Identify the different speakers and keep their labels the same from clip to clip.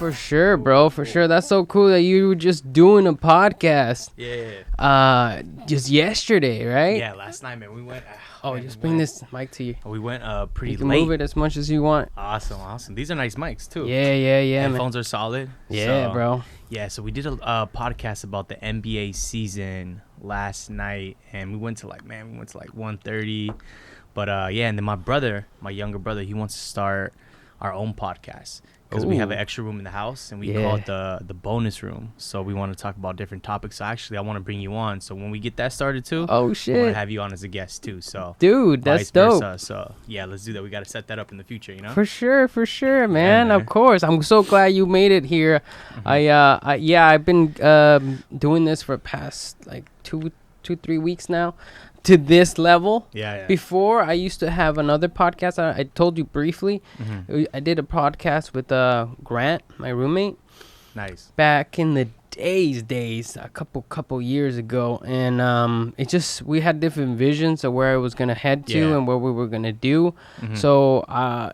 Speaker 1: For sure, bro. For sure. That's so cool that you were just doing a podcast.
Speaker 2: Yeah.
Speaker 1: Just yesterday, right?
Speaker 2: Yeah, last night, man. We went.
Speaker 1: Just bring this mic to you.
Speaker 2: We went pretty
Speaker 1: You can
Speaker 2: late.
Speaker 1: move it as much as you want.
Speaker 2: Awesome. These are nice mics too.
Speaker 1: Yeah,
Speaker 2: Headphones are solid.
Speaker 1: Yeah, bro.
Speaker 2: Yeah, so we did a podcast about the NBA season last night, and we went to like 1:30. But and then my younger brother, he wants to start our own podcast because we have an extra room in the house, and we call it the bonus room. So we want to talk about different topics. So actually, I want to bring you on. So when we get that started too,
Speaker 1: oh
Speaker 2: I want
Speaker 1: shit,
Speaker 2: to have you on as a guest too. So
Speaker 1: dude, that's dope.
Speaker 2: Versa. So yeah, let's do that. We got to set that up in the future, you know.
Speaker 1: For sure, man.
Speaker 2: Man.
Speaker 1: Of course, I'm so glad you made it here.
Speaker 2: Mm-hmm.
Speaker 1: I've been doing this for past like 2-3 weeks now. To this level.
Speaker 2: Yeah.
Speaker 1: Before, I used to have another podcast. I told you briefly.
Speaker 2: Mm-hmm.
Speaker 1: I did a podcast with Grant, my roommate.
Speaker 2: Nice.
Speaker 1: Back in the days, a couple years ago, and we had different visions of where I was gonna head to and what we were gonna do.
Speaker 2: Mm-hmm.
Speaker 1: So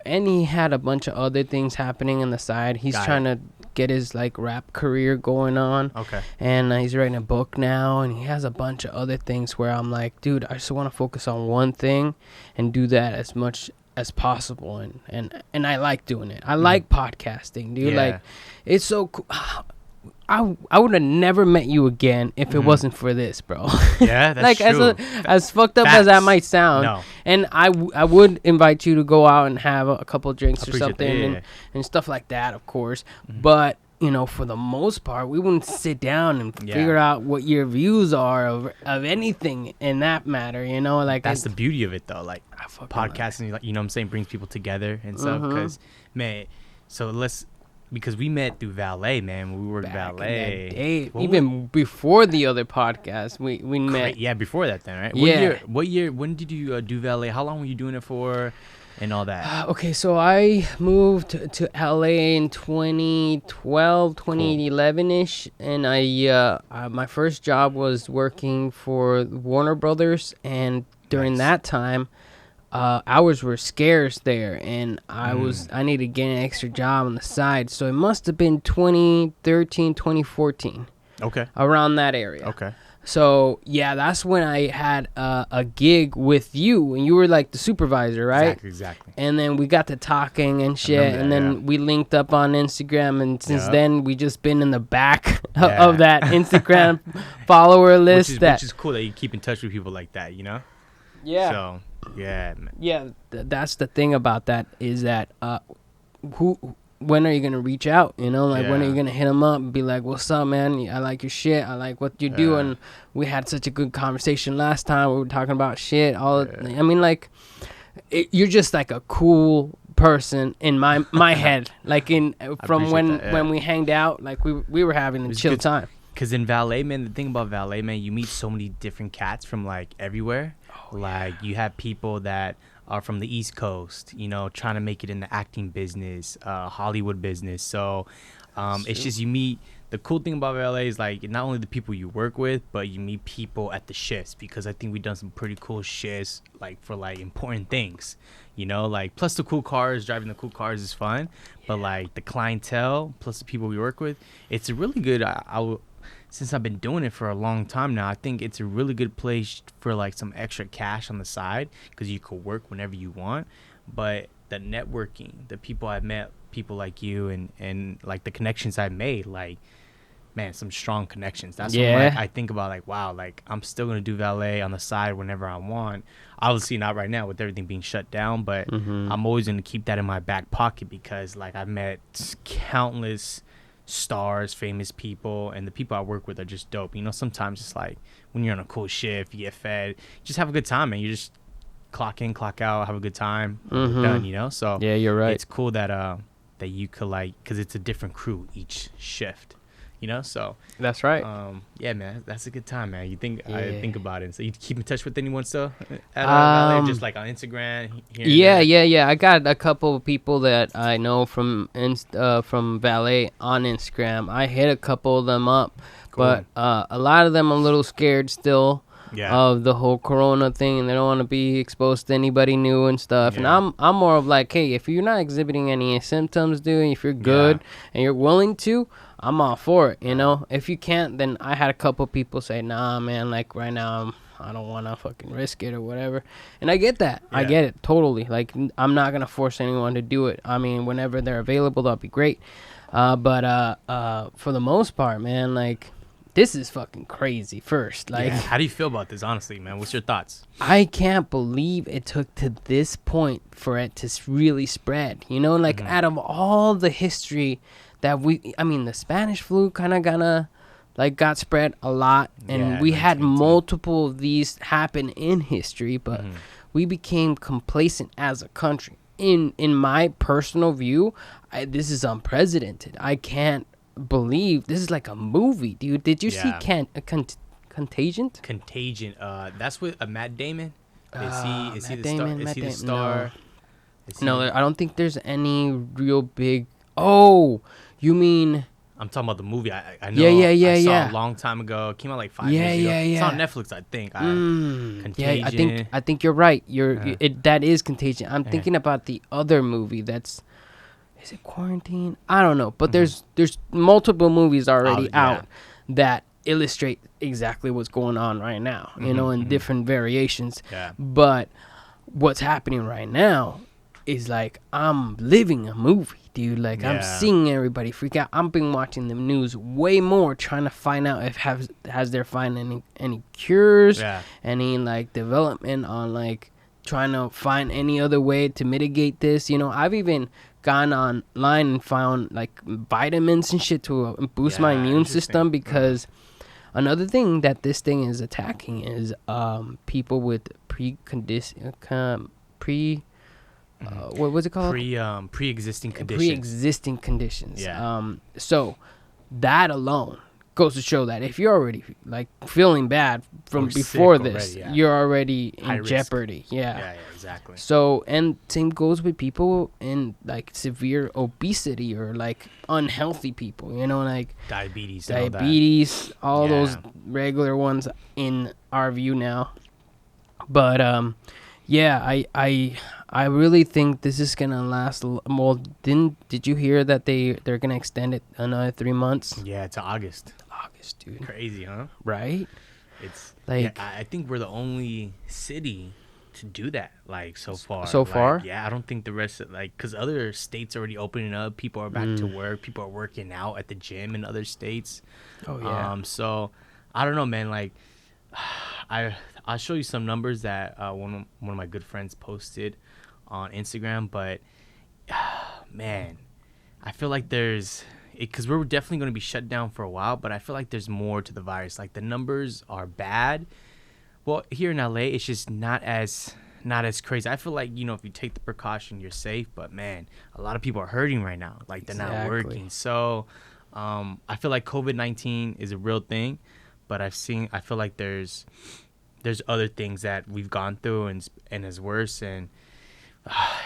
Speaker 1: and he had a bunch of other things happening on the side. He's trying to get his like rap career going on.
Speaker 2: Okay.
Speaker 1: And he's writing a book now, and he has a bunch of other things where I'm like, dude, I just want to focus on one thing and do that as much as possible, and I like doing it. I like podcasting, dude. Like, it's so cool. I would have never met you again if it wasn't for this, bro.
Speaker 2: Yeah, that's
Speaker 1: like
Speaker 2: true.
Speaker 1: as fucked up as that might sound.
Speaker 2: No.
Speaker 1: And I would invite you to go out and have a couple drinks or something
Speaker 2: that,
Speaker 1: and stuff like that, of course. But for the most part, we wouldn't sit down and figure out what your views are of anything in that matter. Like
Speaker 2: that's the beauty of it, though. Like podcasting,
Speaker 1: like
Speaker 2: you know what I'm saying, brings people together and stuff. Because because we met through Valet, man. When we were Valet.
Speaker 1: Even before the other podcast, we met.
Speaker 2: Yeah, before that then, right? What year? When did you do Valet? How long were you doing it for and all that?
Speaker 1: Okay, so I moved to LA in 2012, 2011-ish. And my first job was working for Warner Brothers. And during that time, hours were scarce there, and I needed to get an extra job on the side. So it must have been 2013, 2014.
Speaker 2: Okay.
Speaker 1: Around that area.
Speaker 2: Okay.
Speaker 1: So yeah, that's when I had a gig with you, and you were like the supervisor, right?
Speaker 2: Exactly.
Speaker 1: And then we got to talking and shit, and then we linked up on Instagram, and since then we just been in the back of that Instagram follower list.
Speaker 2: Which is cool that you keep in touch with people like that, you know?
Speaker 1: Yeah.
Speaker 2: So. Yeah, man.
Speaker 1: Yeah, that's the thing about that is that when are you gonna reach out? When are you gonna hit them up and be like, "What's up, man? I like your shit. I like what you do." And we had such a good conversation last time. We were talking about shit. I mean, like, you're just like a cool person in my head. Like when we hanged out, like we were having a chill time.
Speaker 2: Because in Valet, man, the thing about Valet, man, you meet so many different cats from like everywhere. You have people that are from the East Coast, trying to make it in the acting business, Hollywood business. So it's just you meet. The cool thing about LA is like not only the people you work with, but you meet people at the shifts, because I think we've done some pretty cool shifts like for like important things, like plus the cool cars, driving the cool cars is fun, but like the clientele plus the people we work with, it's a really good. Since I've been doing it for a long time now, I think it's a really good place for like some extra cash on the side, because you could work whenever you want. But the networking, the people I've met, people like you, and like the connections I've made, like, man, some strong connections. That's what I think about, like, wow, like I'm still going to do Valet on the side whenever I want. Obviously not right now with everything being shut down, but I'm always going to keep that in my back pocket, because like I've met countless stars, famous people, and the people I work with are just dope. Sometimes it's like when you're on a cool shift, you get fed, just have a good time, and you just clock in, clock out, have a good time, done. So
Speaker 1: yeah, you're right.
Speaker 2: It's cool that that you could, like, because it's a different crew each shift, so
Speaker 1: that's right.
Speaker 2: Yeah, man, that's a good time, man. I think about it. So you keep in touch with anyone still at just like on Instagram
Speaker 1: yeah, I got a couple of people that I know from Valet on Instagram. I hit a couple of them up, but a lot of them I'm a little scared still of the whole corona thing, and they don't want to be exposed to anybody new and stuff. And I'm more of like, hey, if you're not exhibiting any symptoms, dude, if you're good and you're willing to, I'm all for it, you know. If you can't, then I had a couple people say, nah, man, like right now I don't want to fucking risk it or whatever. And I get that. I get it totally. Like, I'm not going to force anyone to do it. I mean, whenever they're available, that'll be great. But for the most part, man, like, this is fucking crazy first. Like,
Speaker 2: how do you feel about this, honestly, man? What's your thoughts?
Speaker 1: I can't believe it took to this point for it to really spread. You know, like, out of all the history that the Spanish flu kind of got spread a lot, and we had multiple of these happen in history, but we became complacent as a country. In my personal view, this is unprecedented. I can't believe this is like a movie, dude. Did you see Contagion?
Speaker 2: Contagion. That's with Matt Damon. Is he the star?
Speaker 1: No, I don't think there's any real big. Oh, you mean?
Speaker 2: I'm talking about the movie. I know. I saw a long time ago. It came out like 5 years ago. It's on Netflix, I think. Contagion.
Speaker 1: Yeah, I think you're right. That is Contagion. I'm thinking about the other movie. Is it Quarantine? I don't know. But there's multiple movies already out that illustrate exactly what's going on right now. You know, in different variations. Yeah. But what's happening right now is like I'm living a movie. Dude, like I'm seeing everybody freak out. I've been watching the news way more, trying to find out if has there find any cures, any like development on like trying to find any other way to mitigate this. You know, I've even gone online and found like vitamins and shit to boost my immune system, because another thing that this thing is attacking is people with what was it called?
Speaker 2: Pre-existing conditions.
Speaker 1: Pre-existing conditions. Yeah. So that alone goes to show that if you're already like feeling bad from before this, already, you're already in jeopardy. Yeah,
Speaker 2: exactly.
Speaker 1: So, and same goes with people in like severe obesity or like unhealthy people. You know, like diabetes, all those regular ones in our view now. But I really think this is gonna last. Well, did you hear that they're gonna extend it another 3 months?
Speaker 2: Yeah, to August.
Speaker 1: August, dude.
Speaker 2: Crazy, huh?
Speaker 1: Right?
Speaker 2: It's like I think we're the only city to do that. Like so far.
Speaker 1: So far?
Speaker 2: Yeah, I don't think the rest of because other states already opening up. People are back to work. People are working out at the gym in other states.
Speaker 1: Oh yeah.
Speaker 2: So I don't know, man. Like I'll show you some numbers that one of my good friends posted on Instagram, but man, I feel like because we're definitely going to be shut down for a while, but I feel like there's more to the virus. Like the numbers are bad. Well, here in LA, it's just not as crazy. I feel like, if you take the precaution, you're safe, but man, a lot of people are hurting right now. Like they're not working. So I feel like COVID-19 is a real thing, but I feel like there's other things that we've gone through and is worse, and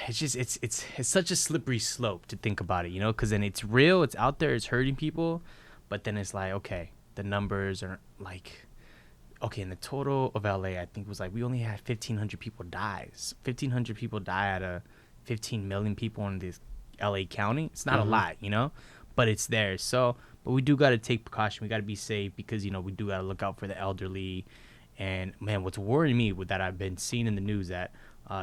Speaker 2: it's just it's such a slippery slope to think about it, because then it's real, it's out there, it's hurting people, but then it's like, okay, the numbers are like, okay, in the total of LA, I think it was like we only had 1,500 people die. 1,500 people die out of 15 million people in this LA county. It's not a lot, but it's there. So, but we do got to take precaution. We got to be safe because, we do got to look out for the elderly. And man, what's worrying me with that I've been seeing in the news that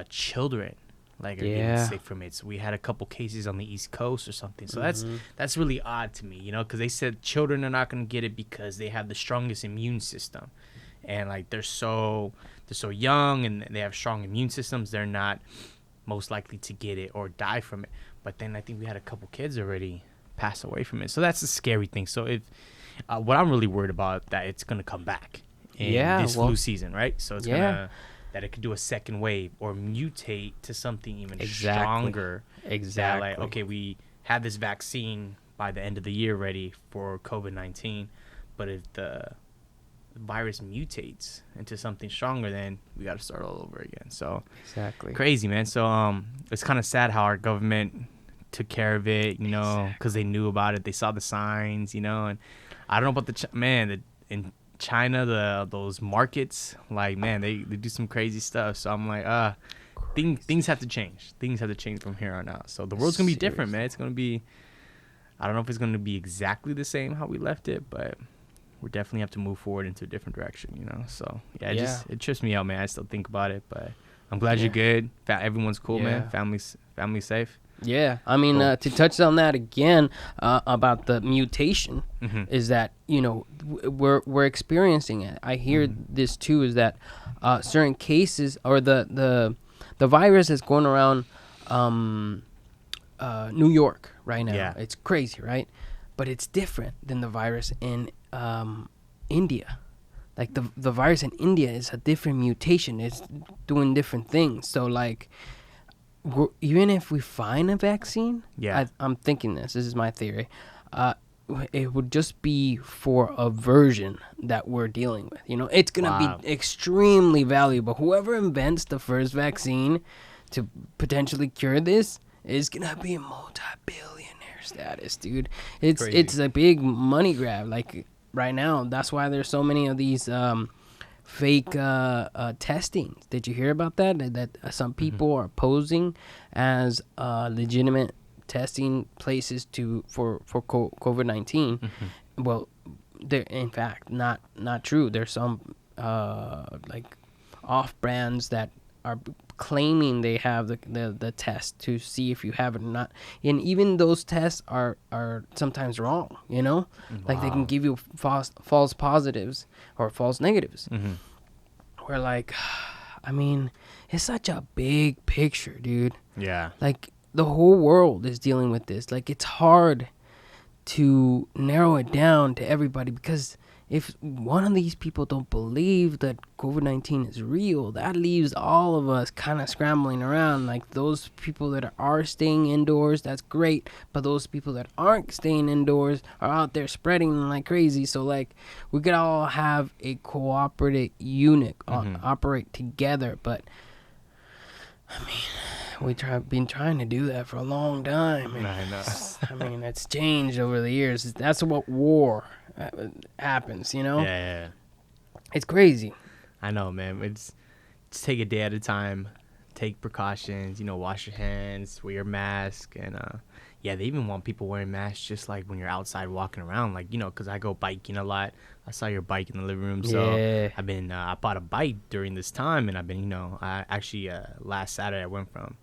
Speaker 2: children are getting sick from it. So we had a couple cases on the East Coast or something. So that's really odd to me, because they said children are not going to get it because they have the strongest immune system, and like they're so young and they have strong immune systems. They're not most likely to get it or die from it. But then I think we had a couple kids already pass away from it. So that's a scary thing. So if what I'm really worried about that it's going to come back. This flu season, right? So it's that it could do a second wave or mutate to something even stronger.
Speaker 1: Exactly.
Speaker 2: That, like, okay, we have this vaccine by the end of the year ready for COVID-19, but if the virus mutates into something stronger, then we got to start all over again. So crazy, man. So it's kind of sad how our government took care of it, because they knew about it, they saw the signs, and I don't know about in China, those markets, like, man, they do some crazy stuff. So I'm like, things have to change. Things have to change from here on out. So the world's gonna be different, man. It's gonna be, I don't know if it's gonna be exactly the same how we left it, but we definitely have to move forward into a different direction, you know. So yeah, it trips me out, man. I still think about it, but I'm glad you're good. Everyone's cool, man. Family's safe.
Speaker 1: Yeah, I mean, cool. To touch on that again about the mutation, is that, you know, we're experiencing it. I hear this too, is that certain cases, or the virus is going around New York right now. Yeah. It's crazy, right? But it's different than the virus in India. Like the virus in India is a different mutation. It's doing different things. So like, even if we find a vaccine, I'm thinking this is my theory, it would just be for a version that we're dealing with. You know, it's going to be extremely valuable. Whoever invents the first vaccine to potentially cure this is going to be a multi-billionaire status, dude. It's a big money grab. Like right now, that's why there's so many of these fake testing. Did you hear about that? That some people are posing as legitimate testing places for COVID-19. Well, they're in fact not true. There's some like off brands that are claiming they have the test to see if you have it or not, and even those tests are sometimes wrong, you know. Like they can give you false positives or false negatives. We're like, I mean, it's such a big picture, dude. Yeah, like the whole world is dealing with this. Like, it's hard to narrow it down to everybody, because if one of these people don't believe that COVID-19 is real, that leaves all of us kind of scrambling around. Like, those people that are staying indoors, that's great. But those people that aren't staying indoors are out there spreading like crazy. So, like, we could all have a cooperative unit, operate together. But, I mean, we've been trying to do that for a long time. I know. I mean, it's changed over the years. That's what war happens, you know? Yeah. It's crazy.
Speaker 2: I know, man. It's take a day at a time. Take precautions, you know, wash your hands, wear your mask. And, they even want people wearing masks just like when you're outside walking around. Like, you know, because I go biking a lot. I saw your bike in the living room. So I bought a bike during this time. And I've been, you know, last Saturday I went from,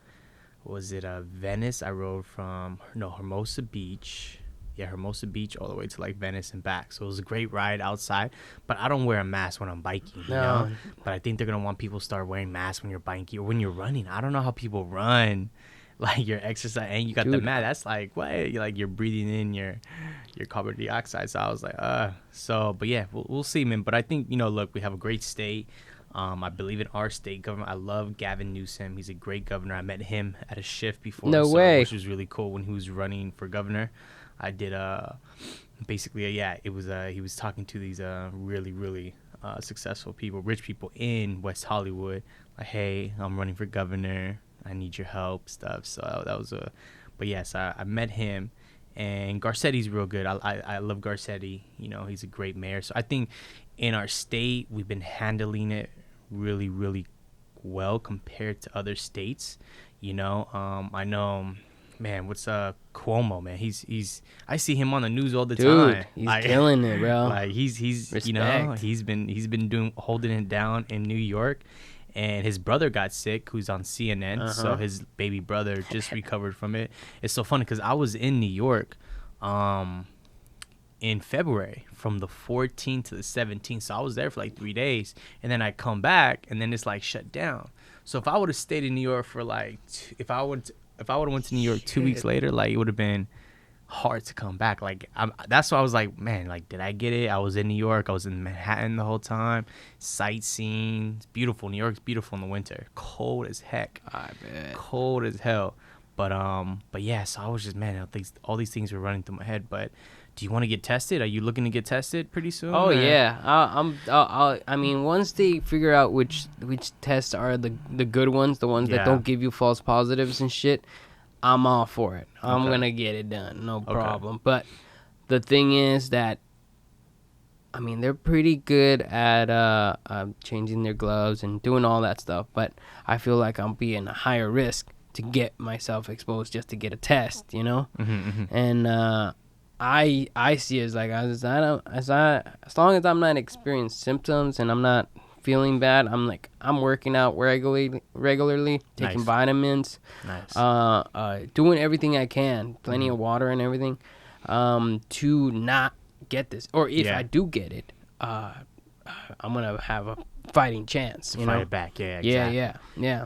Speaker 2: was it Venice? I rode from Hermosa Beach. Yeah, Hermosa Beach all the way to like Venice and back. So it was a great ride outside. But I don't wear a mask when I'm biking, you know? But I think they're gonna want people to start wearing masks when you're biking or when you're running. I don't know how people run, like you're exercising and you got the mask. That's like what? Like you're breathing in your carbon dioxide. So I was like, but yeah, we'll see, man. But I think, you know, look, we have a great state. I believe in our state government. I love Gavin Newsom. He's a great governor. I met him at a shift before.
Speaker 1: No way.
Speaker 2: Which was really cool when he was running for governor. I did it was he was talking to these really, really successful people, rich people in West Hollywood. Like, hey, I'm running for governor. I need your help, stuff. So that was I met him. And Garcetti's real good. I love Garcetti. You know, he's a great mayor. So I think in our state, we've been handling it really, really well compared to other states. You know, I know, man, what's Cuomo, man? He's I see him on the news all the time.
Speaker 1: He's killing it, bro.
Speaker 2: Like he's Respect. You know, he's been holding it down in New York. And his brother got sick, who's on CNN. So his baby brother just recovered from it. It's so funny because I was in New York in February from the 14th to the 17th. So I was there for like 3 days. And then I come back and then it's like shut down. So if I would have stayed in New York for like, if I would have went to New York 2 weeks later, like it would have been hard to come back. Like that's why I was like, man, like did I get it? I was in New York. I was in Manhattan the whole time, sightseeing. It's beautiful. New York's beautiful in the winter. Cold as heck. I bet. Cold as hell. But yeah. So I was just, man, all these things were running through my head. But do you want to get tested? Are you looking to get tested pretty soon?
Speaker 1: Oh yeah. I mean, once they figure out which tests are the good ones, the ones that don't give you false positives and shit, I'm all for it. I'm going to get it done. No problem. But the thing is that, I mean, they're pretty good at changing their gloves and doing all that stuff. But I feel like I'm being a higher risk to get myself exposed just to get a test, you know. And I see it as like as long as I'm not experiencing symptoms and I'm not feeling bad, I'm working out regularly, taking vitamins, doing everything I can, plenty of water and everything, to not get this. Or if I do get it, I'm gonna have a fighting chance. You know,
Speaker 2: fight it back. Yeah, exactly.
Speaker 1: Yeah.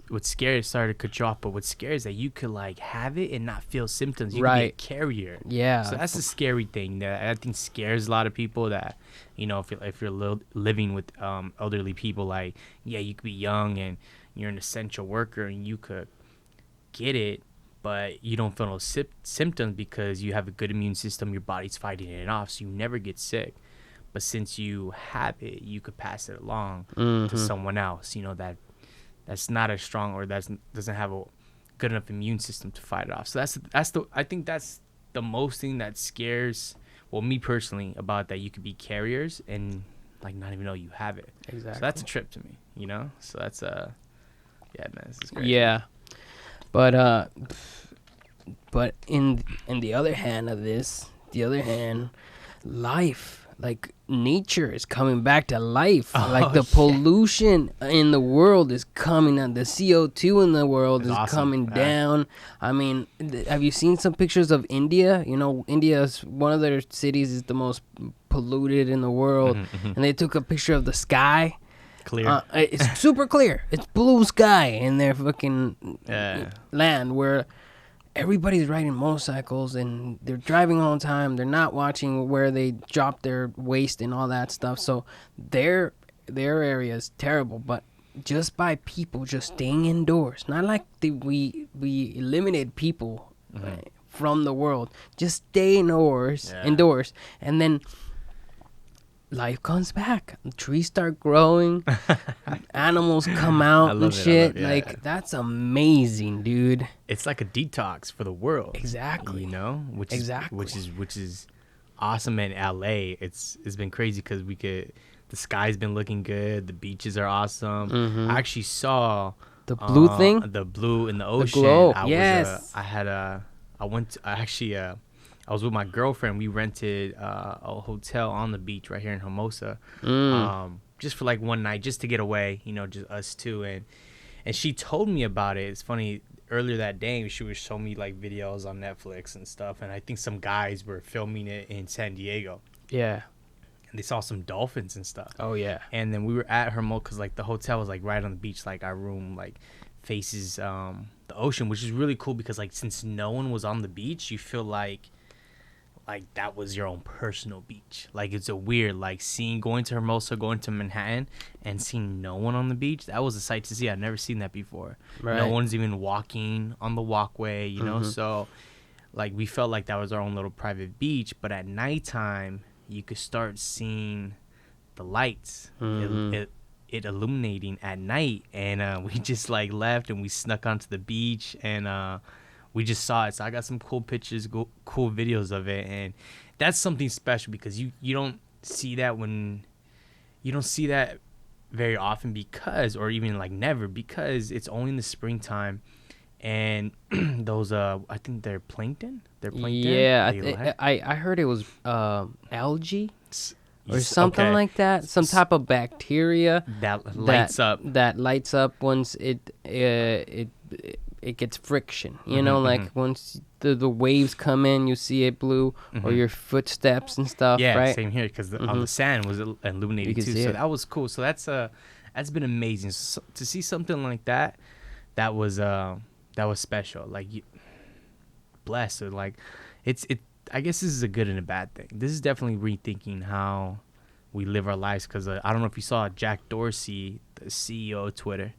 Speaker 2: What's scary? Sorry to cut you off, but what's scary is that you could like have it and not feel symptoms. You could be a carrier.
Speaker 1: Yeah.
Speaker 2: So that's the scary thing that I think scares a lot of people. That, you know, if you're living with elderly people, like, yeah, you could be young and you're an essential worker and you could get it, but you don't feel no symptoms because you have a good immune system. Your body's fighting it off, so you never get sick. But since you have it, you could pass it along to someone else, you know, that's not as strong or doesn't have a good enough immune system to fight it off. So I think that's the most thing that scares, well, me personally, about that you could be carriers and like not even know you have it.
Speaker 1: Exactly.
Speaker 2: So that's a trip to me, you know? So that's yeah, man, this is great.
Speaker 1: Yeah. But in the other hand, life, like nature is coming back to life. Like the pollution in the world is coming down. The CO2 in the world is coming down. I mean, have you seen some pictures of India? You know, India's one of their cities is the most polluted in the world. And they took a picture of the sky.
Speaker 2: Clear.
Speaker 1: It's super clear. It's blue sky in their fucking land where everybody's riding motorcycles and they're driving all the time. They're not watching where they drop their waste and all that stuff. So their area is terrible. But just by people just staying indoors, not like we eliminated people from the world. Just stay indoors, and then life comes back. Trees start growing, animals come out and shit. Like, that's amazing, dude.
Speaker 2: It's like a detox for the world.
Speaker 1: Exactly.
Speaker 2: You know, which is awesome. In LA, it's been crazy because the sky's been looking good. The beaches are awesome. I actually saw
Speaker 1: the blue thing,
Speaker 2: the blue in the ocean.
Speaker 1: The glow.
Speaker 2: I was with my girlfriend. We rented a hotel on the beach right here in Hermosa, just for like one night, just to get away, you know, just us two. And she told me about it. It's funny, earlier that day, she was showing me like videos on Netflix and stuff. And I think some guys were filming it in San Diego.
Speaker 1: Yeah.
Speaker 2: And they saw some dolphins and stuff.
Speaker 1: Oh, yeah.
Speaker 2: And then we were at Hermosa because like the hotel was like right on the beach. Like our room like faces the ocean, which is really cool because like since no one was on the beach, you feel like that was your own personal beach. Like, it's a weird, like, going to Hermosa, going to Manhattan, and seeing no one on the beach. That was a sight to see. I've never seen that before. Right. No one's even walking on the walkway, you know? So, like, we felt like that was our own little private beach. But at nighttime, you could start seeing the lights. It illuminating at night. And we just, like, left, and we snuck onto the beach, and we just saw it. So I got some cool pictures, cool videos of it. And that's something special because you don't see that very often or even like never, because it's only in the springtime. And those, I think they're plankton.
Speaker 1: Yeah, I heard it was algae or something like that. Some type of bacteria
Speaker 2: that lights up.
Speaker 1: That lights up once it gets friction, you know, like once the waves come in, you see it blue, or your footsteps and stuff.
Speaker 2: Yeah,
Speaker 1: right?
Speaker 2: Same here because on the sand was illuminated too. So that was cool. So that's been amazing. So, to see something like that was special. Like, blessed. So, like, I guess this is a good and a bad thing. This is definitely rethinking how we live our lives because I don't know if you saw Jack Dorsey, the CEO of Twitter.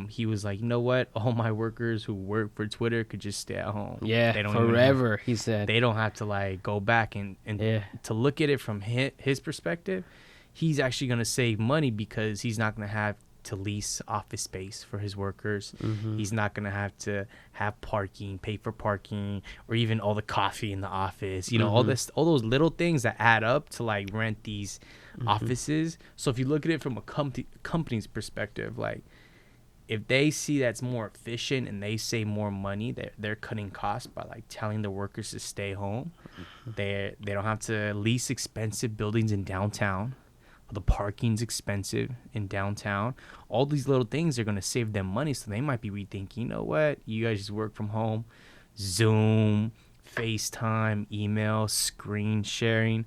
Speaker 2: He was like, you know what? All my workers who work for Twitter could just stay at home.
Speaker 1: Yeah, they don't forever, he said.
Speaker 2: They don't have to, like, go back and to look at it from his perspective, he's actually going to save money because he's not going to have to lease office space for his workers.
Speaker 1: Mm-hmm.
Speaker 2: He's not going to have to have parking, pay for parking, or even all the coffee in the office. You know,
Speaker 1: Mm-hmm.
Speaker 2: all those little things that add up to like rent these
Speaker 1: Mm-hmm.
Speaker 2: offices. So if you look at it from a company's perspective, like if they see that's more efficient and they save more money, they're cutting costs by like telling the workers to stay home. They don't have to lease expensive buildings in downtown. The parking's expensive in downtown. All these little things are going to save them money, so they might be rethinking, you know what, you guys just work from home, Zoom, FaceTime, email, screen sharing,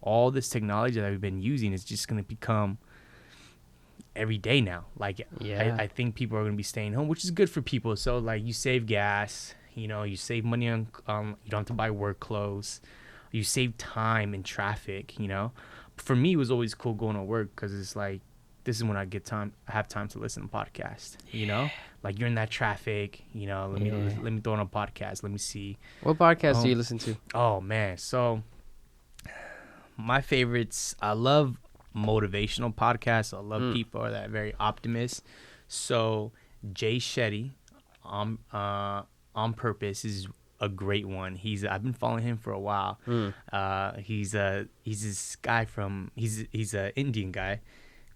Speaker 2: all this technology that we've been using is just going to become every day now. Like,
Speaker 1: Yeah.
Speaker 2: I think people are going to be staying home, which is good for people. So like you save gas, you know, you save money on you don't have to buy work clothes, you save time in traffic. You know, for me it was always cool going to work because it's like this is when I have time to listen to podcasts. You know, like you're in that traffic, you know, let me throw on a podcast, let me see
Speaker 1: What podcast do you listen to?
Speaker 2: Oh man, so my favorites, I love motivational podcasts. I love people that are very optimist. So Jay Shetty, on purpose, is a great one. I've been following him for a while. He's this guy he's a Indian guy,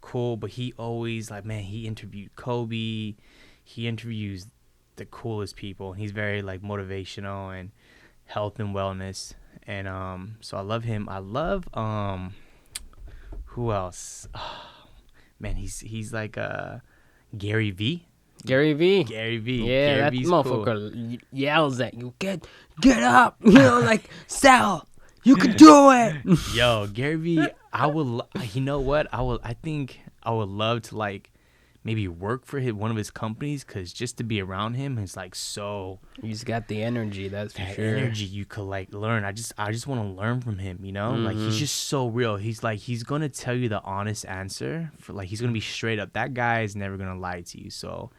Speaker 2: cool, but he always like, man, he interviewed Kobe, he interviews the coolest people. He's very like motivational and health and wellness, and so I love him. I love who else? Oh, man, he's like Gary V.
Speaker 1: Gary V.
Speaker 2: Gary V.
Speaker 1: Yeah,
Speaker 2: Gary
Speaker 1: that
Speaker 2: V's
Speaker 1: motherfucker
Speaker 2: cool.
Speaker 1: yells at you. Get up. You know, like, Sal, you can do it.
Speaker 2: Yo, Gary V. You know what? I think I would love to like maybe work for one of his companies, because just to be around him is like so.
Speaker 1: He's got the energy, that's for
Speaker 2: that
Speaker 1: sure.
Speaker 2: energy you could like learn. I just want to learn from him, you know? Like he's just so real. He's gonna tell you the honest answer. He's gonna be straight up. That guy is never gonna lie to you. So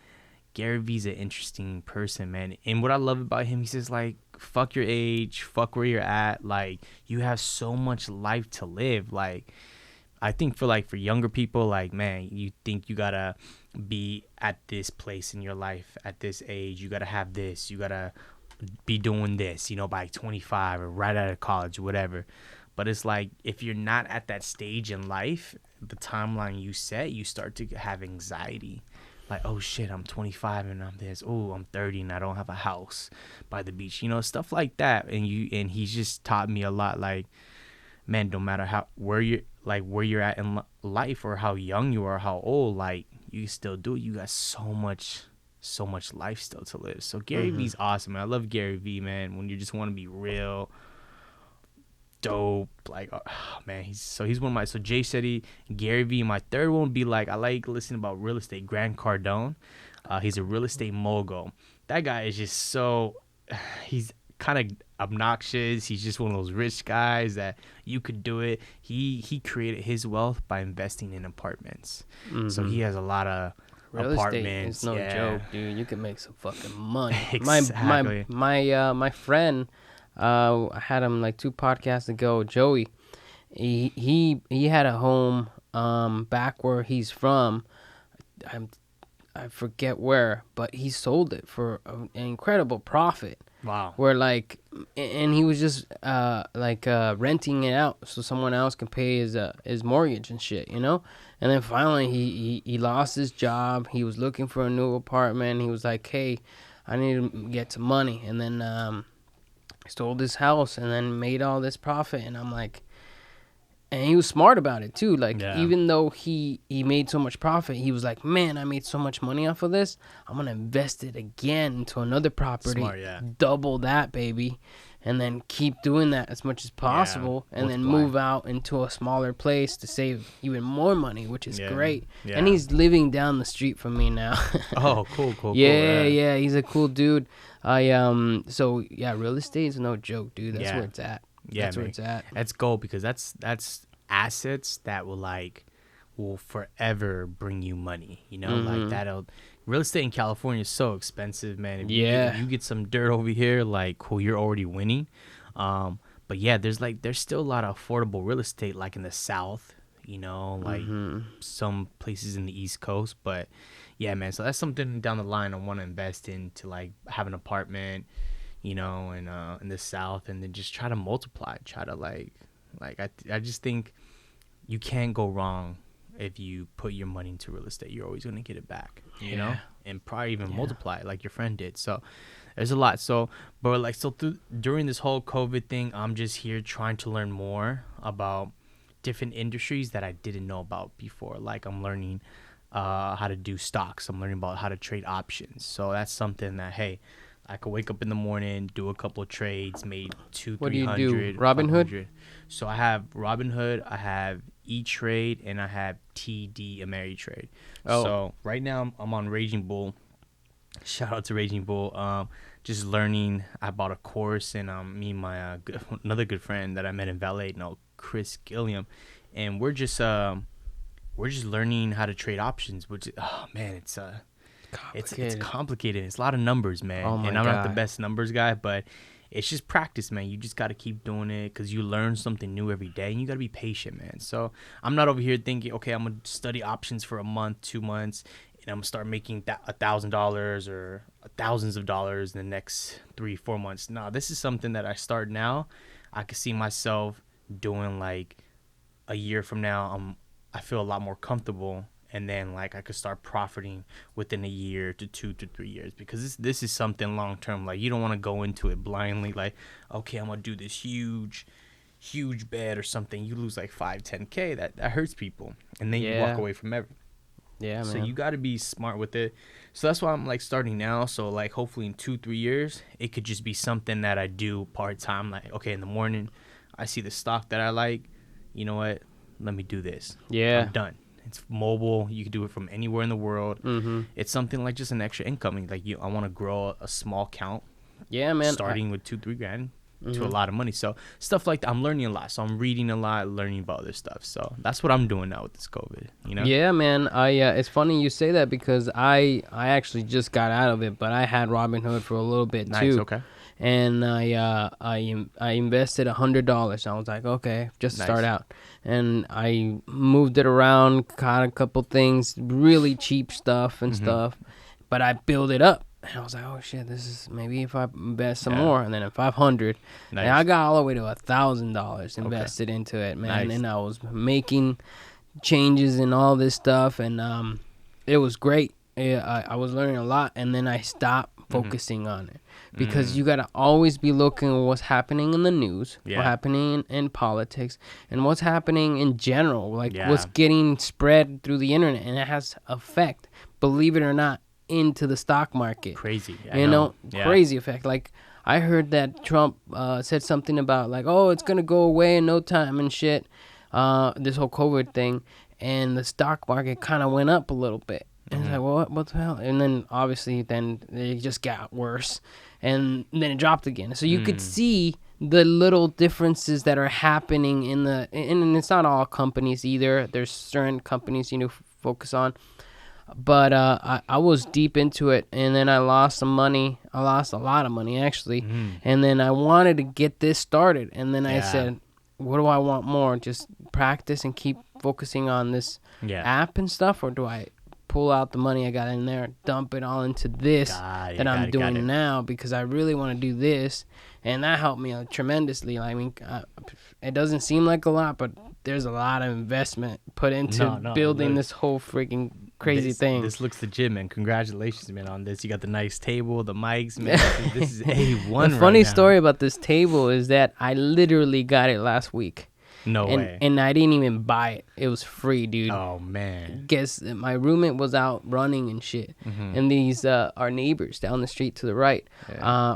Speaker 2: Gary V's an interesting person, man. And what I love about him, he says like, fuck your age, fuck where you're at. Like, you have so much life to live. Like, I think for younger people, like, man, you think you gotta be at this place in your life at this age. You gotta have this. You gotta be doing this, you know, by 25 or right out of college, whatever. But it's like, if you're not at that stage in life, the timeline you set, you start to have anxiety. Like, oh shit, I'm 25 and I'm this. Oh, I'm 30 and I don't have a house by the beach. You know, stuff like that. And he's just taught me a lot. Like, man, no matter where you're at in life, or how young you are, how old, like, you still do it. You got so much life still to live. So Gary V's awesome, man. I love Gary V, man. When you just want to be real dope, like, oh, man, he's one of my. So Jay Shetty, Gary V. My third one would be like, I like listening about real estate. Grant Cardone, he's a real estate mogul. That guy is just so, he's kind of obnoxious. He's just one of those rich guys that you could do it. He created his wealth by investing in apartments. So he has a lot of
Speaker 1: Real
Speaker 2: apartments.
Speaker 1: estate is no joke, dude. You can make some fucking money.
Speaker 2: Exactly.
Speaker 1: My friend, I had him like 2 podcasts ago, Joey. He had a home back where he's from. I forget where, but he sold it for an incredible profit.
Speaker 2: Wow.
Speaker 1: Where like, and he was just renting it out so someone else can pay his mortgage and shit, you know. And then finally he lost his job. He was looking for a new apartment. He was like, hey, I need to get some money. And then sold his house and then made all this profit. And I'm like, and he was smart about it too. Like, even though he made so much profit, he was like, man, I made so much money off of this. I'm going to invest it again into another property.
Speaker 2: Smart, yeah.
Speaker 1: Double that, baby. And then keep doing that as much as possible. And then move out into a smaller place to save even more money, which is great. Yeah. And he's living down the street from me now.
Speaker 2: Oh, cool.
Speaker 1: Yeah, he's a cool dude. So yeah, real estate is no joke, dude. That's where it's at.
Speaker 2: Yeah,
Speaker 1: that's where it's at.
Speaker 2: That's gold, because that's assets that will forever bring you money. You know, like real estate in California is so expensive, man. If you get some dirt over here, like, cool, you're already winning. But yeah, there's still a lot of affordable real estate, like in the South. you know, like some places in the East Coast. But yeah, man, so that's something down the line I want to invest in, to like have an apartment, you know, in the South, and then just try to multiply, try to like I just think you can't go wrong if you put your money into real estate. You're always going to get it back, you know, and probably even multiply it like your friend did. So there's a lot. So, but like, so during this whole COVID thing, I'm just here trying to learn more about different industries that I didn't know about before. Like I'm learning how to do stocks. I'm learning about how to trade options. So that's something that, hey, I could wake up in the morning, do a couple of trades, made $200-300.
Speaker 1: What do you do? Robinhood?
Speaker 2: So I have Robinhood, I have E-Trade, and I have TD Ameritrade. Oh. So right now I'm on Raging Bull. Shout out to Raging Bull. Just learning. I bought a course, and me and my another good friend that I met in Valet, Chris Gilliam, and we're just learning how to trade options. Which, oh man, it's complicated. It's a lot of numbers, man.
Speaker 1: Oh my
Speaker 2: and I'm
Speaker 1: God.
Speaker 2: not the best numbers guy, but it's just practice, man. You just got to keep doing it, because you learn something new every day, and you got to be patient, man. So I'm not over here thinking, okay, I'm going to study options for a month, 2 months, and I'm going to start making $1,000 or thousands of dollars in the next 3-4 months. No, this is something that I start now. I could see myself doing like a year from now. I feel a lot more comfortable. And then, like, I could start profiting within a year to 2 to 3 years, because this is something long term. Like, you don't want to go into it blindly, like, okay, I'm gonna do this huge bet or something. You lose like 5-10K. That hurts people, and then you walk away from everything.
Speaker 1: Yeah, man.
Speaker 2: So you got to be smart with it. So that's why I'm like starting now. So like hopefully in 2-3 years, it could just be something that I do part time. Like, okay, in the morning, I see the stock that I like. You know what? Let me do this.
Speaker 1: Yeah.
Speaker 2: I'm done. It's mobile. You can do it from anywhere in the world.
Speaker 1: Mm-hmm.
Speaker 2: It's something like just an extra income. Like I want to grow a small account.
Speaker 1: Yeah, man.
Speaker 2: Starting with 2-3 grand to a lot of money. So stuff like that. I'm learning a lot. So I'm reading a lot, learning about other stuff. So that's what I'm doing now with this COVID. You know?
Speaker 1: Yeah, man. It's funny you say that, because I actually just got out of it, but I had Robinhood for a little bit
Speaker 2: Nice,
Speaker 1: too.
Speaker 2: okay.
Speaker 1: And I invested $100. I was like, okay, just start out. And I moved it around, caught a couple things, really cheap stuff and stuff, but I built it up. And I was like, oh shit, this is maybe if I invest some more, and then at 500, and I got all the way to $1,000 invested into it, man. Nice. And I was making changes and all this stuff, and it was great. I was learning a lot, and then I stopped focusing on it, because you gotta always be looking at what's happening in the news, what's happening in politics, and what's happening in general, like what's getting spread through the internet, and it has effect, believe it or not, into the stock market.
Speaker 2: Crazy.
Speaker 1: Crazy effect. Like I heard that Trump said something about like, oh, it's gonna go away in no time and shit, this whole COVID thing, and the stock market kind of went up a little bit. And it's like, well, what the hell? And then obviously then it just got worse, and then it dropped again. So you could see the little differences that are happening and it's not all companies either. There's certain companies you focus on. But I was deep into it, and then I lost some money. I lost a lot of money, actually. And then I wanted to get this started. And then I said, what do I want more? Just practice and keep focusing on this app and stuff? Or do I pull out the money I got in there, dump it all into this that I'm doing now, because I really want to do this? And that helped me tremendously. I mean, it doesn't seem like a lot, but there's a lot of investment put into building this whole freaking crazy thing.
Speaker 2: This looks legit, man. Congratulations, man, on this. You got the nice table, the mics, man. This is A1.
Speaker 1: The funny story about this table is that I literally got it last week.
Speaker 2: No way.
Speaker 1: And I didn't even buy it. It was free, dude.
Speaker 2: Oh, man.
Speaker 1: Guess my roommate was out running and shit. And these, our neighbors down the street to the right,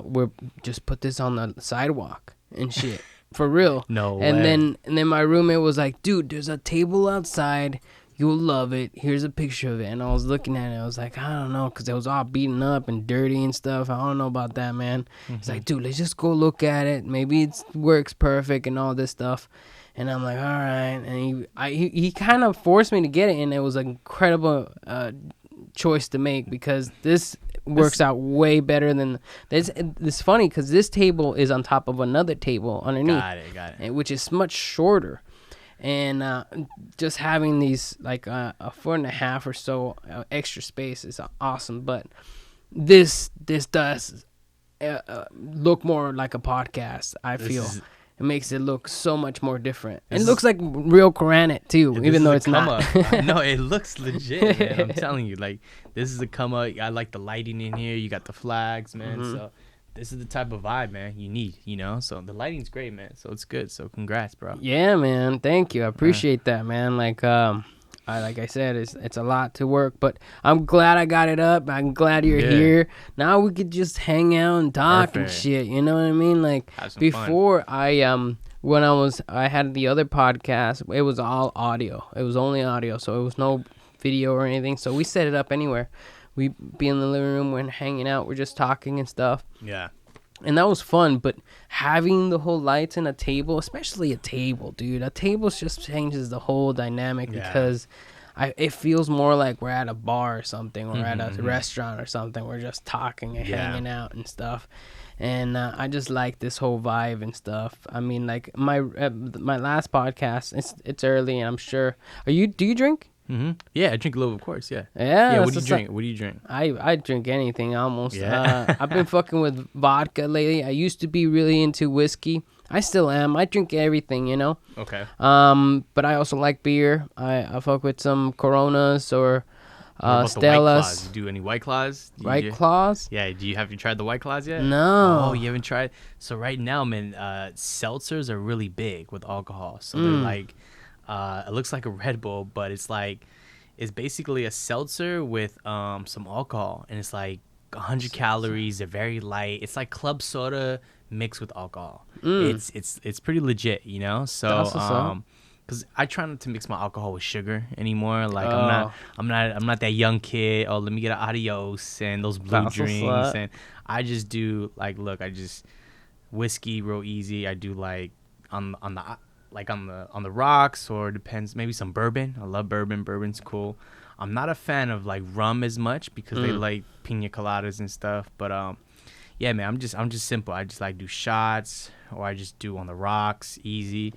Speaker 1: were just put this on the sidewalk and shit. For real.
Speaker 2: No way.
Speaker 1: And then my roommate was like, dude, there's a table outside. You'll love it. Here's a picture of it. And I was looking at it. I was like, I don't know, because it was all beaten up and dirty and stuff. I don't know about that, man. He's like, dude, let's just go look at it. Maybe it works perfect and all this stuff. And I'm like, all right. And he kind of forced me to get it, and it was an incredible choice to make, because this works out way better than this. It's funny because this table is on top of another table underneath.
Speaker 2: Got it.
Speaker 1: Which is much shorter. And just having these like a 4.5 or so extra space is awesome. But this does look more like a podcast. I feel it makes it look so much more different. It looks like real granite too, even though it's not.
Speaker 2: No, it looks legit, man. I'm telling you, like this is a come up. I like the lighting in here. You got the flags, man. So this is the type of vibe, man, you need, you know? So the lighting's great, man. So it's good. So congrats, bro.
Speaker 1: Yeah, man. Thank you. I appreciate that, man. Like I said, it's a lot to work, but I'm glad I got it up. I'm glad you're here. Now we could just hang out and talk and shit. You know what I mean? Like before fun. I had the other podcast, it was all audio. It was only audio, so it was no video or anything. So we set it up anywhere. We be in the living room, we're hanging out, we're just talking and stuff.
Speaker 2: Yeah.
Speaker 1: And that was fun, but having the whole lights and a table, especially a table, dude, a table just changes the whole dynamic because it feels more like we're at a bar or something, or at a restaurant or something. We're just talking and hanging out and stuff. And I just like this whole vibe and stuff. I mean, like my last podcast, it's early, and I'm sure. Do you drink?
Speaker 2: Yeah, I drink a little, of course. Yeah.
Speaker 1: Yeah.
Speaker 2: What do you drink? What do you drink?
Speaker 1: I drink anything almost.
Speaker 2: Yeah.
Speaker 1: I've been fucking with vodka lately. I used to be really into whiskey. I still am. I drink everything, you know.
Speaker 2: Okay.
Speaker 1: But I also like beer. I fuck with some Coronas or Stellas.
Speaker 2: You do any White Claws?
Speaker 1: White Claws?
Speaker 2: Yeah. Have you tried the White Claws yet?
Speaker 1: No.
Speaker 2: Oh, you haven't tried? So right now, man, seltzers are really big with alcohol. So they're like. It looks like a Red Bull, but it's basically a seltzer with some alcohol, and it's like 100 calories. They're very light. It's like club soda mixed with alcohol. It's pretty legit, you know. So because I try not to mix my alcohol with sugar anymore. Like I'm not that young kid. Oh, let me get an Adios and those blue drinks, and I just do I just whiskey real easy. I do like on the rocks, or depends, maybe some bourbon. I love bourbon. Bourbon's cool. I'm not a fan of like rum as much because they like pina coladas and stuff. But yeah, man, I'm just simple. I just like do shots, or I just do on the rocks, easy.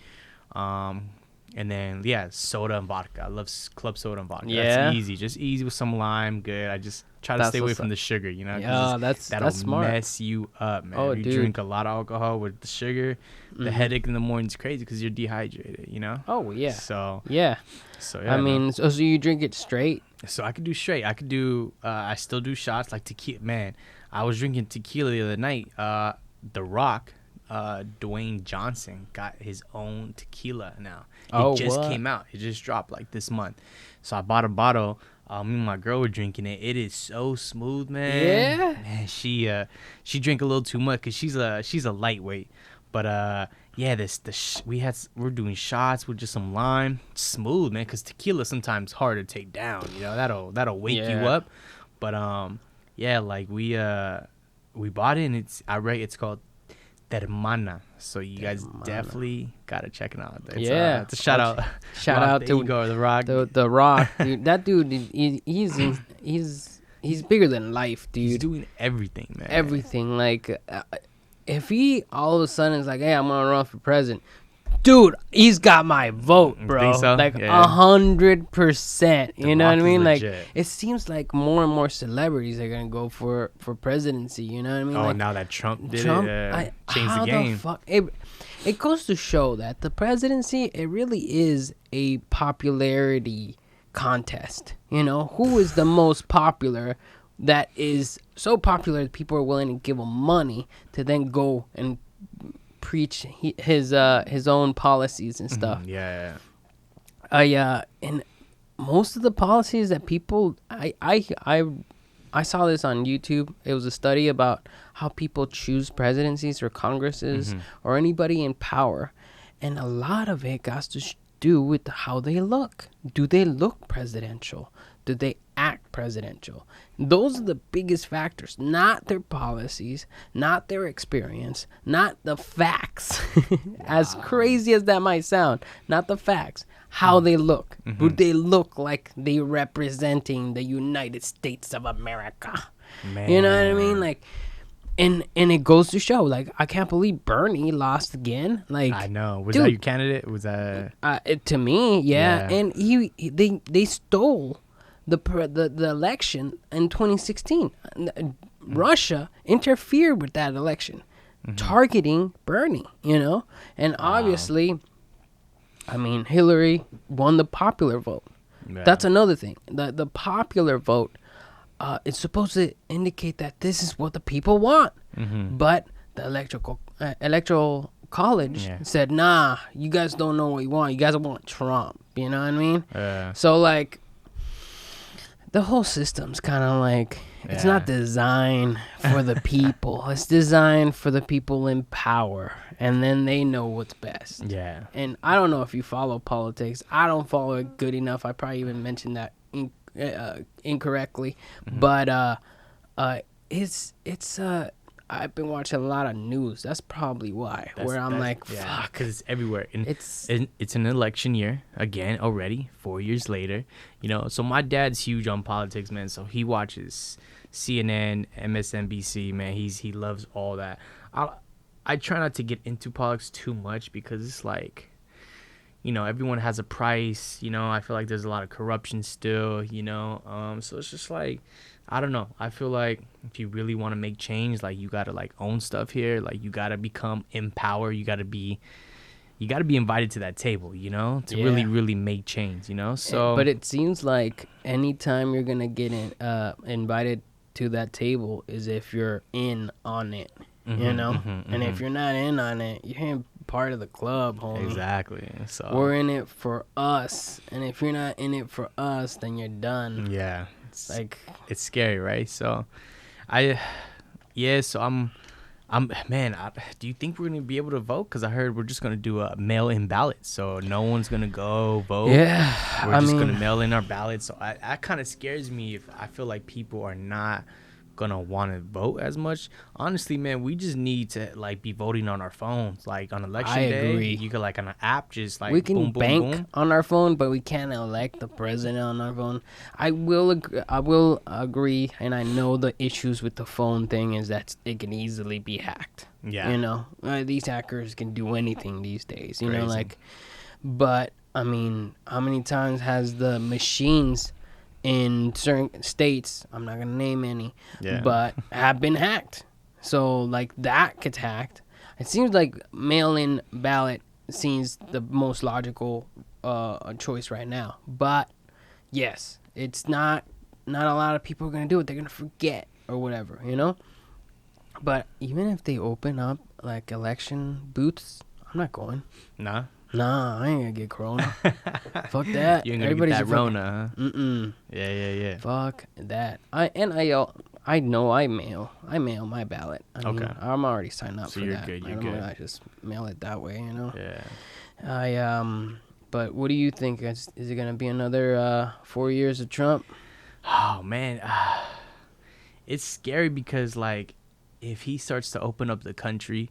Speaker 2: And then soda and vodka. I love club soda and vodka. Yeah, that's easy. Just easy with some lime. Good. I just try to stay away from the sugar. You know.
Speaker 1: Yeah, that'll
Speaker 2: smart. Mess you up, man. If you drink a lot of alcohol with the sugar, the headache in the morning's crazy because you're dehydrated. You know.
Speaker 1: Oh yeah.
Speaker 2: So
Speaker 1: yeah. I mean, so you drink it straight?
Speaker 2: So I could do straight. I could do. I still do shots like tequila. Man, I was drinking tequila the other night. The Rock. Dwayne Johnson got his own tequila now. It just came out. It just dropped like this month. So I bought a bottle. Me and my girl were drinking it. It is so smooth, man.
Speaker 1: Yeah.
Speaker 2: Man, she drank a little too much because she's a lightweight. But we're doing shots with just some lime. Smooth, man. Because tequila sometimes hard to take down. You know, that'll wake you up. But we bought it, and it's called Hermana. So you guys definitely gotta check it out. It's a shout out.
Speaker 1: Shout out to
Speaker 2: Igor, the Rock.
Speaker 1: The Rock, dude. That dude, he's bigger than life, dude.
Speaker 2: He's doing everything, man.
Speaker 1: Everything. Like, if he all of a sudden is like, hey, I'm gonna run for president, dude, he's got my vote, bro.
Speaker 2: Think so?
Speaker 1: Like 100%. You know what I mean? Like,
Speaker 2: legit.
Speaker 1: it seems like more and more celebrities are gonna go for presidency. You know what I mean?
Speaker 2: Oh,
Speaker 1: like,
Speaker 2: now that Trump did it, changed the game.
Speaker 1: It goes to show that the presidency, it really is a popularity contest. You know, who is the most popular? That is so popular that people are willing to give him money to then go and preach his own policies and stuff.
Speaker 2: Yeah.
Speaker 1: And most of the policies that people, I saw this on YouTube. It was a study about how people choose presidencies or congresses or anybody in power, and a lot of it got to do with how they look. Do they look presidential? Do they act presidential? Those are the biggest factors, not their policies, not their experience, not the facts. As crazy as that might sound, not the facts. How they look. Do they look like they representing the United States of America?
Speaker 2: Man.
Speaker 1: You know what I mean? Like, And it goes to show, like, I can't believe Bernie lost again. Like,
Speaker 2: I know. Was
Speaker 1: dude,
Speaker 2: that your candidate? Was that
Speaker 1: to me? Yeah. And they stole the election in 2016. Russia interfered with that election, targeting Bernie. And obviously, I mean, Hillary won the popular vote.
Speaker 2: Yeah.
Speaker 1: That's another thing. The popular vote. It's supposed to indicate that this is what the people want. But the electoral college said, nah, you guys don't know what you want. You guys want Trump. You know what I mean? So, like, the whole system's kind of like, it's not designed for the people. It's designed for the people in power. And then they know what's best. Yeah. And I don't know if you follow politics. I don't follow it good enough. I probably even mentioned that incorrectly, but it's I've been watching a lot of news. That's probably why. I'm like, fuck,
Speaker 2: because it's everywhere. And it's an election year again already. 4 years later, So my dad's huge on politics, man. So he watches CNN, MSNBC, man. He loves all that. I try not to get into politics too much because it's like, everyone has a price, I feel like there's a lot of corruption still, so it's just like, I don't know. I feel like if you really want to make change, like, you got to, like, own stuff here. Like, you got to become in power. You got to be invited to that table, to really, really make change, So,
Speaker 1: but it seems like anytime you're going to get invited to that table is if you're in on it, and if you're not in on it, you ain't part of the club, homie.
Speaker 2: Exactly. So
Speaker 1: we're in it for us, and if you're not in it for us, then you're done.
Speaker 2: Yeah, it's scary, right? So I'm man. Do you think we're gonna be able to vote? Because I heard we're just gonna do a mail-in ballot, so no one's gonna go vote.
Speaker 1: Yeah,
Speaker 2: we're just gonna mail in our ballots. So that kind of scares me. If I feel like people are not gonna want to vote as much. Honestly, man, we just need to, like, be voting on our phones, like, on election day. I agree. You could, like, on an app, just, like,
Speaker 1: we can
Speaker 2: boom,
Speaker 1: bank
Speaker 2: boom, boom.
Speaker 1: on our phone, but we can't elect the president on our phone. I will agree, and I know the issues with the phone thing is that it can easily be hacked. Yeah, these hackers can do anything these days. But I mean, how many times has the machines in certain states, I'm not gonna name any, but have been hacked? So, like, that gets hacked. It seems like mail-in ballot seems the most logical choice right now. But yes, it's not a lot of people are gonna do it. They're gonna forget or whatever, But even if they open up, like, election booths, I'm not going. Nah, I ain't gonna get corona. Fuck that.
Speaker 2: You ain't gonna get that Rona, huh? Yeah.
Speaker 1: Fuck that. I know I mail my ballot. I mean, I'm already signed up for that.
Speaker 2: You're good.
Speaker 1: I just mail it that way,
Speaker 2: Yeah.
Speaker 1: But what do you think? Is it gonna be another 4 years of Trump?
Speaker 2: Oh man, it's scary because, like, if he starts to open up the country,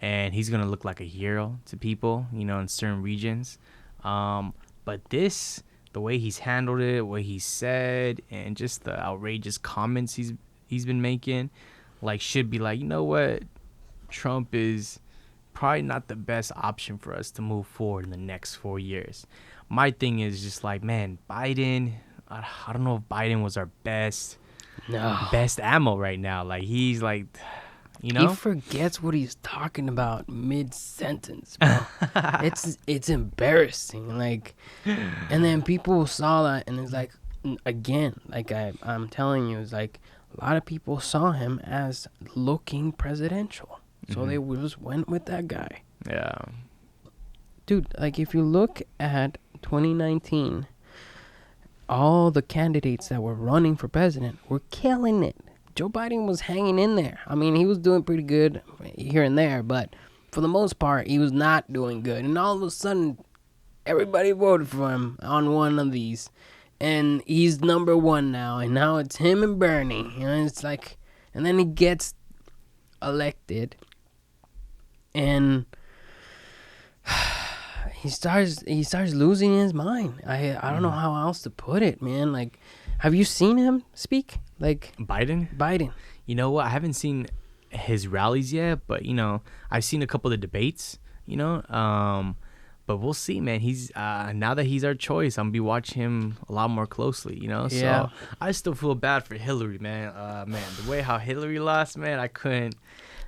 Speaker 2: and he's going to look like a hero to people, in certain regions. But the way he's handled it, what he said, and just the outrageous comments he's been making, like, should be like, you know what? Trump is probably not the best option for us to move forward in the next 4 years. My thing is just like, man, Biden, I don't know if Biden was our best ammo right now. Like, he's like...
Speaker 1: He forgets what he's talking about mid-sentence, bro. It's embarrassing. Like, and then people saw that, and it's like, again, like I'm telling you, it's like a lot of people saw him as looking presidential, so they just went with that guy.
Speaker 2: Yeah,
Speaker 1: dude. Like, if you look at 2019, all the candidates that were running for president were killing it. Joe Biden was hanging in there. I mean, he was doing pretty good here and there, but for the most part, he was not doing good. And all of a sudden, everybody voted for him on one of these. And he's number one now. And now it's him and Bernie. It's like, and then he gets elected. And he starts losing his mind. I don't know how else to put it, man. Like, have you seen him speak? Like,
Speaker 2: Biden?
Speaker 1: Biden.
Speaker 2: You know what? I haven't seen his rallies yet, but I've seen a couple of debates. But we'll see, man. He's now that he's our choice, I'm gonna be watching him a lot more closely.
Speaker 1: Yeah.
Speaker 2: So I still feel bad for Hillary, man. Man, the way how Hillary lost, man, I couldn't.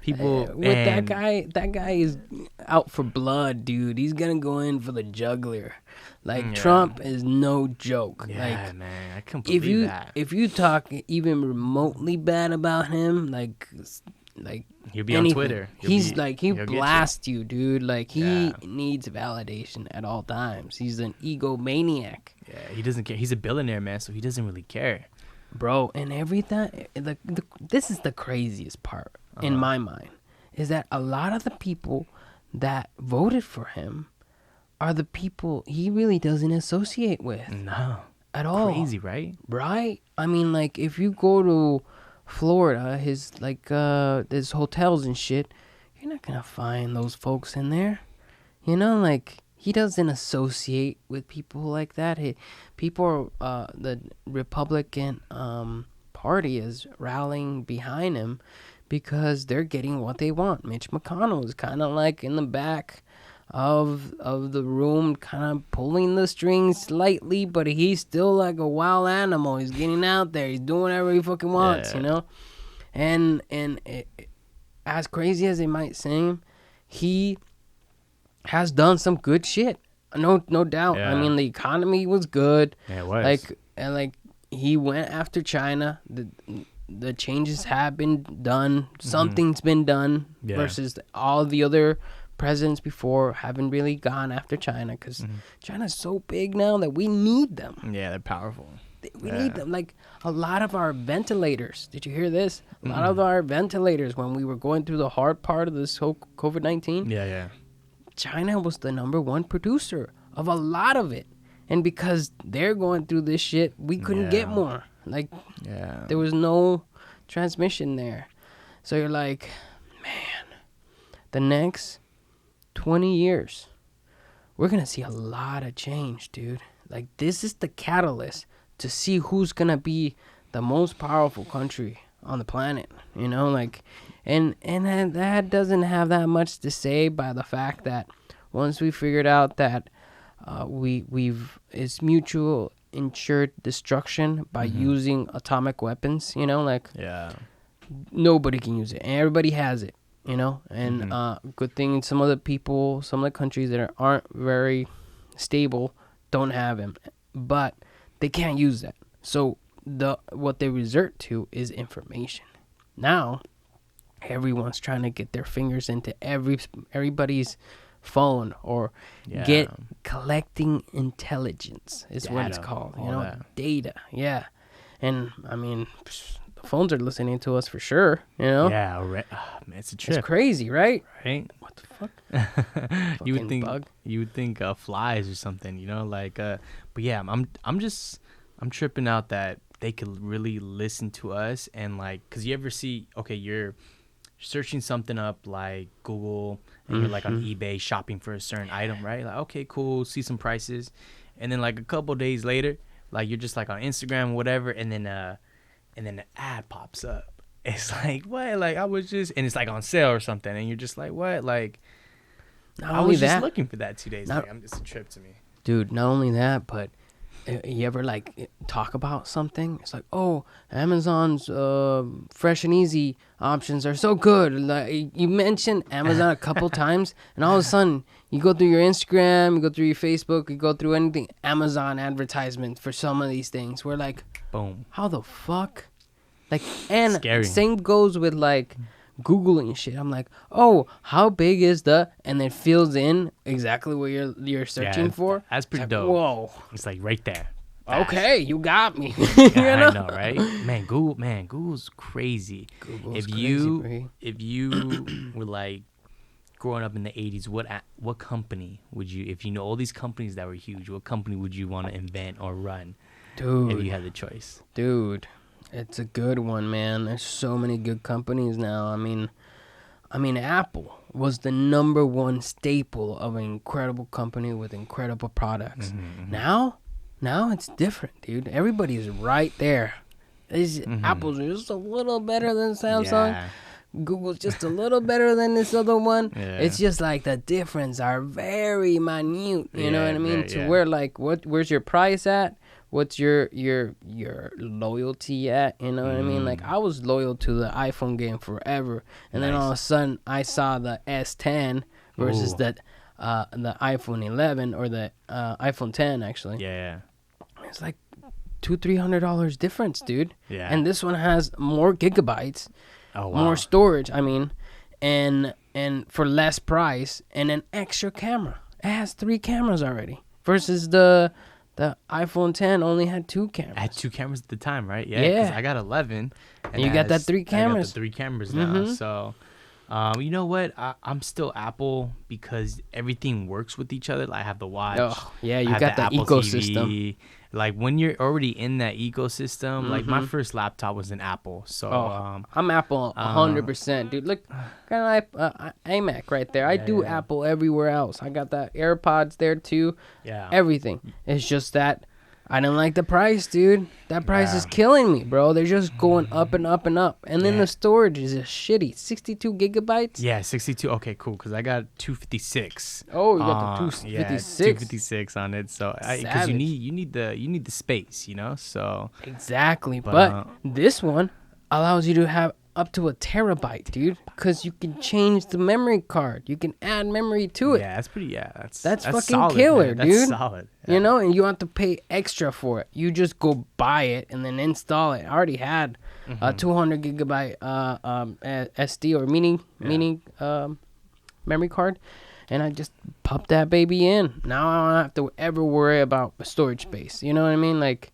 Speaker 2: People
Speaker 1: with that guy is out for blood, dude. He's gonna go in for the jugular. Like Trump is no joke.
Speaker 2: Yeah,
Speaker 1: like,
Speaker 2: man, I can't believe that.
Speaker 1: If you talk even remotely bad about him, like
Speaker 2: he'll be on Twitter.
Speaker 1: He blasts you, dude. Like he needs validation at all times. He's an egomaniac.
Speaker 2: Yeah, he doesn't care. He's a billionaire, man, so he doesn't really care,
Speaker 1: bro. And everything. This is the craziest part in my mind, is that a lot of the people that voted for him are the people he really doesn't associate with.
Speaker 2: No,
Speaker 1: at all.
Speaker 2: Crazy, right?
Speaker 1: Right. I mean, like if you go to Florida, his hotels and shit, you're not gonna find those folks in there. Like he doesn't associate with people like that. The Republican party is rallying behind him because they're getting what they want. Mitch McConnell is kind of like in the back of the room, kind of pulling the strings slightly, but he's still like a wild animal. He's getting out there. He's doing whatever he fucking wants, And as crazy as it might seem, he has done some good shit. No doubt. Yeah. I mean, the economy was good.
Speaker 2: Yeah, it was.
Speaker 1: Like he went after China. The changes have been done. Something's been done versus all the other presidents before haven't really gone after China because China's so big now that we need them.
Speaker 2: Yeah, they're powerful.
Speaker 1: We need them. Like a lot of our ventilators. Did you hear this? A lot of our ventilators when we were going through the hard part of this whole COVID-19.
Speaker 2: Yeah.
Speaker 1: China was the number one producer of a lot of it. And because they're going through this shit, we couldn't get more. There was no transmission there. So you're like, man, the next 20 years, we're going to see a lot of change, dude. Like, this is the catalyst to see who's going to be the most powerful country on the planet, and that doesn't have that much to say by the fact that once we figured out that it's mutual ensured destruction by using atomic weapons, nobody can use it and everybody has it, and good thing some of the countries that aren't very stable don't have them, but they can't use that. So what they resort to is information. Now everyone's trying to get their fingers into everybody's phone or collecting intelligence is what it's called, data. Yeah. And I mean, the phones are listening to us for sure,
Speaker 2: Yeah, right. Man, it's a trip.
Speaker 1: It's crazy, right?
Speaker 2: What the fuck? You would think flies or something, but yeah, I'm tripping out that they could really listen to us and cause you ever see, you're searching something up like Google and you're like on eBay shopping for a certain item, right? Like, okay, cool, see some prices. And then like a couple days later, like you're just like on Instagram or whatever, and then an ad pops up. It's like, what? Like I was just, and it's like on sale or something, and you're just like, what? Like I was just looking for that 2 days ago. I'm just a trip to me.
Speaker 1: Dude, not only that, but you ever like talk about something? It's like, oh, Amazon's fresh and easy options are so good. Like you mentioned Amazon a couple times, and all of a sudden you go through your Instagram, you go through your Facebook, you go through anything, Amazon advertisement for some of these things. We're like,
Speaker 2: boom,
Speaker 1: how the fuck? Like, and
Speaker 2: scary.
Speaker 1: Same goes with like Googling shit. I'm like, oh, how big is and it fills in exactly what you're searching for.
Speaker 2: That's pretty dope.
Speaker 1: Whoa,
Speaker 2: it's like right there.
Speaker 1: Okay, you got me.
Speaker 2: I know, right? Google's crazy.
Speaker 1: Google's
Speaker 2: crazy. If you were like growing up in the 80s, what company would you, if you know all these companies that were huge, what company would you want to invent or run?
Speaker 1: Dude,
Speaker 2: if you had the choice.
Speaker 1: Dude, it's a good one, man. There's so many good companies now. I mean, Apple was the number one staple of an incredible company with incredible products. Now it's different, dude. Everybody's right there. Apple's just a little better than Samsung.
Speaker 2: Yeah.
Speaker 1: Google's just a little better than this other one.
Speaker 2: Yeah.
Speaker 1: It's just like the difference are very minute. You know what I mean? To
Speaker 2: yeah.
Speaker 1: where like where's your price at? What's your loyalty at? You know what I mean? Like I was loyal to the iPhone game forever, and then all of a sudden I saw the S10 versus the iPhone 11 or the iPhone 10 actually.
Speaker 2: Yeah.
Speaker 1: It's like $200-$300 difference, dude.
Speaker 2: Yeah.
Speaker 1: And this one has more gigabytes, more storage. I mean, and for less price and an extra camera. It has 3 cameras already versus the iPhone 10 only had 2 cameras.
Speaker 2: I had 2 cameras at the time, right? Yeah. Because I got 11.
Speaker 1: And you got that 3 cameras.
Speaker 2: I got the 3 cameras now. So, you know what? I'm still Apple because everything works with each other. Like I have the watch.
Speaker 1: Oh, yeah, you got the
Speaker 2: Apple
Speaker 1: ecosystem.
Speaker 2: TV. Like when you're already in that ecosystem, like my first laptop was an Apple. So
Speaker 1: I'm Apple 100%, dude. Look, kind of iMac right there. I do Apple everywhere else. I got the AirPods there too.
Speaker 2: Yeah.
Speaker 1: Everything. It's just that I didn't like the price, dude. That price is killing me, bro. They're just going up and up and up. And then the storage is just shitty. 62 gigabytes?
Speaker 2: Yeah, 62. Okay, cool. Because I got 256.
Speaker 1: Oh, you got the 256?
Speaker 2: 256 on it. So, because you need the space, you know? So
Speaker 1: exactly. But this one allows you to have up to 1 terabyte, dude, because you can change the memory card. You can add memory to it.
Speaker 2: Yeah, that's pretty. Yeah, that's
Speaker 1: fucking
Speaker 2: solid,
Speaker 1: killer,
Speaker 2: man.
Speaker 1: dude.
Speaker 2: That's solid. Yeah.
Speaker 1: You know, and you don't have to pay extra for it. You just go buy it and then install it. I already had a 200 gigabyte SD or mini memory card, and I just popped that baby in. Now I don't have to ever worry about storage space. You know what I mean? Like,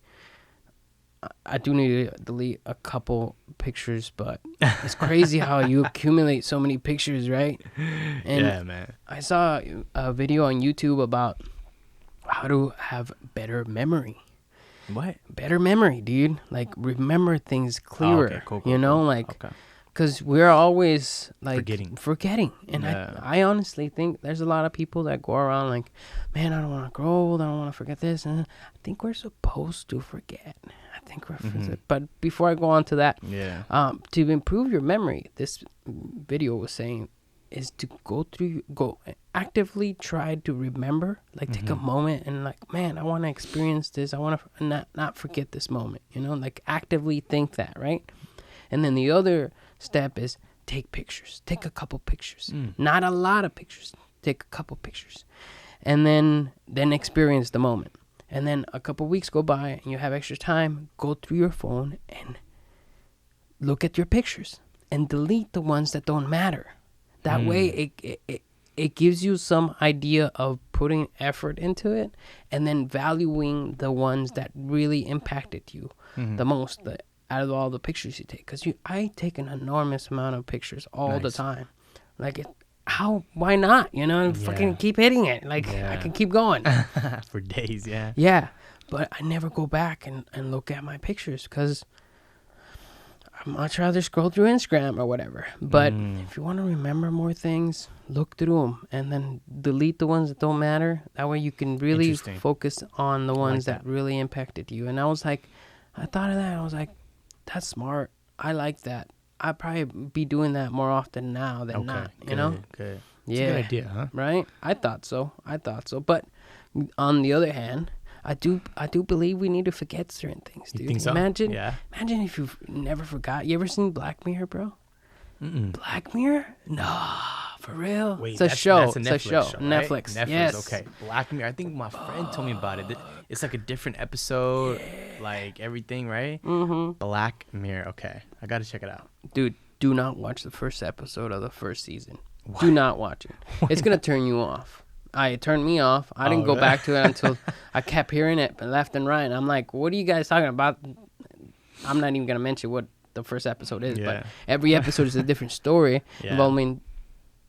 Speaker 1: I do need to delete a couple pictures, but it's crazy how you accumulate so many pictures, right? And
Speaker 2: yeah, man.
Speaker 1: I saw a video on YouTube about how to have better memory.
Speaker 2: What?
Speaker 1: Better memory, dude. Like, remember things clearer.
Speaker 2: Okay, cool,
Speaker 1: you know, like, because we're always like forgetting. And I honestly think there's a lot of people that go around like, man, I don't want to grow old. I don't want to forget this. And I think we're supposed to forget. I think we're but before I go on to that, to improve your memory, this video was saying is to go actively try to remember, like take a moment and like, man, I want to experience this. I want to not forget this moment, you know, like actively think that, right? And then the other step is take pictures. Take a couple pictures. Not a lot of pictures. Take a couple pictures. And then experience the moment. And then a couple weeks go by and you have extra time, go through your phone and look at your pictures and delete the ones that don't matter. That way it gives you some idea of putting effort into it and then valuing the ones that really impacted you the most out of all the pictures you take. Because I take an enormous amount of pictures all the time. Like, why not? You know, fucking keep hitting it. Like, I can keep going.
Speaker 2: For days, yeah.
Speaker 1: Yeah, but I never go back and look at my pictures because I'd much rather scroll through Instagram or whatever. But if you want to remember more things, look through them and then delete the ones that don't matter. That way you can really focus on the ones that really impacted you. And I was like, I thought of that. I was like, that's smart. I like that. I'd probably be doing that more often now than not, you know?
Speaker 2: Good.
Speaker 1: Yeah.
Speaker 2: It's a good idea, huh?
Speaker 1: Right? I thought so. But on the other hand, I do believe we need to forget certain things, dude.
Speaker 2: You think so?
Speaker 1: Imagine if you've never forgot. You ever seen Black Mirror, bro? Black Mirror? No, for real?
Speaker 2: Wait,
Speaker 1: it's a show.
Speaker 2: That's a Netflix show, right?
Speaker 1: Netflix. Yes.
Speaker 2: Okay. Black Mirror. I think my friend told me about it. It's like a different episode, like everything, right? Black Mirror. Okay. I got to check it out.
Speaker 1: Dude, do not watch the first episode of the first season. What? Do not watch it. It's going to turn you off. It turned me off. I didn't go back to it until I kept hearing it left and right. And I'm like, what are you guys talking about? I'm not even going to mention what the first episode is, but every episode is a different story involving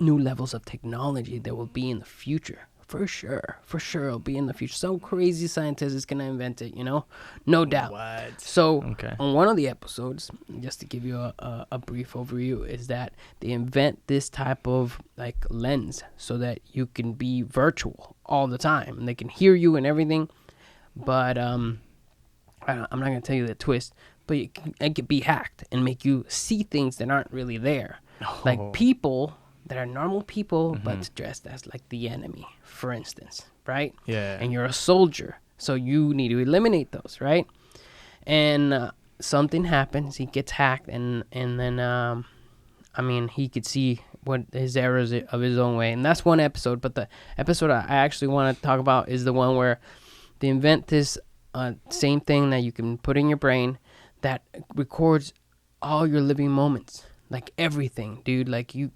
Speaker 1: new levels of technology that will be in the future. For sure it'll be in the future. Some crazy scientist is gonna invent it, you know, no doubt.
Speaker 2: What?
Speaker 1: So on one of the episodes, just to give you a brief overview, is that they invent this type of like lens so that you can be virtual all the time and they can hear you and everything. But I'm not gonna tell you the twist, but it can be hacked and make you see things that aren't really there. Like people that are normal people, but dressed as like the enemy, for instance, right?
Speaker 2: Yeah.
Speaker 1: And you're a soldier, so you need to eliminate those, right? And something happens, he gets hacked, and then I mean, he could see what his errors of his own way, and that's one episode. But the episode I actually want to talk about is the one where they invent this same thing that you can put in your brain that records all your living moments, like everything, dude. Like you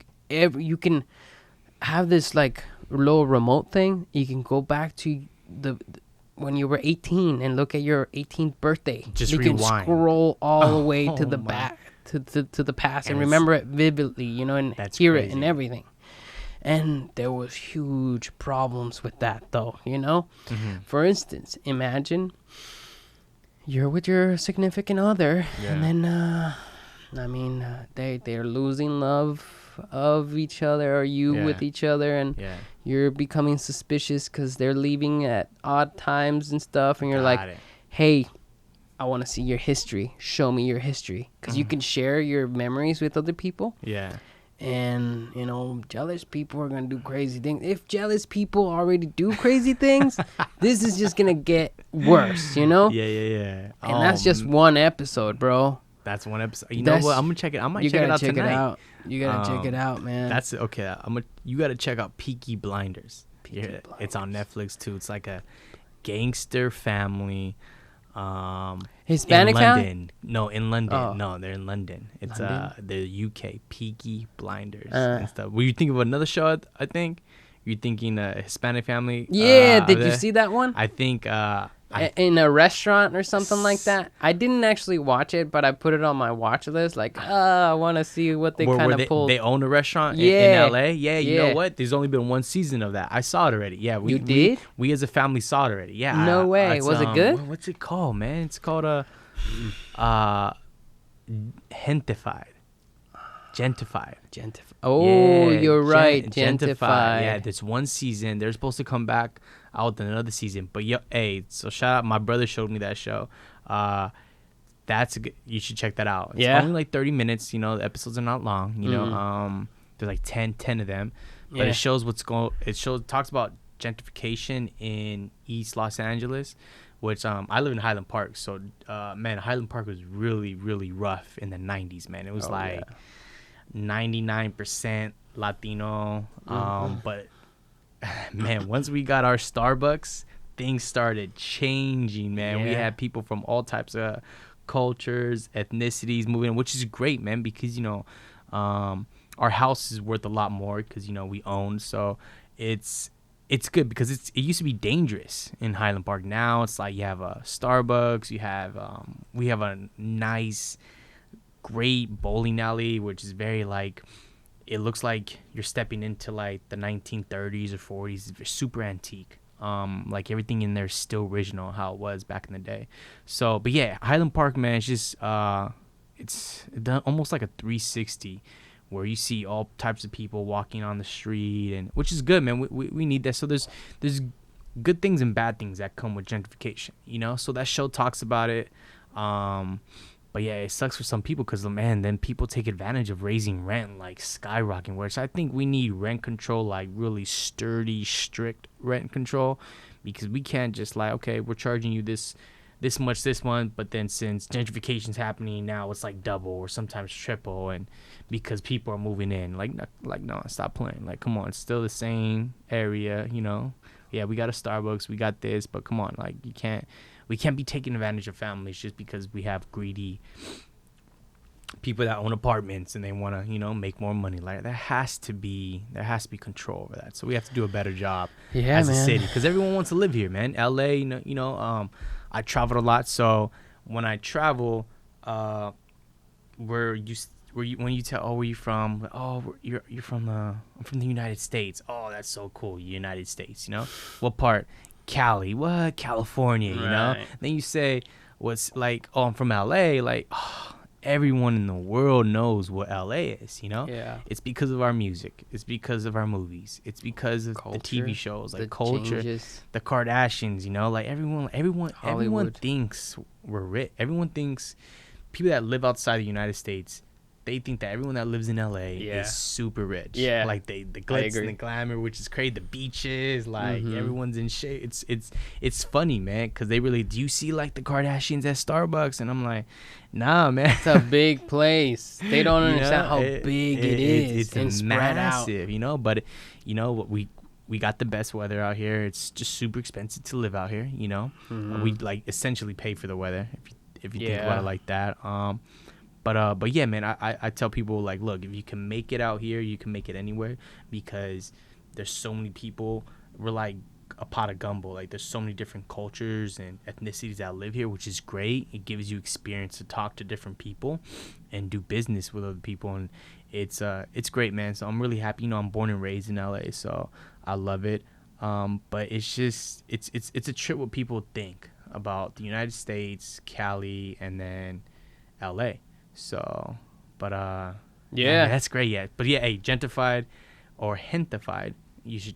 Speaker 1: can have this like little remote thing. You can go back to the when you were 18 and look at your 18th birthday.
Speaker 2: Just
Speaker 1: you
Speaker 2: rewind.
Speaker 1: can scroll all the way to the back to the past and remember it vividly, you know, and hear it and everything. And there was huge problems with that, though, you know. For instance, imagine you're with your significant other, and then I mean, they're losing love of each other, or you with each other, and you're becoming suspicious because they're leaving at odd times and stuff, and you're hey, I want to see your history. Show me your history, because you can share your memories with other people.
Speaker 2: Yeah.
Speaker 1: And, you know, jealous people are going to do crazy things. If jealous people already do crazy things, this is just going to get worse, you know?
Speaker 2: Yeah.
Speaker 1: And that's just one episode, bro.
Speaker 2: That's one episode. You know what? I'm going to check it. I might check it out tonight.
Speaker 1: You got to check it out, man.
Speaker 2: That's okay. You got to check out Peaky Blinders. It's on Netflix, too. It's like a gangster family.
Speaker 1: Hispanic
Speaker 2: in London. No, in London.
Speaker 1: Oh.
Speaker 2: No, they're in London. It's the UK Peaky Blinders
Speaker 1: Uh.
Speaker 2: and stuff. Were you thinking of another show? I think you're thinking Hispanic family.
Speaker 1: Yeah, did you see that one?
Speaker 2: I think
Speaker 1: in a restaurant or something like that. I didn't actually watch it, but I put it on my watch list. Like, I want to see what they kind of pulled.
Speaker 2: They own a restaurant in LA. Yeah, you know what? There's only been one season of that. I saw it already. Yeah,
Speaker 1: you did?
Speaker 2: We as a family saw it already. Yeah.
Speaker 1: No way. Was it good?
Speaker 2: What's it called, man? It's called Gente-Fied. Gente-Fied.
Speaker 1: Oh, yeah, you're right. Gente-Fied.
Speaker 2: Yeah, there's one season. They're supposed to come back out in another season. But so shout out. My brother showed me that show. That's you should check that out. It's only like 30 minutes. You know, the episodes are not long. You know, there's like 10 of them. But it shows talks about gentrification in East Los Angeles, which I live in Highland Park. So man, Highland Park was really, really rough in the 90s, man. It was 99% Latino. But man, once we got our Starbucks, things started changing, man. We had people from all types of cultures, ethnicities moving in, which is great, man, because, you know, our house is worth a lot more because, you know, we own. So it's good because it used to be dangerous in Highland Park. Now it's like you have a Starbucks, you have we have a nice, great bowling alley, which is very like, it looks like you're stepping into like the 1930s or 40s. It's super antique. Like everything in there is still original how it was back in the day. So, but yeah, Highland Park, man, it's just it's done almost like a 360 where you see all types of people walking on the street, and which is good, man. We need that. So there's good things and bad things that come with gentrification, you know. So that show talks about it. But yeah, it sucks for some people because, man, then people take advantage of raising rent like skyrocketing. Whereas I think we need rent control, like really sturdy, strict rent control, because we can't just like, okay, we're charging you this much this month, but then since gentrification's happening now, it's like double or sometimes triple, and because people are moving in, like no, stop playing. Like, come on, it's still the same area, you know. Yeah, we got a Starbucks, we got this, but come on, like we can't be taking advantage of families just because we have greedy people that own apartments and they want to, you know, make more money. Like there has to be control over that. So we have to do a better job as a city, because everyone wants to live here, man. LA, you know, I traveled a lot, so when I travel, when you tell, oh, where you from? Oh, you're from I'm from the United States. Oh, that's so cool, United States. You know, what part? Cali. What? California. You know. Then you say, what's like? Oh, I'm from LA. Like, oh, everyone in the world knows what LA is. You know.
Speaker 1: Yeah.
Speaker 2: It's because of our music. It's because of our movies. It's because of the TV shows, like the culture, changes. The Kardashians. You know, like everyone thinks we're rich. Everyone thinks people that live outside the United States they think that everyone that lives in LA is super rich.
Speaker 1: Yeah.
Speaker 2: Like the glitz and the glamour, which is crazy. The beaches, like everyone's in shape. It's funny, man, because they really, do you see like the Kardashians at Starbucks? And I'm like, nah, man.
Speaker 1: It's a big place. They don't understand how big it is.
Speaker 2: It's
Speaker 1: and spread
Speaker 2: massive, But what we got the best weather out here. It's just super expensive to live out here, We like essentially pay for the weather if you think about it like that. But yeah, man, I tell people, like, look, if you can make it out here, you can make it anywhere, because there's so many people. We're like a pot of gumbo. Like, there's so many different cultures and ethnicities that live here, which is great. It gives you experience to talk to different people and do business with other people, and it's great, man. So I'm really happy. I'm born and raised in LA, so I love it. But it's just it's a trip what people think about the United States, Cali, and then LA. So, but yeah, that's great. Yeah, but yeah, hey, Gente-Fied or Gente-Fied, you should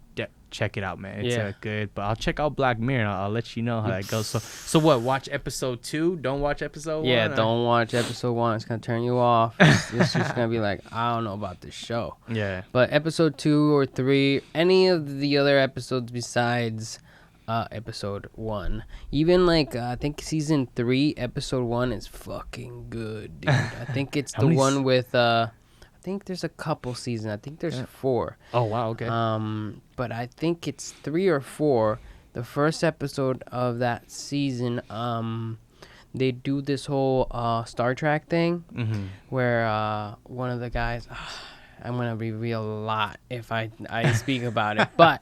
Speaker 2: check it out, man. It's good. But I'll check out Black Mirror. I'll let you know how that goes. So what? Watch episode 2. Don't watch episode 1.
Speaker 1: Yeah, don't watch episode 1. It's gonna turn you off. It's just gonna be like, I don't know about this show.
Speaker 2: Yeah.
Speaker 1: But episode 2 or 3, any of the other episodes besides episode 1, even like I think season 3 episode 1 is fucking good, dude. I think it's the one with I think there's a couple seasons. I think there's 4.
Speaker 2: Oh wow, okay.
Speaker 1: But I think it's 3 or 4. The first episode of that season, they do this whole Star Trek thing, where one of the guys, I'm gonna reveal a lot if I speak about it, but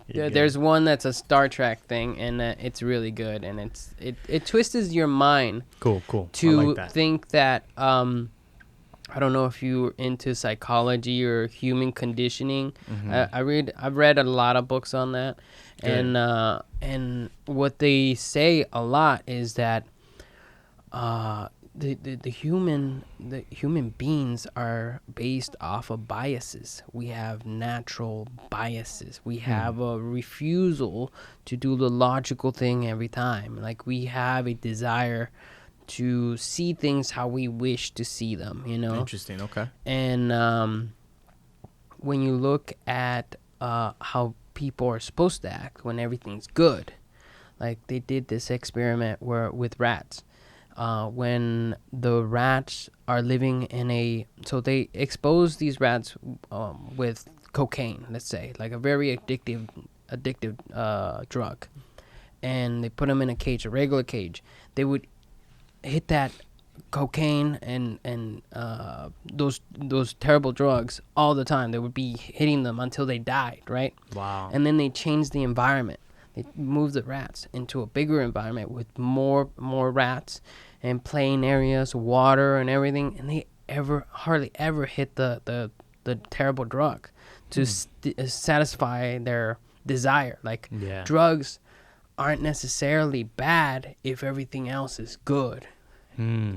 Speaker 1: there's one that's a Star Trek thing, and it's really good, and it twists your mind.
Speaker 2: Cool.
Speaker 1: To
Speaker 2: I like that.
Speaker 1: think that I don't know if you're into psychology or human conditioning. I've read a lot of books on that,
Speaker 2: Good.
Speaker 1: and what they say a lot is that the human beings are based off of biases. We have natural biases. We have a refusal to do the logical thing every time. Like, we have a desire to see things how we wish to see them,
Speaker 2: Interesting. Okay.
Speaker 1: And when you look at how people are supposed to act when everything's good, like they did this experiment with rats. When the rats are living so they expose these rats with cocaine, let's say, like a very addictive drug, and they put them in a cage, a regular cage. They would hit that cocaine and those terrible drugs all the time. They would be hitting them until they died, right?
Speaker 2: Wow.
Speaker 1: And then they changed the environment. They moved the rats into a bigger environment with more rats and playing areas, water and everything, and they hardly ever hit the terrible drug to satisfy their desire. Like, drugs aren't necessarily bad if everything else is good.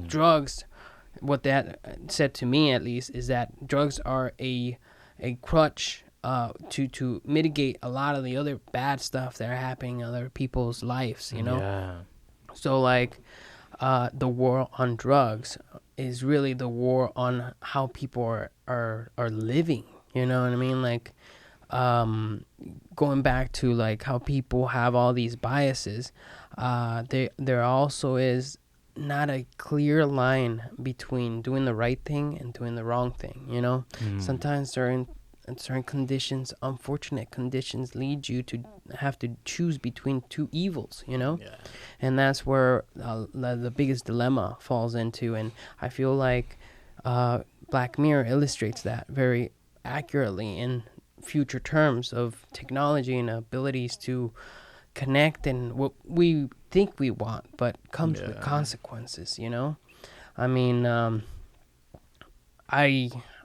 Speaker 1: Drugs, what that said to me at least, is that drugs are a crutch to mitigate a lot of the other bad stuff that are happening in other people's lives,
Speaker 2: Yeah.
Speaker 1: So like the war on drugs is really the war on how people are living, you know what I mean? Like, going back to like how people have all these biases, there also is not a clear line between doing the right thing and doing the wrong thing, Sometimes certain conditions, unfortunate conditions, lead you to have to choose between two evils, And that's where the biggest dilemma falls into. And I feel like Black Mirror illustrates that very accurately in future terms of technology and abilities to connect and what we think we want, but comes with consequences, I mean,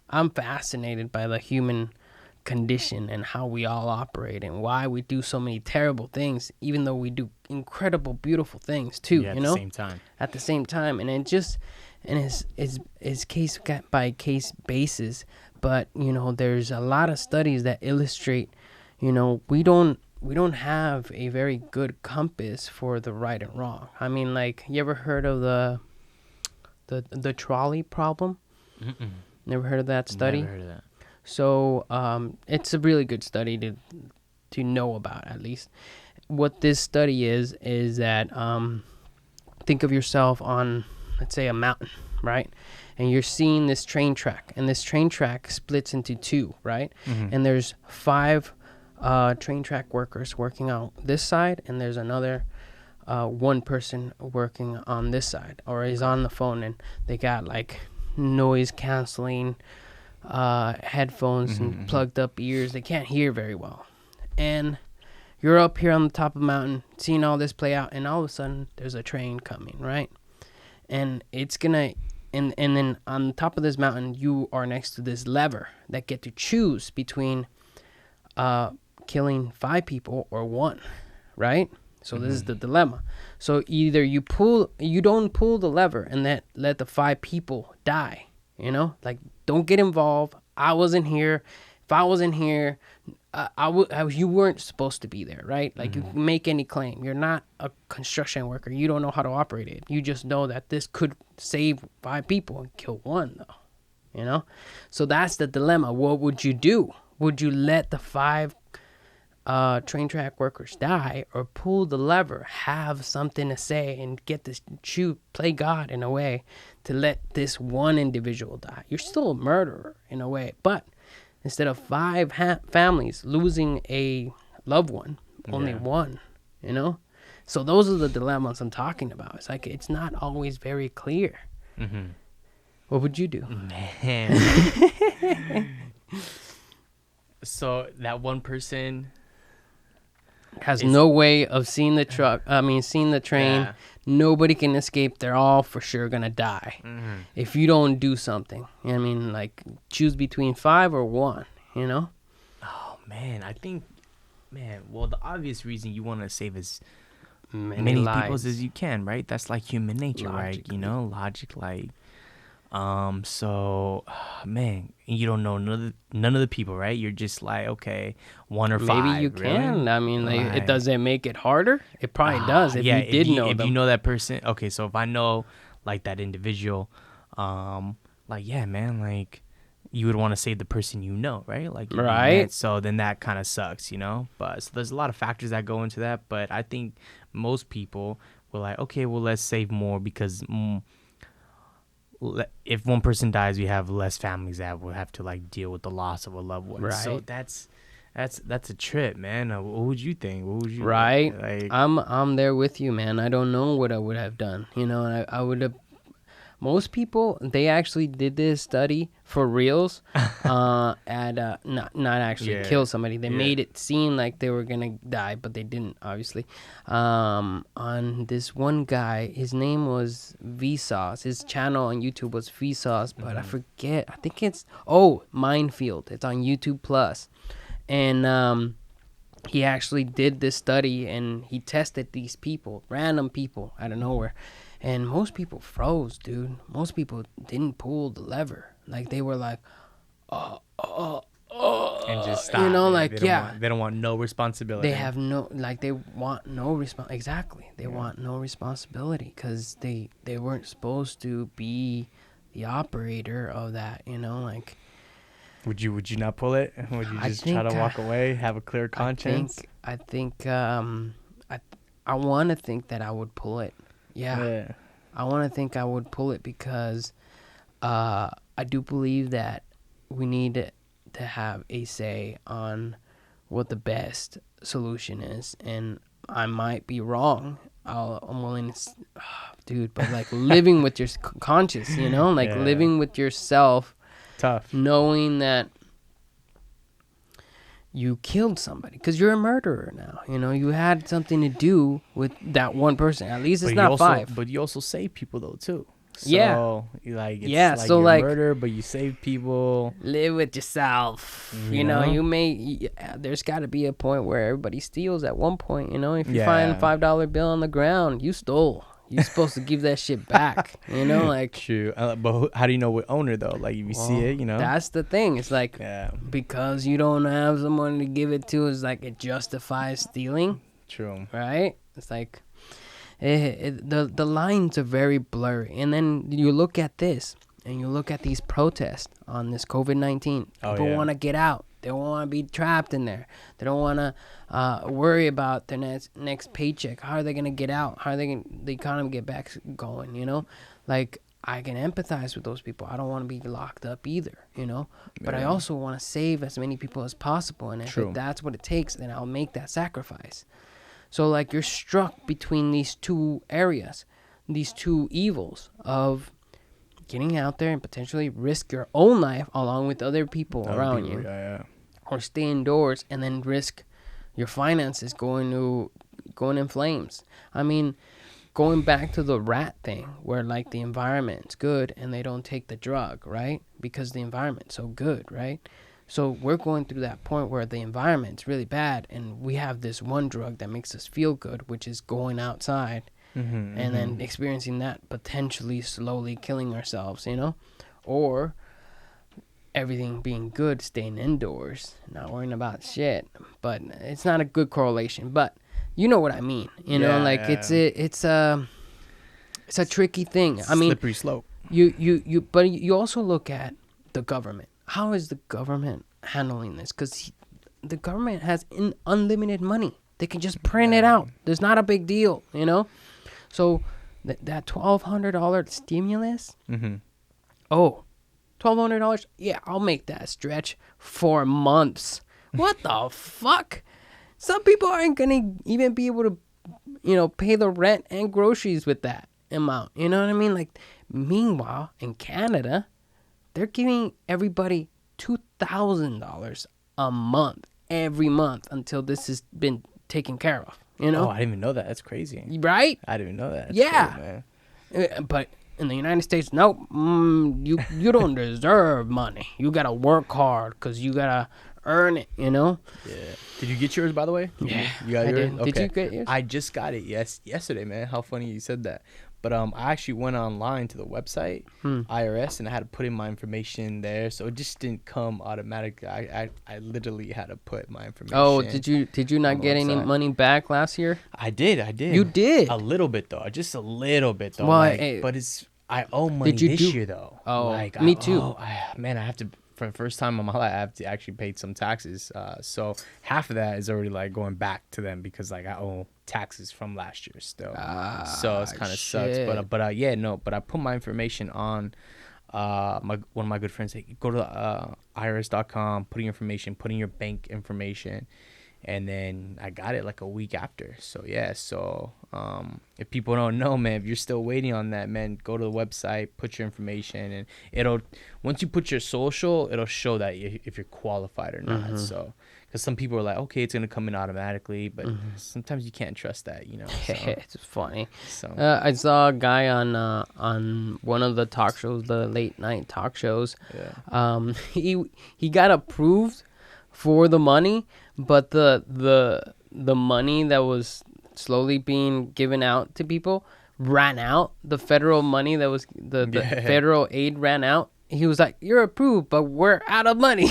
Speaker 1: I'm fascinated by the human condition and how we all operate and why we do so many terrible things, even though we do incredible, beautiful things too,
Speaker 2: At the same time.
Speaker 1: And it just, and it's case by case basis. But, there's a lot of studies that illustrate, we don't have a very good compass for the right and wrong. I mean, like, you ever heard of the trolley problem?
Speaker 2: Mm-mm.
Speaker 1: Never heard of that study?
Speaker 2: Never heard of that.
Speaker 1: So it's a really good study to know about, at least. What this study is that think of yourself on, let's say, a mountain, right? And you're seeing this train track, and this train track splits into two, right?
Speaker 2: Mm-hmm.
Speaker 1: And there's 5 train track workers working on this side, and there's another one person working on this side, or is on the phone, and they got like noise canceling headphones and plugged up ears. They can't hear very well. And you're up here on the top of the mountain seeing all this play out, and all of a sudden there's a train coming, right? And it's gonna and then on the top of this mountain you are next to this lever that get to choose between killing 5 people or 1, right? So this is the dilemma. So either you don't pull the lever and let the 5 people die, you know? Like, don't get involved. I wasn't here. If I wasn't here, you weren't supposed to be there, right? Like, you can make any claim. You're not a construction worker. You don't know how to operate it. You just know that this could save 5 people and kill 1, though, you know? So that's the dilemma. What would you do? Would you let the 5 train track workers die, or pull the lever, have something to say, and get this play God in a way to let this 1 individual die? You're still a murderer in a way, but instead of 5 families losing a loved one, only 1, you know? So those are the dilemmas I'm talking about. It's like, it's not always very clear.
Speaker 2: Mm-hmm.
Speaker 1: What would you do?
Speaker 2: Man. So that one person
Speaker 1: has no way of seeing the train.
Speaker 2: Yeah.
Speaker 1: Nobody can escape. They're all for sure gonna die if you don't do something. You know what I mean? Like, choose between 5 or 1, you know?
Speaker 2: Oh, man. I think, well, the obvious reason you want to save as
Speaker 1: Many
Speaker 2: people
Speaker 1: lives.
Speaker 2: as you can, right? That's like human nature, right? You know, logic, like, so, man, you don't know none of the people, right? You're just like, okay, 1 or 5.
Speaker 1: Maybe you
Speaker 2: really?
Speaker 1: can. I mean, like, it doesn't make it harder. It probably does if you did know them.
Speaker 2: If you know that person. Okay, so if I know, like, that individual, like, yeah, man, like, you would want to save the person you know, right? Like,
Speaker 1: right.
Speaker 2: So then that kind of sucks, you know? But so there's a lot of factors that go into that, but I think most people were like, okay, well, let's save more because if 1 person dies, we have less families that will have to, like, deal with the loss of a loved one.
Speaker 1: Right.
Speaker 2: So that's a trip, man. What would you think? What would you
Speaker 1: right?
Speaker 2: like?
Speaker 1: I'm there with you, man. I don't know what I would have done. You know, and I would have. Most people, they actually did this study for reals, not actually kill somebody. They made it seem like they were gonna die, but they didn't, obviously. On this one guy, his name was Vsauce. His channel on YouTube was Vsauce, but I forget. I think it's Minefield. It's on YouTube Plus, and he actually did this study and he tested these people, random people out of nowhere. And most people froze, dude. Most people didn't pull the lever. Like, they were like, and
Speaker 2: just stop.
Speaker 1: You know,
Speaker 2: they don't want no responsibility.
Speaker 1: They have no, like, they want no exactly. They want no responsibility because they weren't supposed to be the operator of that, you know, like.
Speaker 2: Would you not pull it? Would you just try to walk away, have a clear conscience?
Speaker 1: I think I want to think that I would pull it. Yeah. I want to think I would pull it because I do believe that we need to have a say on what the best solution is. And I might be wrong. I'm willing to, dude, but like living with your conscience, you know, like living with yourself.
Speaker 2: Tough.
Speaker 1: Knowing that you killed somebody because you're a murderer now. You know, you had something to do with that 1 person. At least it's not 5.
Speaker 2: But you also save people though too. So, like, it's
Speaker 1: so
Speaker 2: you
Speaker 1: like
Speaker 2: murder, but you save people.
Speaker 1: Live with yourself. You know, there's got to be a point where everybody steals at one point. You know, if you find a $5 bill on the ground, you stole. You're supposed to give that shit back, you know, like.
Speaker 2: True, but how do you know what owner though? Like, if you see it, you know.
Speaker 1: That's the thing. It's like because you don't have someone to give it to, it's like it justifies stealing.
Speaker 2: True.
Speaker 1: Right? It's like the lines are very blurry, and then you look at this, and you look at these protests on this COVID-19, people want to get out. They don't want to be trapped in there. They don't want to worry about their next paycheck. How are they going to get out? How are they going the economy get back going, you know? Like, I can empathize with those people. I don't want to be locked up either, you know? But I also want to save as many people as possible. And if that's what it takes, then I'll make that sacrifice. So, like, you're struck between these two areas, these two evils of getting out there and potentially risk your own life along with other people around you. Or stay indoors and then risk your finances going in flames. I mean, going back to the rat thing where, like, the environment's good and they don't take the drug, right? Because the environment's so good, right? So we're going through that point where the environment's really bad and we have this one drug that makes us feel good, which is going outside and then experiencing that, potentially slowly killing ourselves, you know? Or everything being good, staying indoors, not worrying about shit. But it's not a good correlation. But you know what I mean, you know? Like, it's a tricky thing. I mean,
Speaker 2: slippery slope.
Speaker 1: But you also look at the government. How is the government handling this? Because the government has unlimited money. They can just print it out. There's not a big deal, you know? So that $1,200 stimulus, $1,200, yeah, I'll make that stretch for months. What the fuck? Some people aren't going to even be able to, you know, pay the rent and groceries with that amount. You know what I mean? Like, meanwhile, in Canada, they're giving everybody $2,000 a month, every month, until this has been taken care of. You know?
Speaker 2: Oh, I didn't even know that. That's crazy.
Speaker 1: Right?
Speaker 2: I didn't even know that.
Speaker 1: That's
Speaker 2: cool, man.
Speaker 1: But in the United States, no, you don't deserve money. You got to work hard because you got to earn it, you know?
Speaker 2: Yeah. Did you get yours, by the way?
Speaker 1: Yeah,
Speaker 2: you got
Speaker 1: I
Speaker 2: yours?
Speaker 1: did.
Speaker 2: Okay.
Speaker 1: Did you get yours?
Speaker 2: I just got it yesterday, man. How funny you said that. But I actually went online to the website, IRS, and I had to put in my information there. So it just didn't come automatically. I literally had to put my information.
Speaker 1: Oh, did you not get any money back last year?
Speaker 2: I did.
Speaker 1: You did?
Speaker 2: A little bit, though. Just a little bit, though.
Speaker 1: Well,
Speaker 2: but I owe money this year, though.
Speaker 1: Oh, me too.
Speaker 2: Man, I have to... For the first time in my life, I have to actually pay some taxes. So half of that is already, like, going back to them because, like, I owe taxes from last year still. So it's kind of sucks. But I put my information on one of my good friends. Like, go to irs.com, put in your information, put in your bank information. And then I got it like a week after. So, yeah. So, if people don't know, man, if you're still waiting on that, man, go to the website, put your information. And once you put your social, it'll show that if you're qualified or not. So, because some people are like, okay, it's going to come in automatically. But sometimes you can't trust that, you know. So.
Speaker 1: It's funny.
Speaker 2: So
Speaker 1: I saw a guy on one of the talk shows, the late night talk shows. Yeah. He got approved for the money, but the money that was slowly being given out to people ran out. The federal money that was the federal aid ran out. He was like, "You're approved, but we're out of money."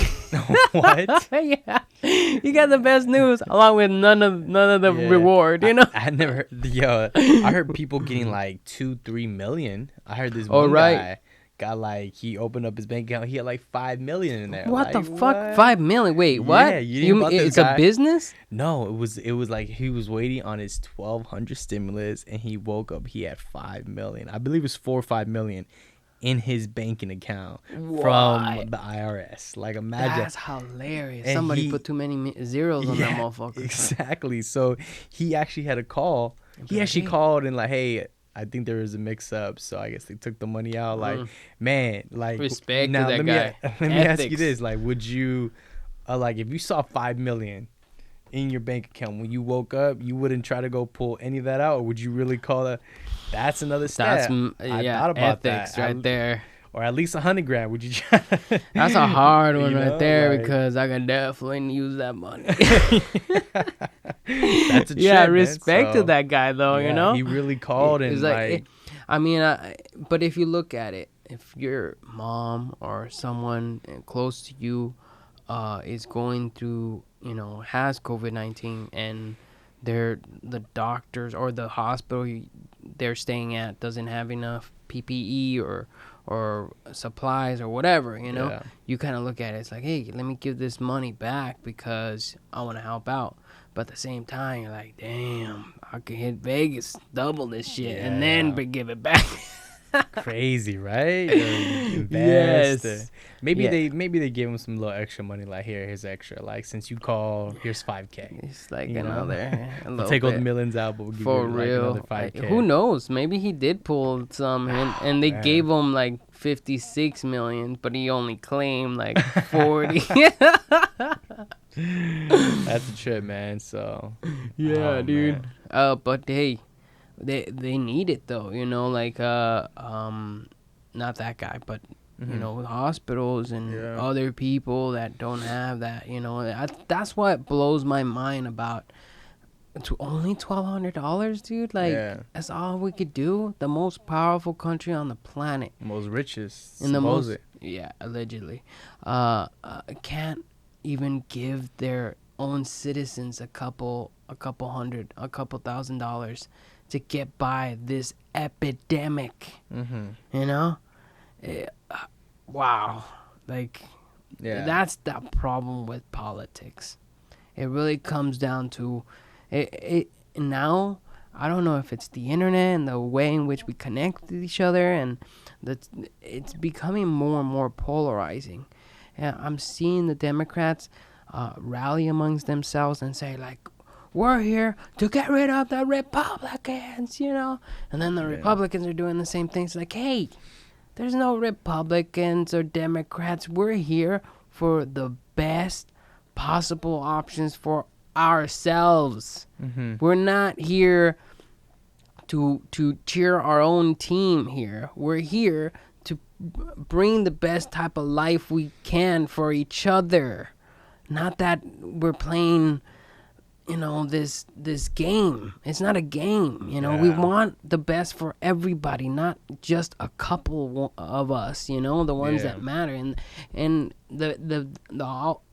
Speaker 2: What?
Speaker 1: Yeah, he got the best news along with none of the reward. You know,
Speaker 2: I had never heard. I heard people getting like 2-3 million. I heard this one guy got like, he opened up his bank account, he had like 5 million in there.
Speaker 1: What the fuck? 5 million? Wait, what?
Speaker 2: Yeah, you didn't
Speaker 1: it's a business?
Speaker 2: No, it was like he was waiting on his 1,200 stimulus and he woke up, he had 5 million. I believe it was 4 or 5 million in his banking account from the IRS. Like, imagine.
Speaker 1: That's hilarious. And somebody put too many zeros on that motherfucker.
Speaker 2: Exactly. So he actually had a call. He actually called and like, hey, I think there was a mix-up, so I guess they took the money out. Like, man, like,
Speaker 1: respect to that guy.
Speaker 2: Let me ask you this: like, would you, like, if you saw 5 million in your bank account when you woke up, you wouldn't try to go pull any of that out, or would you really call that? That's another step.
Speaker 1: I thought about ethics that right there.
Speaker 2: Or at least 100 grand. Would you try?
Speaker 1: That's a hard one right there, like, because I can definitely use that money.
Speaker 2: That's a trip,
Speaker 1: respect to that guy though. You know,
Speaker 2: he really called and like
Speaker 1: I mean, but if you look at it, if your mom or someone close to you is going through, you know, has COVID-19 and the doctors or the hospital they're staying at doesn't have enough PPE or supplies or whatever, you know,
Speaker 2: Yeah.
Speaker 1: you kind of look at it, it's like, hey, let me give this money back because I want to help out. But at the same time, you're like, damn, I could hit Vegas, double this shit, and then give it back.
Speaker 2: Crazy, right? Invest.
Speaker 1: Yes.
Speaker 2: Maybe
Speaker 1: Yeah.
Speaker 2: they give him some little extra money. Like, here's extra. Like, since you call, here's $5K.
Speaker 1: It's like
Speaker 2: You know?
Speaker 1: another.
Speaker 2: We'll take all the millions out, but we'll give
Speaker 1: For
Speaker 2: you like
Speaker 1: real.
Speaker 2: another $5K.
Speaker 1: Who knows? Maybe he did pull some, and they
Speaker 2: man.
Speaker 1: gave him like 56 million, but he only claimed like 40.
Speaker 2: That's a trip, man. So
Speaker 1: Yeah,
Speaker 2: oh,
Speaker 1: dude.
Speaker 2: man.
Speaker 1: But hey, they need it though, you know, like not that guy, but you know, with hospitals and other people that don't have that, you know, that's what blows my mind about. To only $1,200, dude. Like that's all we could do. The most powerful country on the planet,
Speaker 2: Most richest,
Speaker 1: in the most, allegedly, can't even give their own citizens a couple $1,000s to get by this epidemic. You know, wow, like that's the problem with politics. It really comes down to it now. I don't know if it's the internet and the way in which we connect with each other, and it's becoming more and more polarizing. And I'm seeing the Democrats rally amongst themselves and say, like, we're here to get rid of the Republicans, you know? And then the Republicans are doing the same thing. It's like, hey, there's no Republicans or Democrats. We're here for the best possible options for ourselves. We're not here to cheer our own team here. We're here to bring the best type of life we can for each other. Not that we're playing, you know, this game. It's not a game, you know. We want the best for everybody, not just a couple of us, you know, the ones that matter. And the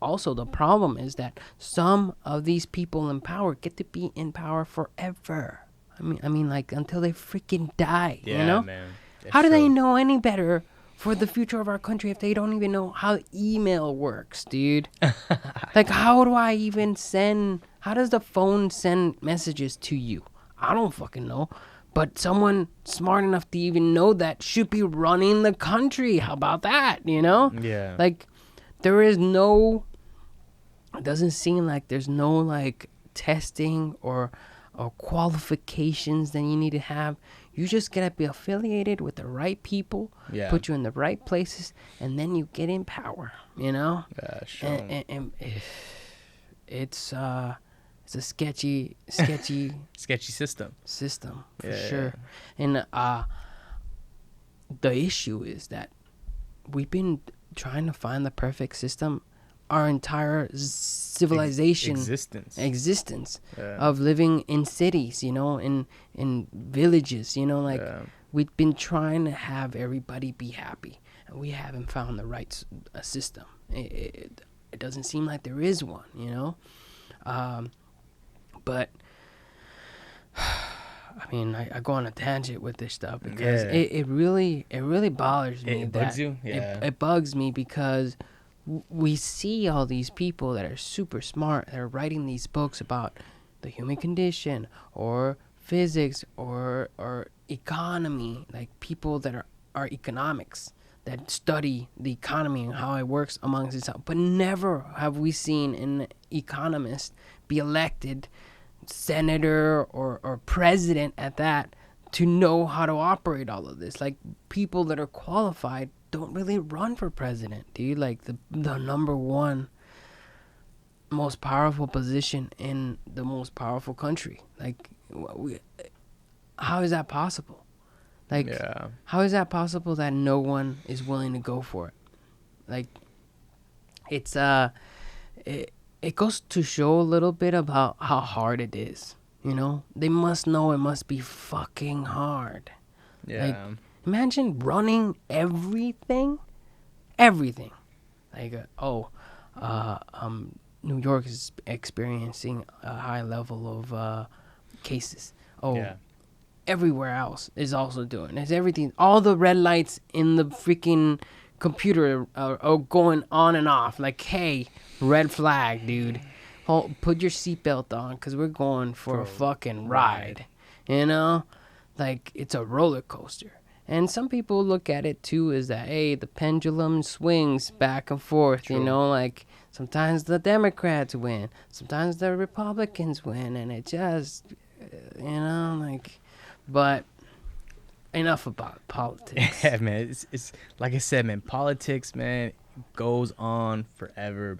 Speaker 1: also the problem is that some of these people in power get to be in power forever. I mean like until they freaking die, you know?
Speaker 2: Man.
Speaker 1: How do they know any better for the future of our country if they don't even know how email works, dude? Like, how do I even how does the phone send messages to you? I don't fucking know. But someone smart enough to even know that should be running the country. How about that, you know?
Speaker 2: Yeah.
Speaker 1: Like, it doesn't seem like there's no, like, testing or qualifications that you need to have. You just gotta be affiliated with the right people, put you in the right places, and then you get in power, you know?
Speaker 2: Yeah, sure.
Speaker 1: And it's a sketchy
Speaker 2: system
Speaker 1: for sure. And the issue is that we've been trying to find the perfect system our entire civilization existence of living in cities, you know, in villages, you know, like we've been trying to have everybody be happy, and we haven't found the right system. It doesn't seem like there is one, you know. But I mean, I go on a tangent with this stuff because it really bothers me.
Speaker 2: It bugs you?
Speaker 1: It bugs me because we see all these people that are super smart that are writing these books about the human condition or physics or economy, like people that are economics that study the economy and how it works amongst itself. But never have we seen an economist be elected senator or president at that to know how to operate all of this. Like, people that are qualified don't really run for president, dude. Like, the number one most powerful position in the most powerful country. Like, how is that possible? Like, how is that possible that no one is willing to go for it? Like, it's it goes to show a little bit about how hard it is. You know, they must know it must be fucking hard. Like, imagine running everything. Like, New York is experiencing a high level of cases. everywhere else is also doing. It's everything. All the red lights in the freaking computer are going on and off. Like, hey, red flag, dude. Put your seatbelt on, because we're going for a fucking ride. You know? Like, it's a roller coaster. And some people look at it, too, as that, hey, the pendulum swings back and forth. True. You know? Like, sometimes the Democrats win. Sometimes the Republicans win. And it just, you know, like... But enough about politics.
Speaker 2: Yeah, man. It's like I said, man. Politics, man, goes on forever,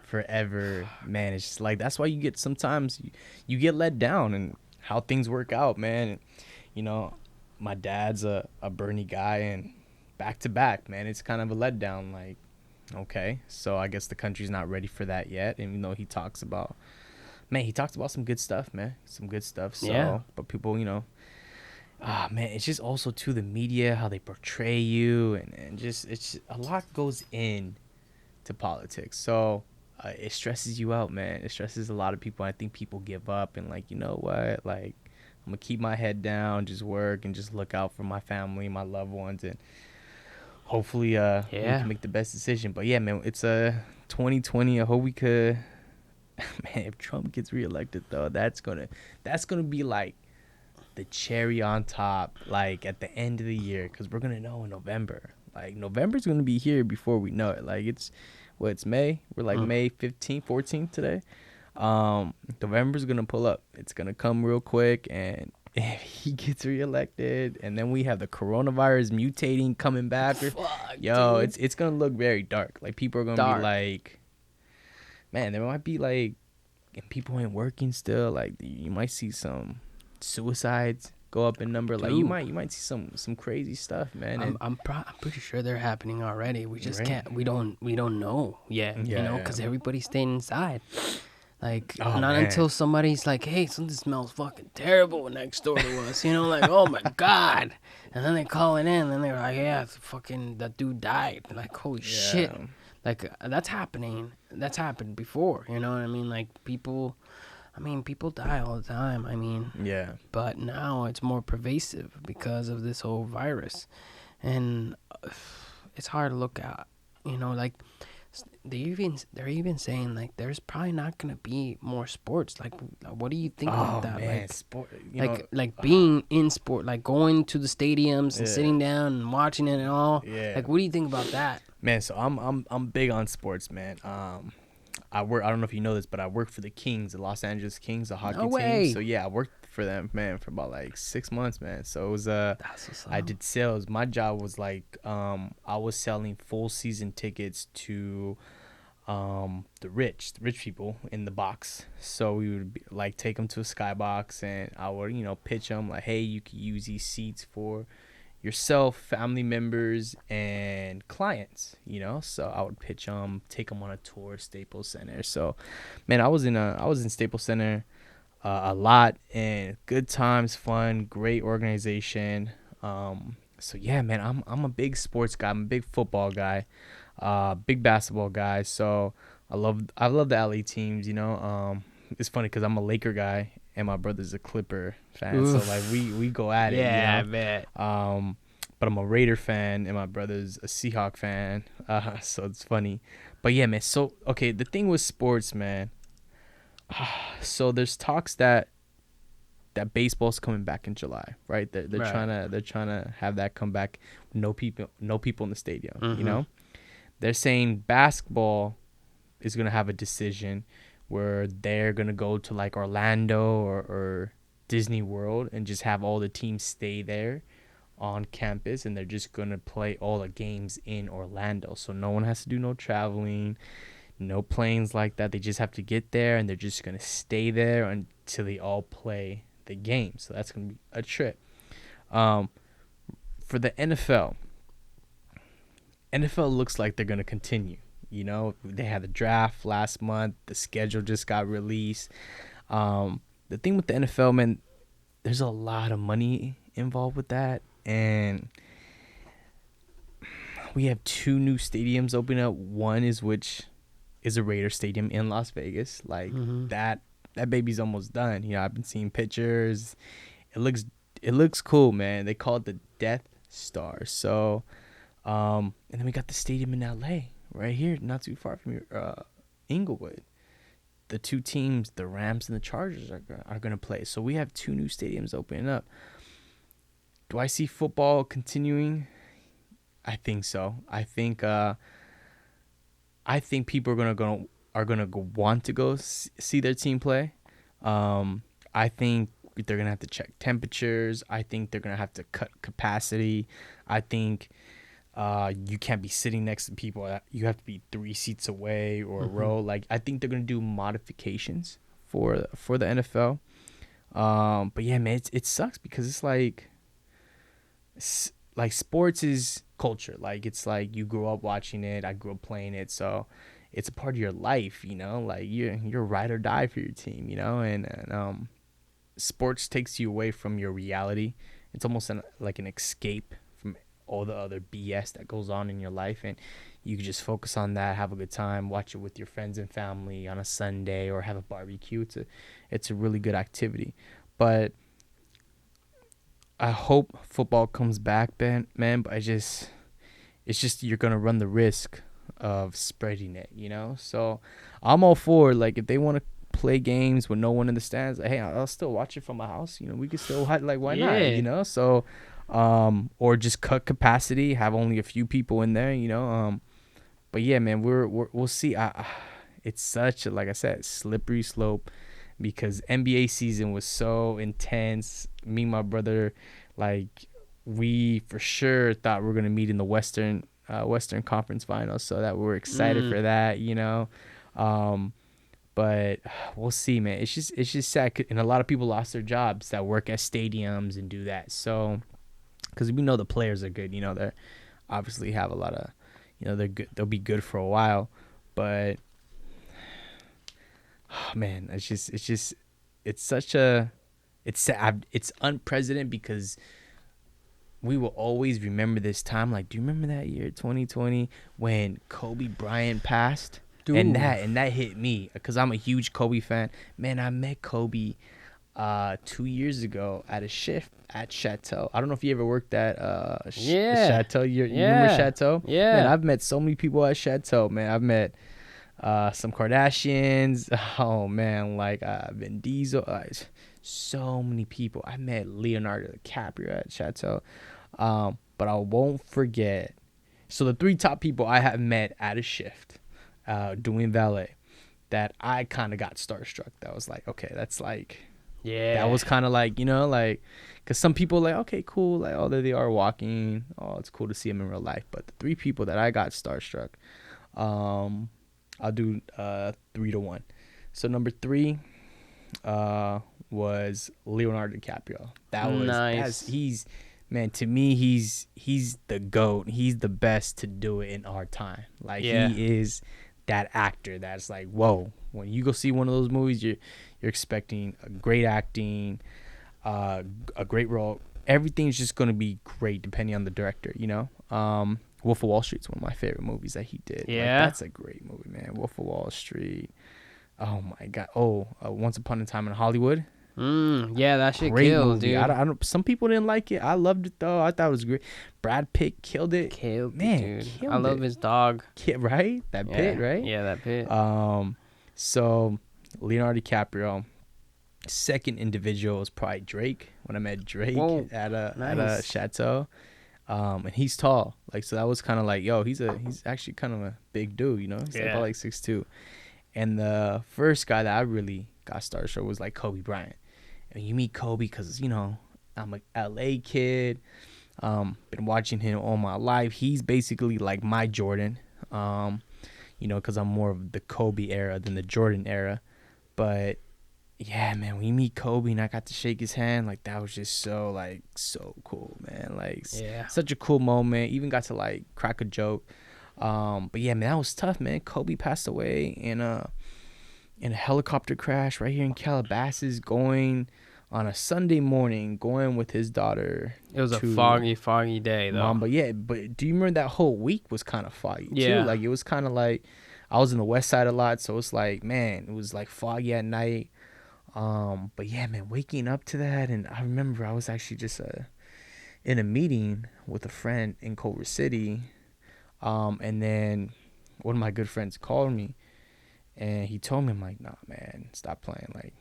Speaker 2: forever, man. It's just like that's why you get sometimes you get let down and how things work out, man. And, you know, my dad's a Bernie guy, and back to back, man, it's kind of a letdown. Like, okay, so I guess the country's not ready for that yet. And you know, he talks about some good stuff, man. Some good stuff. So, yeah. But people, you know, man, it's just also to the media, how they portray you, and just, it's just, a lot goes in to politics. So it stresses you out, man. It stresses a lot of people. I think people give up and like, you know what, like, I'm gonna keep my head down, just work and just look out for my family, my loved ones, and hopefully we can make the best decision. But yeah, man, it's 2020. I hope we could. Man, if Trump gets reelected, though, that's gonna be like the cherry on top, like at the end of the year, because we're gonna know in November. Like, November's gonna be here before we know it. Like, it's May. We're like May 15th, 14th today. November's gonna pull up. It's gonna come real quick, and if he gets reelected, and then we have the coronavirus mutating coming back, dude. It's gonna look very dark. Like, people are gonna be like. Man, there might be like, and people ain't working still. Like, you might see some suicides go up in number. Dude. Like, you might see some crazy stuff, man.
Speaker 1: I'm pretty sure they're happening already. We just can't. We don't know yet. Yeah, you know, because everybody's staying inside. Like, until somebody's like, hey, something smells fucking terrible next door to us. You know, like, oh my god. And then they call it in, and they're like, yeah, that dude died. Like, holy shit. Like, that's happening. That's happened before, you know what I mean? Like, people die all the time. I mean, yeah. But now it's more pervasive because of this whole virus. And it's hard to look at, you know, like, they're even saying, like, there's probably not going to be more sports. Like, what do you think about that? Man, like, sport, like being in sport, like going to the stadiums and sitting down and watching it and all. Yeah. Like, what do you think about that?
Speaker 2: Man, so I'm big on sports, man. I don't know if you know this, but I work for the Kings, the Los Angeles Kings, the hockey team. So yeah, I worked for them, man, for about like 6 months, man. So it was I did sales. My job was like I was selling full season tickets to the rich people in the box. So we would like take them to a skybox, and I would, you know, pitch them like, hey, you could use these seats for yourself, family members, and clients, you know. So I would pitch them, take them on a tour, Staples Center. So, man, I was in Staples Center a lot, and good times, fun, great organization. So yeah, man, I'm a big sports guy. I'm a big football guy, big basketball guy. So I love the LA teams, you know. It's funny because I'm a Laker guy and my brother's a Clipper fan. Oof. So like we go at it.
Speaker 1: Yeah,
Speaker 2: you know?
Speaker 1: I bet.
Speaker 2: But I'm a Raider fan and my brother's a Seahawk fan. So it's funny. But yeah, man. So okay, the thing with sports, man. So there's talks that baseball's coming back in July, right? They're right. trying to have that come back. No people in the stadium. Mm-hmm. You know, they're saying basketball is gonna have a decision where they're gonna go to like Orlando or Disney World and just have all the teams stay there on campus, and they're just gonna play all the games in Orlando. So no one has to do no traveling, no planes like that. They just have to get there, and they're just gonna stay there until they all play the game. So that's gonna be a trip. For the NFL looks like they're gonna continue. You know, they had the draft last month. The schedule just got released. The thing with the NFL, man, there's a lot of money involved with that. And we have 2 new stadiums opening up. One is a Raider stadium in Las Vegas. Like, that baby's almost done. You know, I've been seeing pictures. it looks cool, man. They call it the Death Star. So, and then we got the stadium in LA right here, not too far from here, Inglewood. The two teams, the Rams and the Chargers, are gonna play. So we have two new stadiums opening up. Do I see football continuing? I think so. I think people are gonna want to go see their team play. I think they're gonna have to check temperatures. I think they're gonna have to cut capacity. I think you can't be sitting next to people. You have to be 3 seats away or a row. Like, I think they're gonna do modifications for the NFL. But yeah, man, it sucks because it's like sports is culture. Like, it's like you grew up watching it. I grew up playing it, so it's a part of your life. You know, like you're ride or die for your team. You know, and sports takes you away from your reality. It's almost like an escape from all the other BS that goes on in your life, and you can just focus on that, have a good time, watch it with your friends and family on a Sunday, or have a barbecue. It's a really good activity. But I hope football comes back, man. But it's just you're gonna run the risk of spreading it, you know. So I'm all for, like, if they want to play games with no one in the stands, like, hey, I'll still watch it from my house. You know, we can still like, why not? You know, so or just cut capacity, have only a few people in there. You know, but yeah, man, we'll see. It's such a, like I said, slippery slope, because NBA season was so intense. Me and my brother, like, we for sure thought we were gonna meet in the Western Conference Finals, so that we're excited for that, you know. But we'll see, man. It's just sad, and a lot of people lost their jobs that work at stadiums and do that. So, because we know the players are good, you know, they obviously have a lot of, you know, they're good. They'll be good for a while, but man, it's sad. It's unprecedented, because we will always remember this time. Like, do you remember that year, 2020, when Kobe Bryant passed? Dude. And that hit me, because I'm a huge Kobe fan. Man, I met Kobe 2 years ago at a shift at Chateau. I don't know if you ever worked at Chateau. You remember Chateau? Yeah. Man, I've met so many people at Chateau, man. I've met some Kardashians. Oh, man, like Vin Diesel. So many people. I met Leonardo DiCaprio at Chateau. But I won't forget. So the 3 top people I have met at a shift doing valet, that I kind of got starstruck. That was like, okay, that's like, yeah, that was kind of like, you know, like, because some people like, okay, cool, like, oh, there they are walking, oh, it's cool to see them in real life. But the 3 people that I got starstruck, I'll do 3 to 1. So number 3 was Leonardo DiCaprio. That was nice. Man, to me, he's the GOAT. He's the best to do it in our time. Like, he is that actor that's like, whoa. When you go see one of those movies, you're expecting a great acting, a great role. Everything's just gonna be great depending on the director, you know. Wolf of Wall Street's one of my favorite movies that he did. Yeah, like, that's a great movie, man. Wolf of Wall Street. Oh my God. Once Upon a Time in Hollywood.
Speaker 1: Yeah, that shit killed, dude.
Speaker 2: I don't. Some people didn't like it. I loved it though. I thought it was great. Brad Pitt killed it.
Speaker 1: Man, I love his dog.
Speaker 2: Right? That Pitt, right?
Speaker 1: Yeah, that Pitt.
Speaker 2: So Leonardo DiCaprio. Second individual was probably Drake. When I met Drake at a Chateau, and he's tall. Like, so that was kind of like, yo, he's actually kind of a big dude, you know. He's about like 6'2". And the first guy that I really got starstruck was like Kobe Bryant. And you meet Kobe because, you know, I'm a LA kid. Been watching him all my life. He's basically like my Jordan. You know, because I'm more of the Kobe era than the Jordan era. But yeah, man, when you meet Kobe and I got to shake his hand, like, that was just so cool, man. Like, such a cool moment. Even got to like crack a joke. But yeah, man, that was tough, man. Kobe passed away in a helicopter crash right here in Calabasas, going on a Sunday morning, going with his daughter.
Speaker 1: It was a foggy day, though.
Speaker 2: But do you remember that whole week was kind of foggy, too? Like, it was kind of like, I was in the west side a lot, so it's like, man, it was like foggy at night. But yeah, man, waking up to that, and I remember I was actually just in a meeting with a friend in Culver City, and then one of my good friends called me, and he told me, I'm like, nah, man, stop playing, like,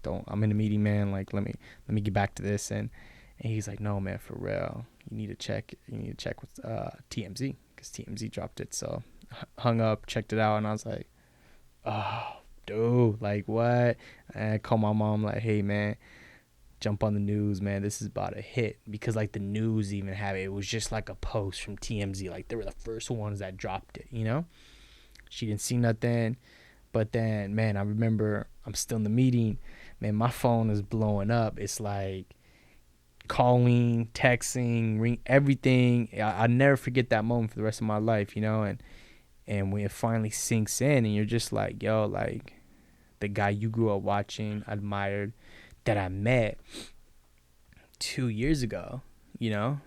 Speaker 2: don't. I'm in a meeting, man. Like, let me get back to this, and he's like, no, man, for real, you need to check with TMZ, because TMZ dropped it. So hung up, checked it out, and I was like, oh, dude, like what? And I called my mom, like, hey, man, jump on the news, man, this is about to hit, because like the news even have it. It was just like a post from TMZ, like they were the first ones that dropped it, you know. She didn't see nothing. But then, man, I remember I'm still in the meeting, man, my phone is blowing up. It's like calling, texting, ring, everything. I'll never forget that moment for the rest of my life, you know. And when it finally sinks in, and you're just like, yo, like the guy you grew up watching, admired, that I met 2 years ago, you know,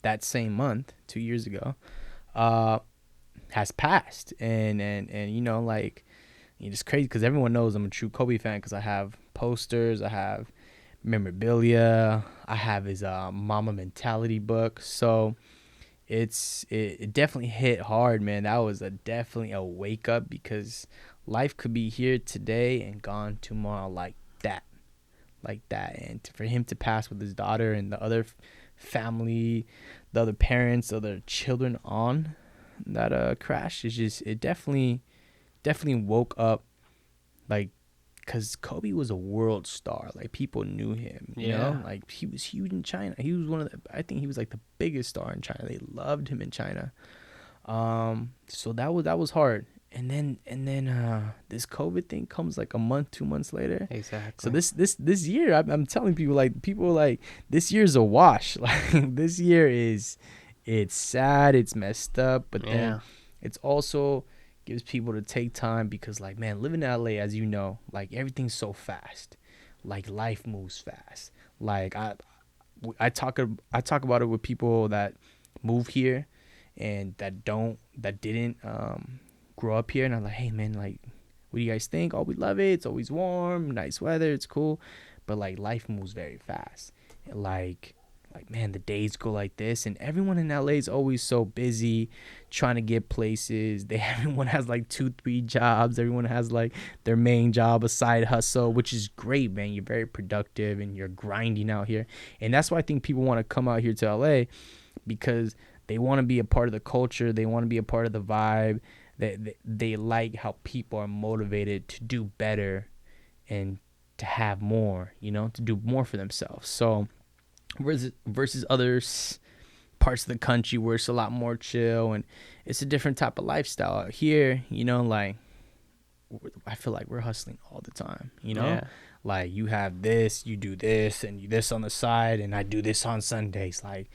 Speaker 2: that same month, 2 years ago, has passed. And you know, like, it's crazy because everyone knows I'm a true Kobe fan, because I have posters, I have memorabilia, I have his Mama Mentality book. So it definitely hit hard, man. That was definitely a wake up, because life could be here today and gone tomorrow, like that. And for him to pass with his daughter and the other family, the other parents, the other children on that crash, is just, it definitely woke up, like, because Kobe was a world star. Like, people knew him, you know? Like, he was huge in China. He was I think he was like the biggest star in China. They loved him in China. So that was hard. And then this COVID thing comes like a month, 2 months later.
Speaker 1: Exactly.
Speaker 2: So this year, I'm telling people, like, this year's a wash. Like, this year it's sad, it's messed up, but then it's also gives people to take time, because, like, man, living in LA, as you know, like, everything's so fast. Like, life moves fast. Like, I talk about it with people that move here and that didn't grow up here, and I'm like, hey, man, like, what do you guys think? Oh, we love it. It's always warm, nice weather, it's cool, but like, life moves very fast. And like, man, the days go like this, and everyone in LA is always so busy trying to get places. Everyone has like 2-3 jobs. Everyone has like their main job, a side hustle, which is great, man. You're very productive and you're grinding out here, and that's why I think people want to come out here to LA, because they want to be a part of the culture. They want to be a part of the vibe. They like how people are motivated to do better and to have more, you know, to do more for themselves. So versus other parts of the country where it's a lot more chill and it's a different type of lifestyle. Out here, you know, like, I feel like we're hustling all the time, you know. Like, you have this, you do this, and you this on the side, and I do this on Sundays. Like,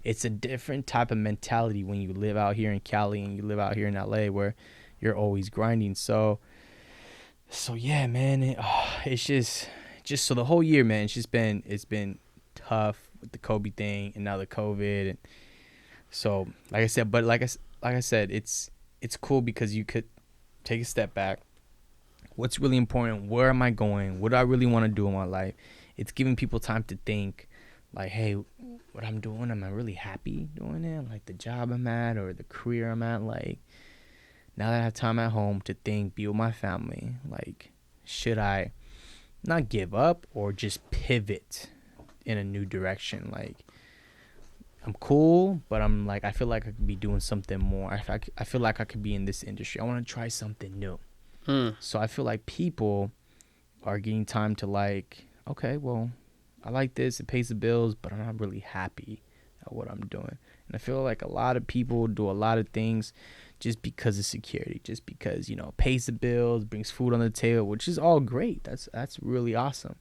Speaker 2: it's a different type of mentality when you live out here in Cali and you live out here in LA, where you're always grinding. So yeah, man, it's just so the whole year, man, it's been tough with the Kobe thing and now the COVID. And so, like I said, it's cool because you could take a step back. What's really important? Where am I going? What do I really want to do in my life? It's giving people time to think, like, hey, what I'm doing, am I really happy doing it? Like, the job I'm at or the career I'm at, like, now that I have time at home to think, be with my family, like, should I not give up or just pivot in a new direction? Like, I'm cool, but I'm like, I feel like I could be doing something more. I feel like I could be in this industry. I want to try something new. So I feel like people are getting time to, like, okay, well, I like this, it pays the bills, but I'm not really happy at what I'm doing. And I feel like a lot of people do a lot of things just because of security, just because, you know, pays the bills, brings food on the table, which is all great. That's really awesome.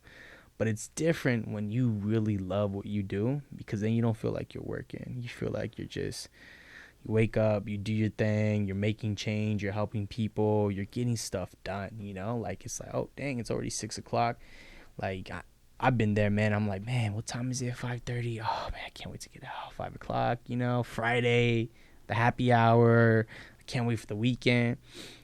Speaker 2: But it's different when you really love what you do, because then you don't feel like you're working. You feel like you're just, you wake up, you do your thing, you're making change, you're helping people, you're getting stuff done, you know? Like, it's like, oh, dang, it's already 6 o'clock. Like, I've been there, man. I'm like, man, what time is it? 5:30. Oh, man, I can't wait to get out. 5 o'clock, you know, Friday, the happy hour. I can't wait for the weekend.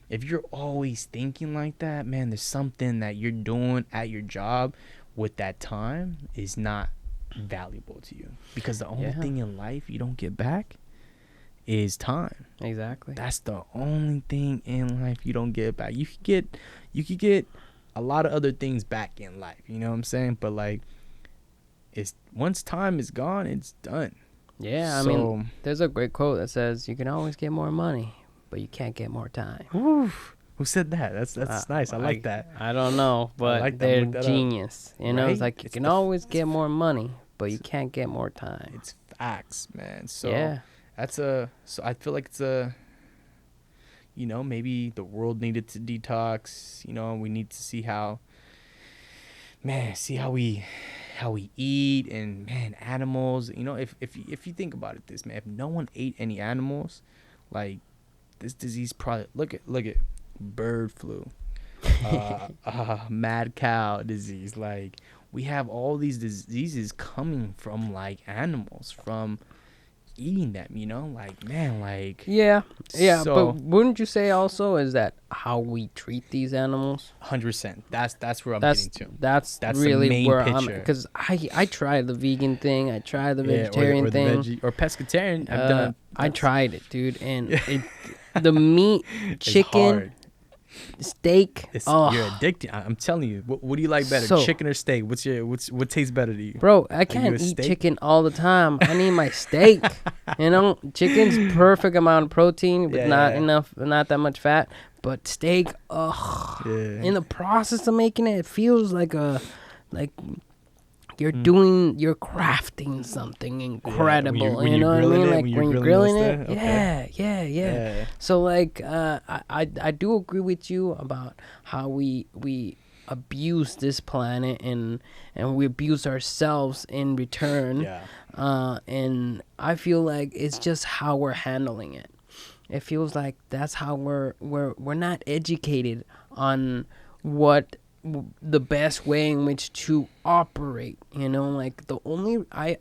Speaker 2: If you're always thinking like that, man, there's something that you're doing at your job with that time is not valuable to you, because the only thing in life you don't get back is time.
Speaker 1: Exactly.
Speaker 2: That's the only thing in life you don't get back. You could get a lot of other things back in life, you know what I'm saying? But like, it's once time is gone, it's done.
Speaker 1: Yeah, I mean, there's a great quote that says, "You can always get more money, but you can't get more time."
Speaker 2: Oof. Who said that? That's nice. I like that.
Speaker 1: I don't know, but like they're genius. You know, it's like you can always get more money, but you can't get more time.
Speaker 2: It's facts, man. So so I feel like it's you know, maybe the world needed to detox. You know, we need to see how we eat, and man, animals. You know, if you think about it, this man, if no one ate any animals, like this disease probably look at bird flu, mad cow disease. Like, we have all these diseases coming from like animals, from eating them, you know, like, man, like,
Speaker 1: yeah, but wouldn't you say also is that how we treat these animals?
Speaker 2: 100%. That's where I'm getting to.
Speaker 1: That's really the main where picture. I'm, because I tried the vegan thing, I tried the vegetarian
Speaker 2: or
Speaker 1: thing,
Speaker 2: or pescatarian.
Speaker 1: I tried it, dude, and the meat, chicken, steak.
Speaker 2: You're addicted. I'm telling you. What do you like better, chicken or steak? What tastes better to you?
Speaker 1: Bro, I can't eat chicken all the time. I need my steak. You know, chicken's perfect amount of protein, but not that much fat. But steak, in the process of making it, it feels like you're crafting something incredible. You know what I mean? Like when you're grilling it. Okay. Yeah. So like, I do agree with you about how we abuse this planet and we abuse ourselves in return. Yeah. And I feel like it's just how we're handling it. It feels like that's how we're not educated on what the best way in which to operate, you know, like the only I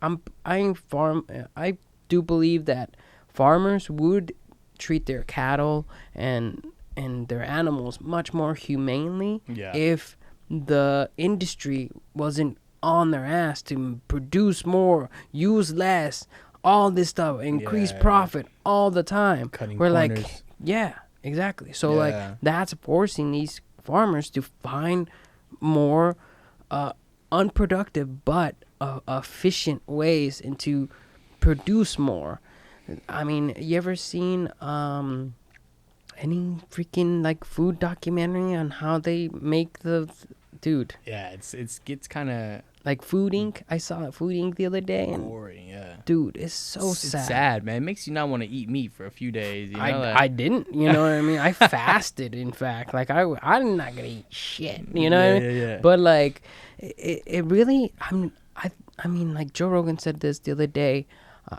Speaker 1: do believe that farmers would treat their cattle and their animals much more humanely if the industry wasn't on their ass to produce more, use less, all this stuff, increase profit all the time.
Speaker 2: Cutting
Speaker 1: We're
Speaker 2: corners.
Speaker 1: like, yeah, exactly. So like that's forcing these farmers to find more unproductive but efficient ways and to produce more. I mean, you ever seen any freaking like food documentary on how they make the dude?
Speaker 2: Yeah, it gets kind of
Speaker 1: like Food Inc. I saw Food Inc. the other day, and dude, it's so sad.
Speaker 2: It's sad, man. It makes you not want to eat meat for a few days. You know,
Speaker 1: I didn't, you know what I mean? I fasted, in fact. Like I'm not gonna eat shit, you know what I mean? Yeah. But like, it really, I mean, like Joe Rogan said this the other day.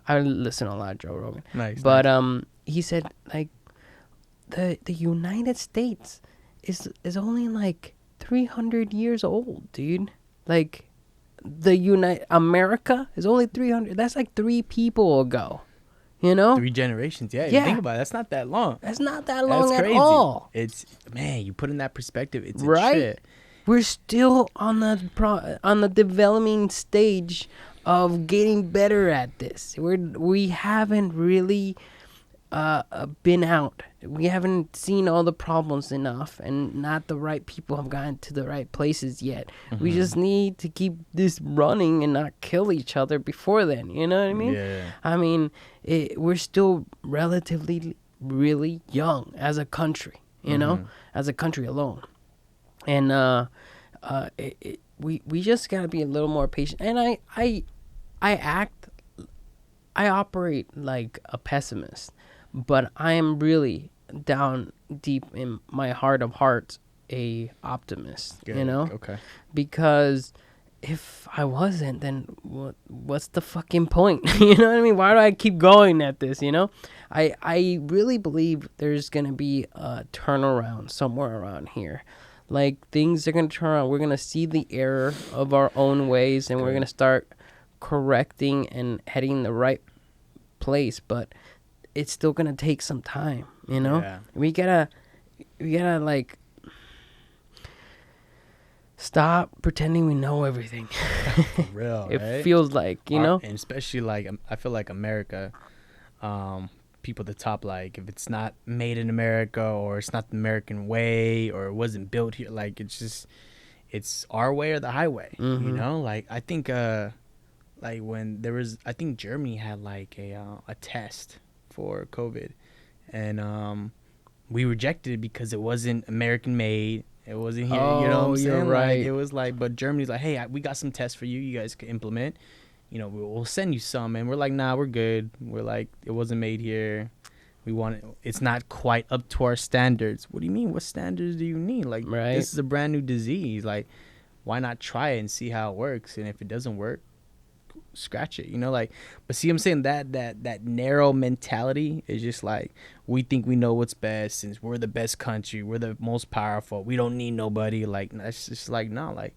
Speaker 1: I listen a lot of Joe Rogan.
Speaker 2: Nice.
Speaker 1: But he said like the United States is only like 300 years old, dude. Like, America is only 300. That's like 3 people ago, you know?
Speaker 2: 3 generations. Yeah. You think about it. That's not that long.
Speaker 1: That's not that long
Speaker 2: That's crazy.
Speaker 1: At all.
Speaker 2: It's, man, you put in that perspective, it's
Speaker 1: right?
Speaker 2: a trip.
Speaker 1: We're still on the developing stage of getting better at this. We haven't really been out. We haven't seen all the problems enough, and not the right people have gotten to the right places yet. Mm-hmm. We just need to keep this running and not kill each other before then. You know what I mean?
Speaker 2: Yeah.
Speaker 1: I mean, we're still relatively really young as a country, you know, as a country alone. And we just gotta be a little more patient. And I operate like a pessimist, but I am really down deep in my heart of hearts a optimist. Good. You know?
Speaker 2: Okay.
Speaker 1: Because if I wasn't, then what's the fucking point? You know what I mean? Why do I keep going at this, you know? I really believe there's going to be a turnaround somewhere around here. Like, things are going to turn around. We're going to see the error of our own ways, and we're going to start correcting and heading the right place. But it's still gonna take some time, you know.
Speaker 2: Yeah.
Speaker 1: We gotta like stop pretending we know everything.
Speaker 2: For real,
Speaker 1: It
Speaker 2: right?
Speaker 1: feels like, you know.
Speaker 2: And especially like I feel like America, people at the top, like if it's not made in America or it's not the American way or it wasn't built here, like it's our way or the highway. You know, like I think like when there was, I think Germany had like a test for COVID, and we rejected it because it wasn't American made. It wasn't here. You know what I'm saying?
Speaker 1: You're right.
Speaker 2: Like, it was like, but Germany's like, hey, we got some tests for you. You guys can implement. You know, we'll send you some. And we're like, nah, we're good. We're like, it wasn't made here. We want it. It's not quite up to our standards. What do you mean? What standards do you need? Like, this is a brand new disease. Like, why not try it and see how it works? And if it doesn't work, scratch it, you know. Like, but see, I'm saying that narrow mentality is just like, we think we know what's best since we're the best country, we're the most powerful, we don't need nobody. Like, that's just like, nah, like,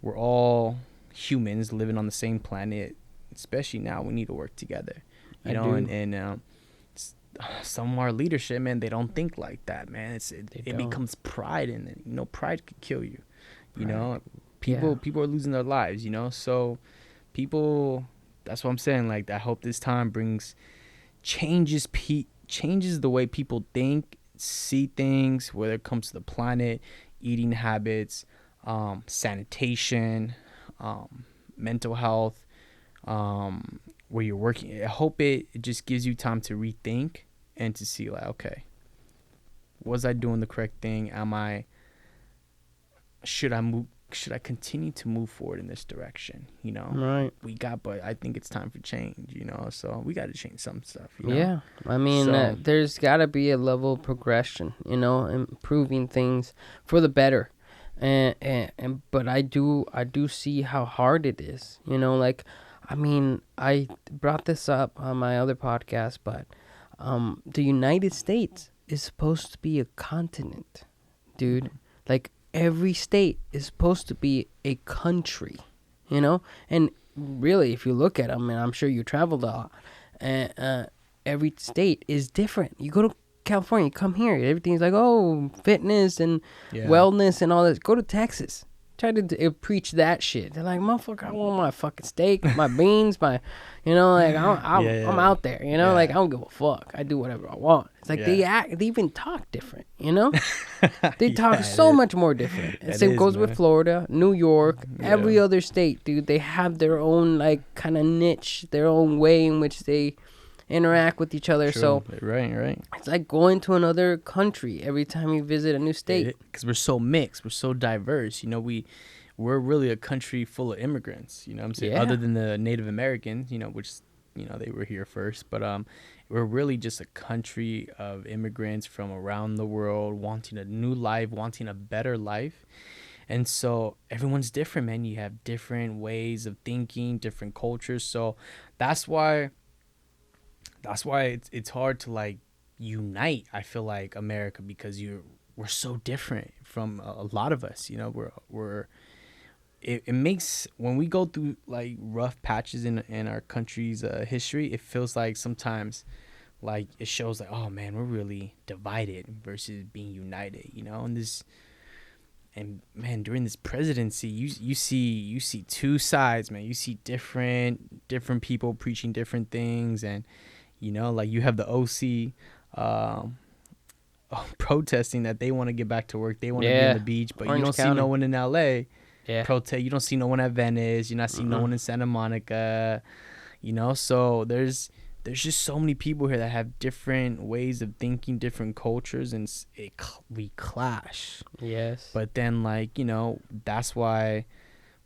Speaker 2: we're all humans living on the same planet. Especially now, we need to work together, you know. And some of our leadership, man, they don't think like that, man. It becomes pride, and you know, pride could kill you, you know. People are losing their lives, you know. So people, that's what I'm saying. Like, I hope this time changes the way people think, see things, whether it comes to the planet, eating habits, sanitation, mental health, where you're working. I hope it just gives you time to rethink and to see, like, okay, was I doing the correct thing? Should I continue to move forward in this direction? You know,
Speaker 1: Right.
Speaker 2: But I think it's time for change, you know, so we got to change some stuff, you know?
Speaker 1: Yeah. I mean, there's got to be a level of progression, you know, improving things for the better. But I do see how hard it is, you know, like, I mean, I brought this up on my other podcast, but the United States is supposed to be a continent, dude. Like, every state is supposed to be a country, you know? And really, if you look at them, and I'm sure you traveled a lot, every state is different. You go to California, you come here, everything's like, oh, fitness and wellness and all this. Go to Texas. Try to preach that shit. They're like, motherfucker, I want my fucking steak, my beans, my, you know, like, I'm out there, you know, like, I don't give a fuck. I do whatever I want. It's like, they even talk different, you know? They talk so much more different. And same goes with Florida, New York, every other state, dude. They have their own, like, kind of niche, their own way in which they interact with each other.
Speaker 2: True.
Speaker 1: So
Speaker 2: right,
Speaker 1: it's like going to another country every time you visit a new state,
Speaker 2: because we're so mixed, we're so diverse, you know. We're really a country full of immigrants, you know what I'm saying? Other than the Native Americans, you know, which, you know, they were here first, but we're really just a country of immigrants from around the world, wanting a new life, wanting a better life. And so everyone's different, man. You have different ways of thinking, different cultures. So that's why it's hard to, like, unite, I feel like, America, because we're so different from a lot of us, you know. It makes, when we go through, like, rough patches in our country's history, it feels like sometimes, like, it shows like, oh man, we're really divided versus being united, you know. And man, during this presidency, you see two sides, man. You see different people preaching different things. And you know, like, you have the OC protesting that they want to get back to work. They want to be on the beach, but you don't see no one in LA. Protest. You don't see no one at Venice. You're not seeing no one in Santa Monica. You know, so there's just so many people here that have different ways of thinking, different cultures, and we clash.
Speaker 1: Yes.
Speaker 2: But then, like, you know, that's why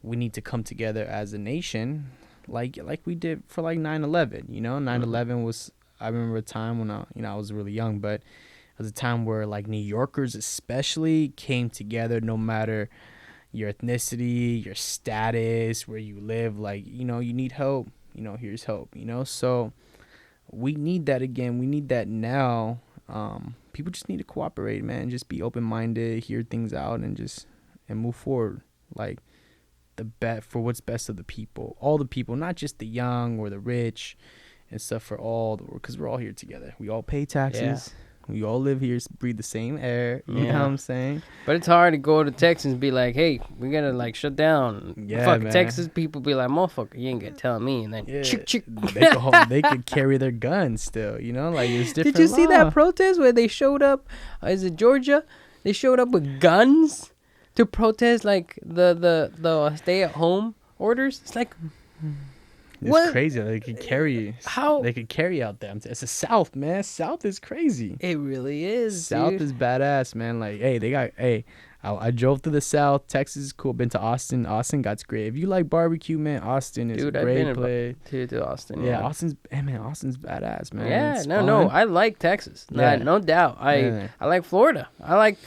Speaker 2: we need to come together as a nation. Like we did for, like, 9/11, you know. 9/11 was, I remember a time when I was really young, but it was a time where, like, New Yorkers especially came together, no matter your ethnicity, your status, where you live. Like, you know, you need hope, you know, here's hope, you know. So we need that again. We need that now. People just need to cooperate, man. Just be open-minded, hear things out, and move forward. Like, for what's best of the people, all the people, not just the young or the rich. and stuff for all the world, because we're all here together. We all pay taxes. Yeah. We all live here, breathe the same air. You know what I'm saying?
Speaker 1: But it's hard to go to Texas and be like, hey, we got to, like, shut down.
Speaker 2: Yeah,
Speaker 1: fuck,
Speaker 2: man.
Speaker 1: Texas people be like, motherfucker, you ain't going to tell me. And then, chick.
Speaker 2: They could carry their guns still, you know? Like, it's different.
Speaker 1: Did you see that protest where they showed up? Is it Georgia? They showed up with guns to protest, like, the stay-at-home orders. It's like...
Speaker 2: It's crazy. They could carry. How they could carry out there. It's the South, man. South is crazy.
Speaker 1: It really is.
Speaker 2: South is badass, man. Like, hey, they got. Hey, I drove through the South. Texas is cool. Been to Austin. Austin got great. If you like barbecue, man, Austin is a great place.
Speaker 1: To Austin.
Speaker 2: Yeah, Austin's badass, man.
Speaker 1: Yeah,
Speaker 2: it's
Speaker 1: no, I like Texas.
Speaker 2: Yeah.
Speaker 1: No doubt. I like Florida. I like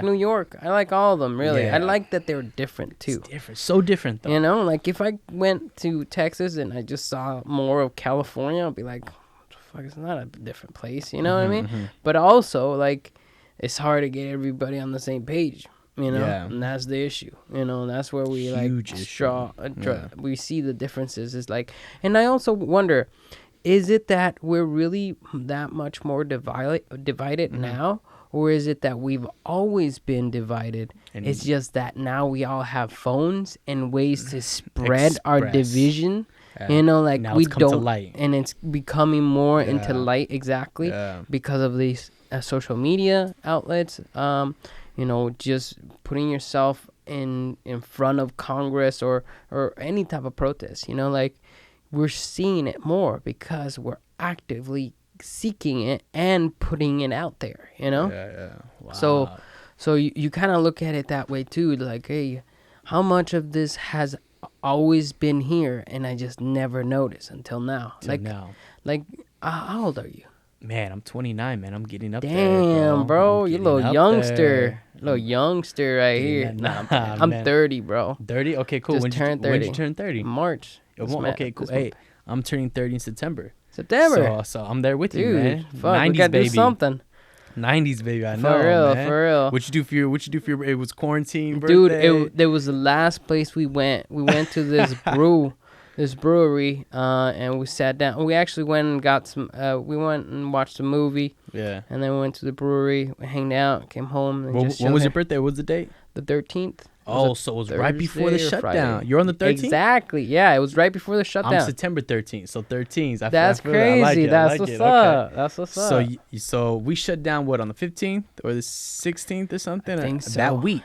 Speaker 1: New York. I like all of them, really.
Speaker 2: Yeah.
Speaker 1: I like that they're different too.
Speaker 2: It's different. So different, though.
Speaker 1: You know, like if I went to Texas and I just saw more of California, I'd be like, what the fuck, it's not a different place. You know what I mean? Mm-hmm. But also, like, it's hard to get everybody on the same page. You know, and that's the issue. You know, and that's where we we see the differences. Is like, and I also wonder, is it that we're really that much more divided now, or is it that we've always been divided? And it's just that now we all have phones and ways to spread our division. You know, like now we don't, light. And it's becoming more into light because of these social media outlets. You know, just putting yourself in front of Congress or any type of protest, you know, like we're seeing it more because we're actively seeking it and putting it out there, you know?
Speaker 2: Yeah.
Speaker 1: Wow. So you kind of look at it that way too, like, hey, how much of this has always been here and I just never noticed until now? Like, how old are you?
Speaker 2: Man, I'm 29, man. I'm getting up there.
Speaker 1: Damn, bro. You're a little youngster. Little youngster right here.
Speaker 2: Nah,
Speaker 1: I'm 30, bro.
Speaker 2: 30? Okay, cool. When did you turn 30?
Speaker 1: March.
Speaker 2: Okay, cool. Hey, I'm turning 30 in September. So I'm there with you, man.
Speaker 1: Fuck, 90s, we gotta do something.
Speaker 2: 90s, baby. I know,
Speaker 1: For real.
Speaker 2: What you do for your it was quarantine birthday?
Speaker 1: Dude, there was the last place we went. We went to this brewery, and we sat down. We actually went and got some. We went and watched a movie.
Speaker 2: Yeah.
Speaker 1: And then we went to the brewery. We hanged out. Came home. And
Speaker 2: when was your birthday? What was the date?
Speaker 1: The 13th.
Speaker 2: Oh, so it was right before the shutdown. Friday. You're on the 13th?
Speaker 1: Exactly. Yeah, it was right before the shutdown.
Speaker 2: I'm September 13th, so 13th.
Speaker 1: That's crazy. Like That's what's up. Okay. That's what's up.
Speaker 2: So we shut down, what, on the 15th or the 16th or something?
Speaker 1: I think so.
Speaker 2: That week.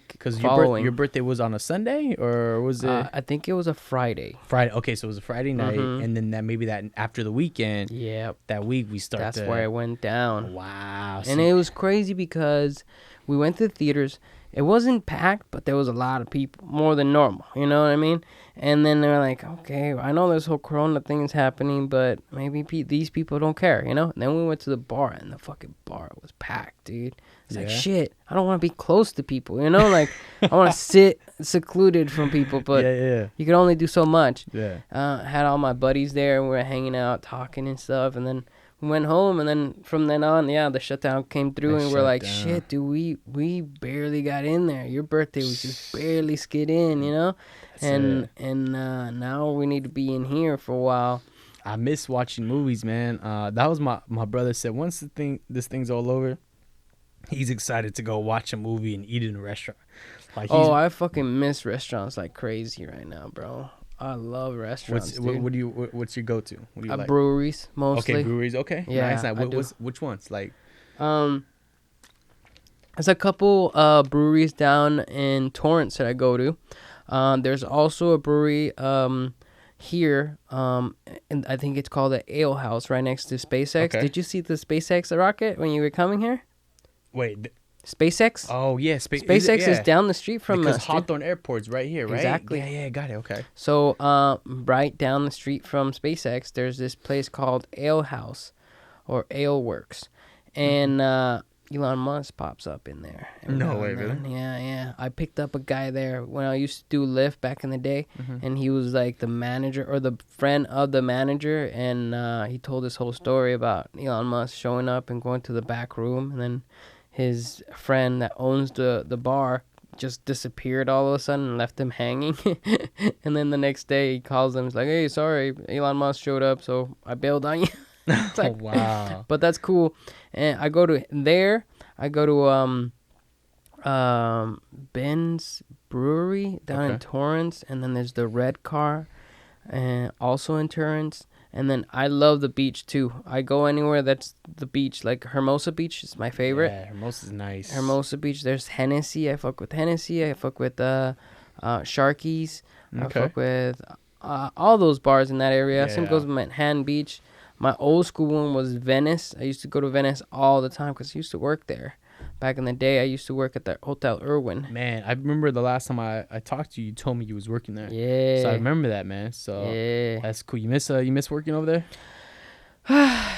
Speaker 1: Because
Speaker 2: your birthday was on a Sunday, or was it?
Speaker 1: I think it was a Friday.
Speaker 2: Okay, so it was a Friday night, and then that after the weekend.
Speaker 1: Yep.
Speaker 2: That week we started.
Speaker 1: That's where it went down.
Speaker 2: Wow.
Speaker 1: And it was crazy because we went to the theaters. It wasn't packed, but there was a lot of people, more than normal, you know what I mean? And then they're like, okay, I know this whole corona thing is happening, but maybe these people don't care, you know? And then we went to the bar, and the fucking bar was packed, dude. It's like, shit, I don't want to be close to people, you know? Like, I want to sit secluded from people, but you can only do so much.
Speaker 2: Yeah.
Speaker 1: Had all my buddies there, and we were hanging out, talking and stuff, and then we went home, and then from then on, the shutdown came through, and we're like, shit, dude, we barely got in there. Your birthday was just barely skid in, you know? And now we need to be in here for a while.
Speaker 2: I miss watching movies, man. That was my brother said, once this thing's all over, he's excited to go watch a movie and eat in a restaurant. Like,
Speaker 1: I fucking miss restaurants like crazy right now, bro. I love restaurants.
Speaker 2: What's your go-to? What do you like?
Speaker 1: Breweries mostly.
Speaker 2: Okay, breweries. Okay,
Speaker 1: yeah.
Speaker 2: Nice. Which ones? Like,
Speaker 1: there's a couple breweries down in Torrance that I go to. There's also a brewery here, and I think it's called the Ale House right next to SpaceX. Okay. Did you see the SpaceX rocket when you were coming here?
Speaker 2: Wait.
Speaker 1: SpaceX?
Speaker 2: Oh, yeah.
Speaker 1: SpaceX is down the street from
Speaker 2: because Hawthorne Airport's right here, right?
Speaker 1: Exactly.
Speaker 2: Yeah, got it. Okay.
Speaker 1: So, right down the street from SpaceX, there's this place called Ale House or Ale Works. And Elon Musk pops up in there.
Speaker 2: No way, really?
Speaker 1: Yeah. I picked up a guy there when I used to do Lyft back in the day, and he was like the manager or the friend of the manager, and he told this whole story about Elon Musk showing up and going to the back room, and then his friend that owns the bar just disappeared all of a sudden and left him hanging. And then the next day he calls them. He's like, "Hey, sorry, Elon Musk showed up, so I bailed on you." It's like,
Speaker 2: wow.
Speaker 1: But that's cool. And I go to there. I go to Ben's Brewery down in Torrance, and then there's the Red Car, and also in Torrance. And then I love the beach too. I go anywhere that's the beach. Like Hermosa Beach is my favorite.
Speaker 2: Yeah, Hermosa's nice.
Speaker 1: Hermosa Beach. There's Hennessy. I fuck with Hennessy. I fuck with Sharkies. I fuck with all those bars in that area. Same goes with Manhattan Beach. My old school one was Venice. I used to go to Venice all the time because I used to work there. Back in the day, I used to work at the Hotel Irwin.
Speaker 2: Man, I remember the last time I talked to you, you told me you was working there.
Speaker 1: Yeah.
Speaker 2: So I remember that, man. So that's cool. You miss working over there?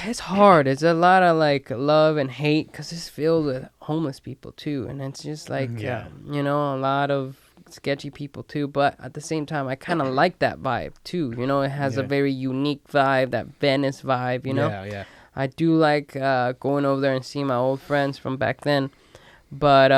Speaker 1: It's hard. It's a lot of like love and hate because it's filled with homeless people too, and it's just like a lot of sketchy people too. But at the same time, I kind of like that vibe too. It has a very unique vibe, that Venice vibe.
Speaker 2: Yeah.
Speaker 1: I do like going over there and seeing my old friends from back then. But,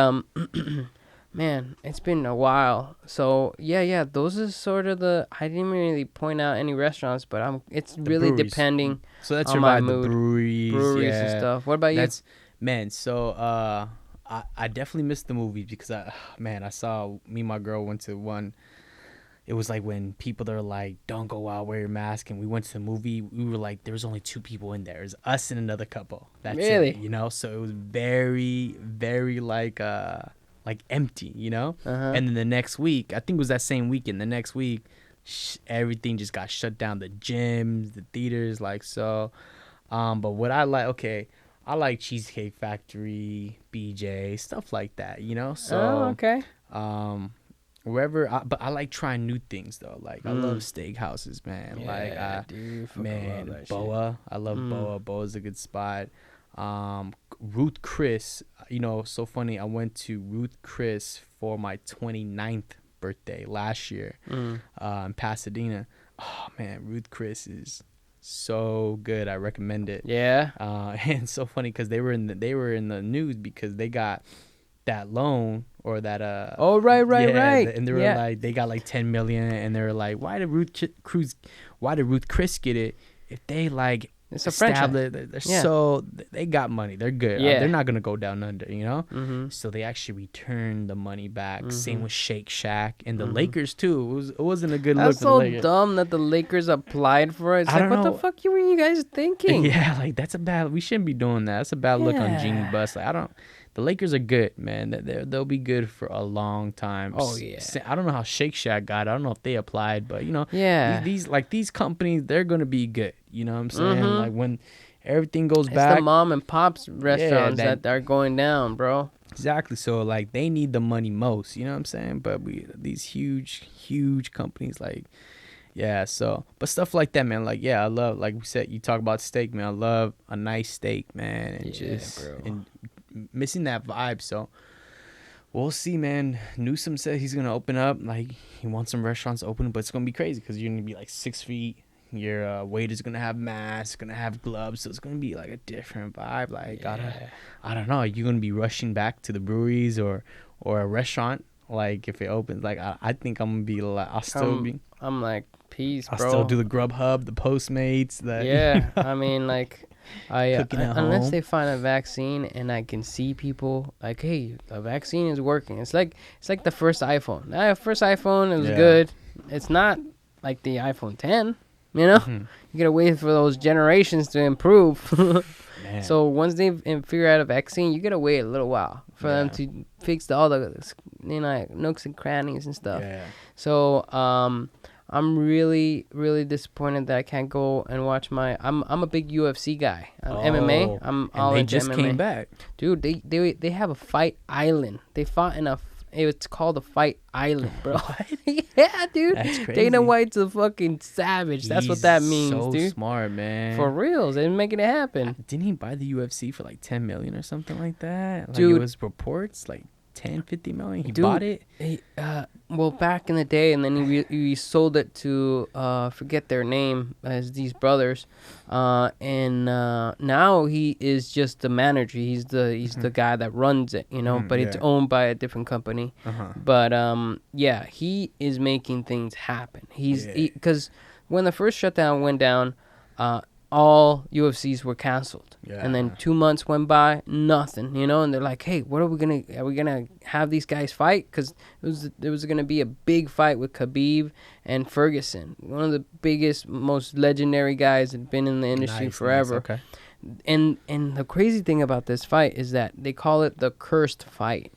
Speaker 1: man, it's been a while. So, yeah, those are sort of I didn't really point out any restaurants, but it's really breweries. Depending
Speaker 2: so that's
Speaker 1: on
Speaker 2: your
Speaker 1: my
Speaker 2: vibe,
Speaker 1: mood.
Speaker 2: The breweries
Speaker 1: And stuff. What about you?
Speaker 2: So I definitely missed the movies because, I saw me and my girl went to one. It was like when people that are like, don't go out, wear your mask. And we went to the movie. We were like, there was only 2 people in there. It was us and another couple. That's
Speaker 1: really?
Speaker 2: it, So it was very, very like empty, And then the next week, I think it was that same weekend. The next week, everything just got shut down. The gyms, the theaters, like so. But what I like, I like Cheesecake Factory, BJ, stuff like that, So,
Speaker 1: okay.
Speaker 2: But I like trying new things though. Like I love steakhouses, man. Boa. I love Boa. Boa's a good spot. Ruth Chris. So funny. I went to Ruth Chris for my 29th birthday last year in Pasadena. Oh man, Ruth Chris is so good. I recommend it.
Speaker 1: Yeah.
Speaker 2: And it's so funny because they were in the news because they got that loan or that right. And they were like, they got like 10 million, and they were like, why did Ruth Chris get it if they like
Speaker 1: it's a franchise?
Speaker 2: So they got money, they're good. They're not gonna go down under,
Speaker 1: Mm-hmm.
Speaker 2: So they actually returned the money back. Same with Shake Shack and the Lakers too. It wasn't a good look.
Speaker 1: That's
Speaker 2: for
Speaker 1: so
Speaker 2: the Lakers.
Speaker 1: dumb that the Lakers applied for it. It's like, what the fuck were you guys thinking?
Speaker 2: Yeah, like that's a bad. We shouldn't be doing that. That's a bad look on Genie Bus. Like the Lakers are good, man. They'll be good for a long time.
Speaker 1: Oh yeah.
Speaker 2: I don't know how Shake Shack got it. I don't know if they applied, but these companies, they're gonna be good. You know what I'm saying? Like when everything goes back,
Speaker 1: the mom and pops restaurants that are going down, bro.
Speaker 2: Exactly. So like they need the money most. You know what I'm saying? But these huge companies like. Yeah, so, but stuff like that, man, like, I love, like we said, you talk about steak, man, I love a nice steak, man, and and missing that vibe, so, we'll see, man. Newsom said he's going to open up, like, he wants some restaurants open, but it's going to be crazy, because you're going to be, like, 6 feet, your waiter's going to have masks, going to have gloves, so it's going to be, like, a different vibe, like, I don't know, are you going to be rushing back to the breweries, or a restaurant, like, if it opens, like, I think I'm going to be, like,
Speaker 1: I'm like, peace, bro.
Speaker 2: I'll still do the Grubhub, the Postmates.
Speaker 1: I mean, like, unless they find a vaccine and I can see people like, hey, the vaccine is working. It's like the first iPhone. The first iPhone, it was good. It's not like the iPhone 10, You gotta wait for those generations to improve. So once they figure out a vaccine, you gotta wait a little while for them to fix all the nooks and crannies and stuff. So I'm really, really disappointed that I can't go and watch I'm a big UFC guy. MMA. I'm all into MMA. They just
Speaker 2: came back,
Speaker 1: dude. They have a fight island. They fought in it's called a fight island, bro. Yeah, dude.
Speaker 2: That's crazy.
Speaker 1: Dana White's a fucking savage. That's what that means,
Speaker 2: so
Speaker 1: dude.
Speaker 2: Smart, man.
Speaker 1: For reals, they're making it happen.
Speaker 2: Didn't he buy the UFC for like 10 million or something like that? Like
Speaker 1: dude,
Speaker 2: it was reports like 10, 50 million. He
Speaker 1: Dude,
Speaker 2: bought it.
Speaker 1: Well, back in the day, and then he sold it to forget their name as these brothers, and now he is just the manager. He's the guy that runs it, but it's owned by a different company. But yeah, he is making things happen. Because when the first shutdown went down, all UFCs were canceled. Yeah. And then 2 months went by, nothing, and they're like, hey, are we gonna have these guys fight? Because there was gonna be a big fight with Khabib and Ferguson, one of the biggest, most legendary guys that had been in the industry forever. Nice, okay. And the crazy thing about this fight is that they call it the cursed fight.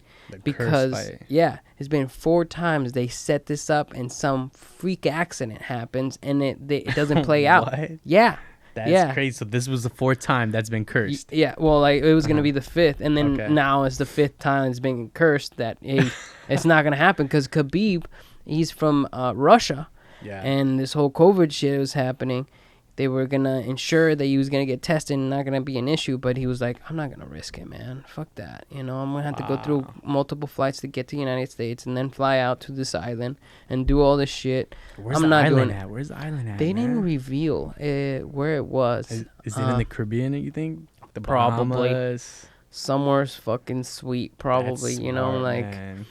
Speaker 1: Yeah, it's been 4 times they set this up and some freak accident happens and it doesn't play out.
Speaker 2: What?
Speaker 1: Yeah.
Speaker 2: That's crazy. So this was the 4th time that's been cursed.
Speaker 1: Yeah, well, it was going to be the 5th, and then now it's the 5th time it's been cursed that it's not going to happen because Khabib, he's from Russia, and this whole COVID shit was happening. They were going to ensure that he was going to get tested and not going to be an issue, but he was like, I'm not going to risk it, man. Fuck that. I'm going to have to go through multiple flights to get to the United States and then fly out to this island and do all this shit.
Speaker 2: Where's the island at?
Speaker 1: They didn't reveal where it was.
Speaker 2: Is it in the Caribbean, you think? The
Speaker 1: probably.
Speaker 2: Bahamas?
Speaker 1: Somewhere fucking sweet, probably,
Speaker 2: That's smart, man.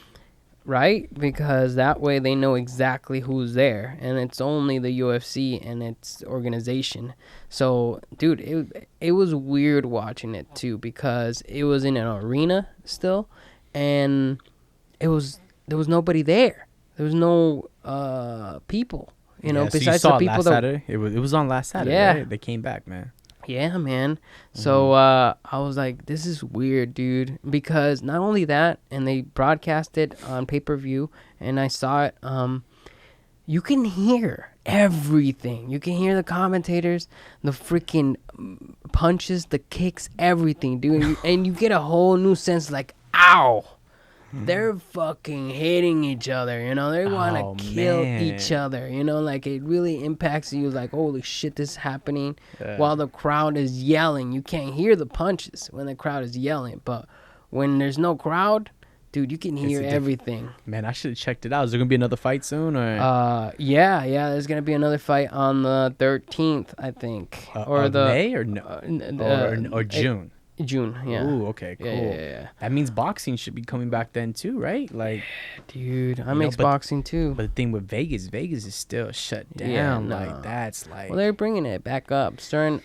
Speaker 1: Right? Because that way they know exactly who's there, and it's only the UFC and its organization. So, dude, it was weird watching it too because it was in an arena still, and there was nobody there. There was no people, besides
Speaker 2: so you saw
Speaker 1: the people
Speaker 2: last Saturday? It was on last Saturday.
Speaker 1: Yeah,
Speaker 2: right? They came back, man.
Speaker 1: Yeah, man. So I was like, this is weird, dude. Because not only that, and they broadcast it on pay-per-view, and I saw it, you can hear everything. You can hear the commentators, the freaking punches, the kicks, everything, dude. And you get a whole new sense like, ow. They're fucking hitting each other, They want to kill each other, Like, it really impacts you, like, holy shit, this is happening while the crowd is yelling. You can't hear the punches when the crowd is yelling, but when there's no crowd, dude, you can hear everything.
Speaker 2: Man, I should have checked it out. Is there going to be another fight soon? Or?
Speaker 1: Yeah, there's going to be another fight on the 13th, I think.
Speaker 2: Or the May or no? Or June?
Speaker 1: June, yeah.
Speaker 2: Ooh, okay, cool. Yeah. That means boxing should be coming back then too, right? Like,
Speaker 1: dude, I makes boxing too.
Speaker 2: But the thing with Vegas is still shut down. Yeah, no. Like, that's like.
Speaker 1: Well, they're bringing it back up. Certain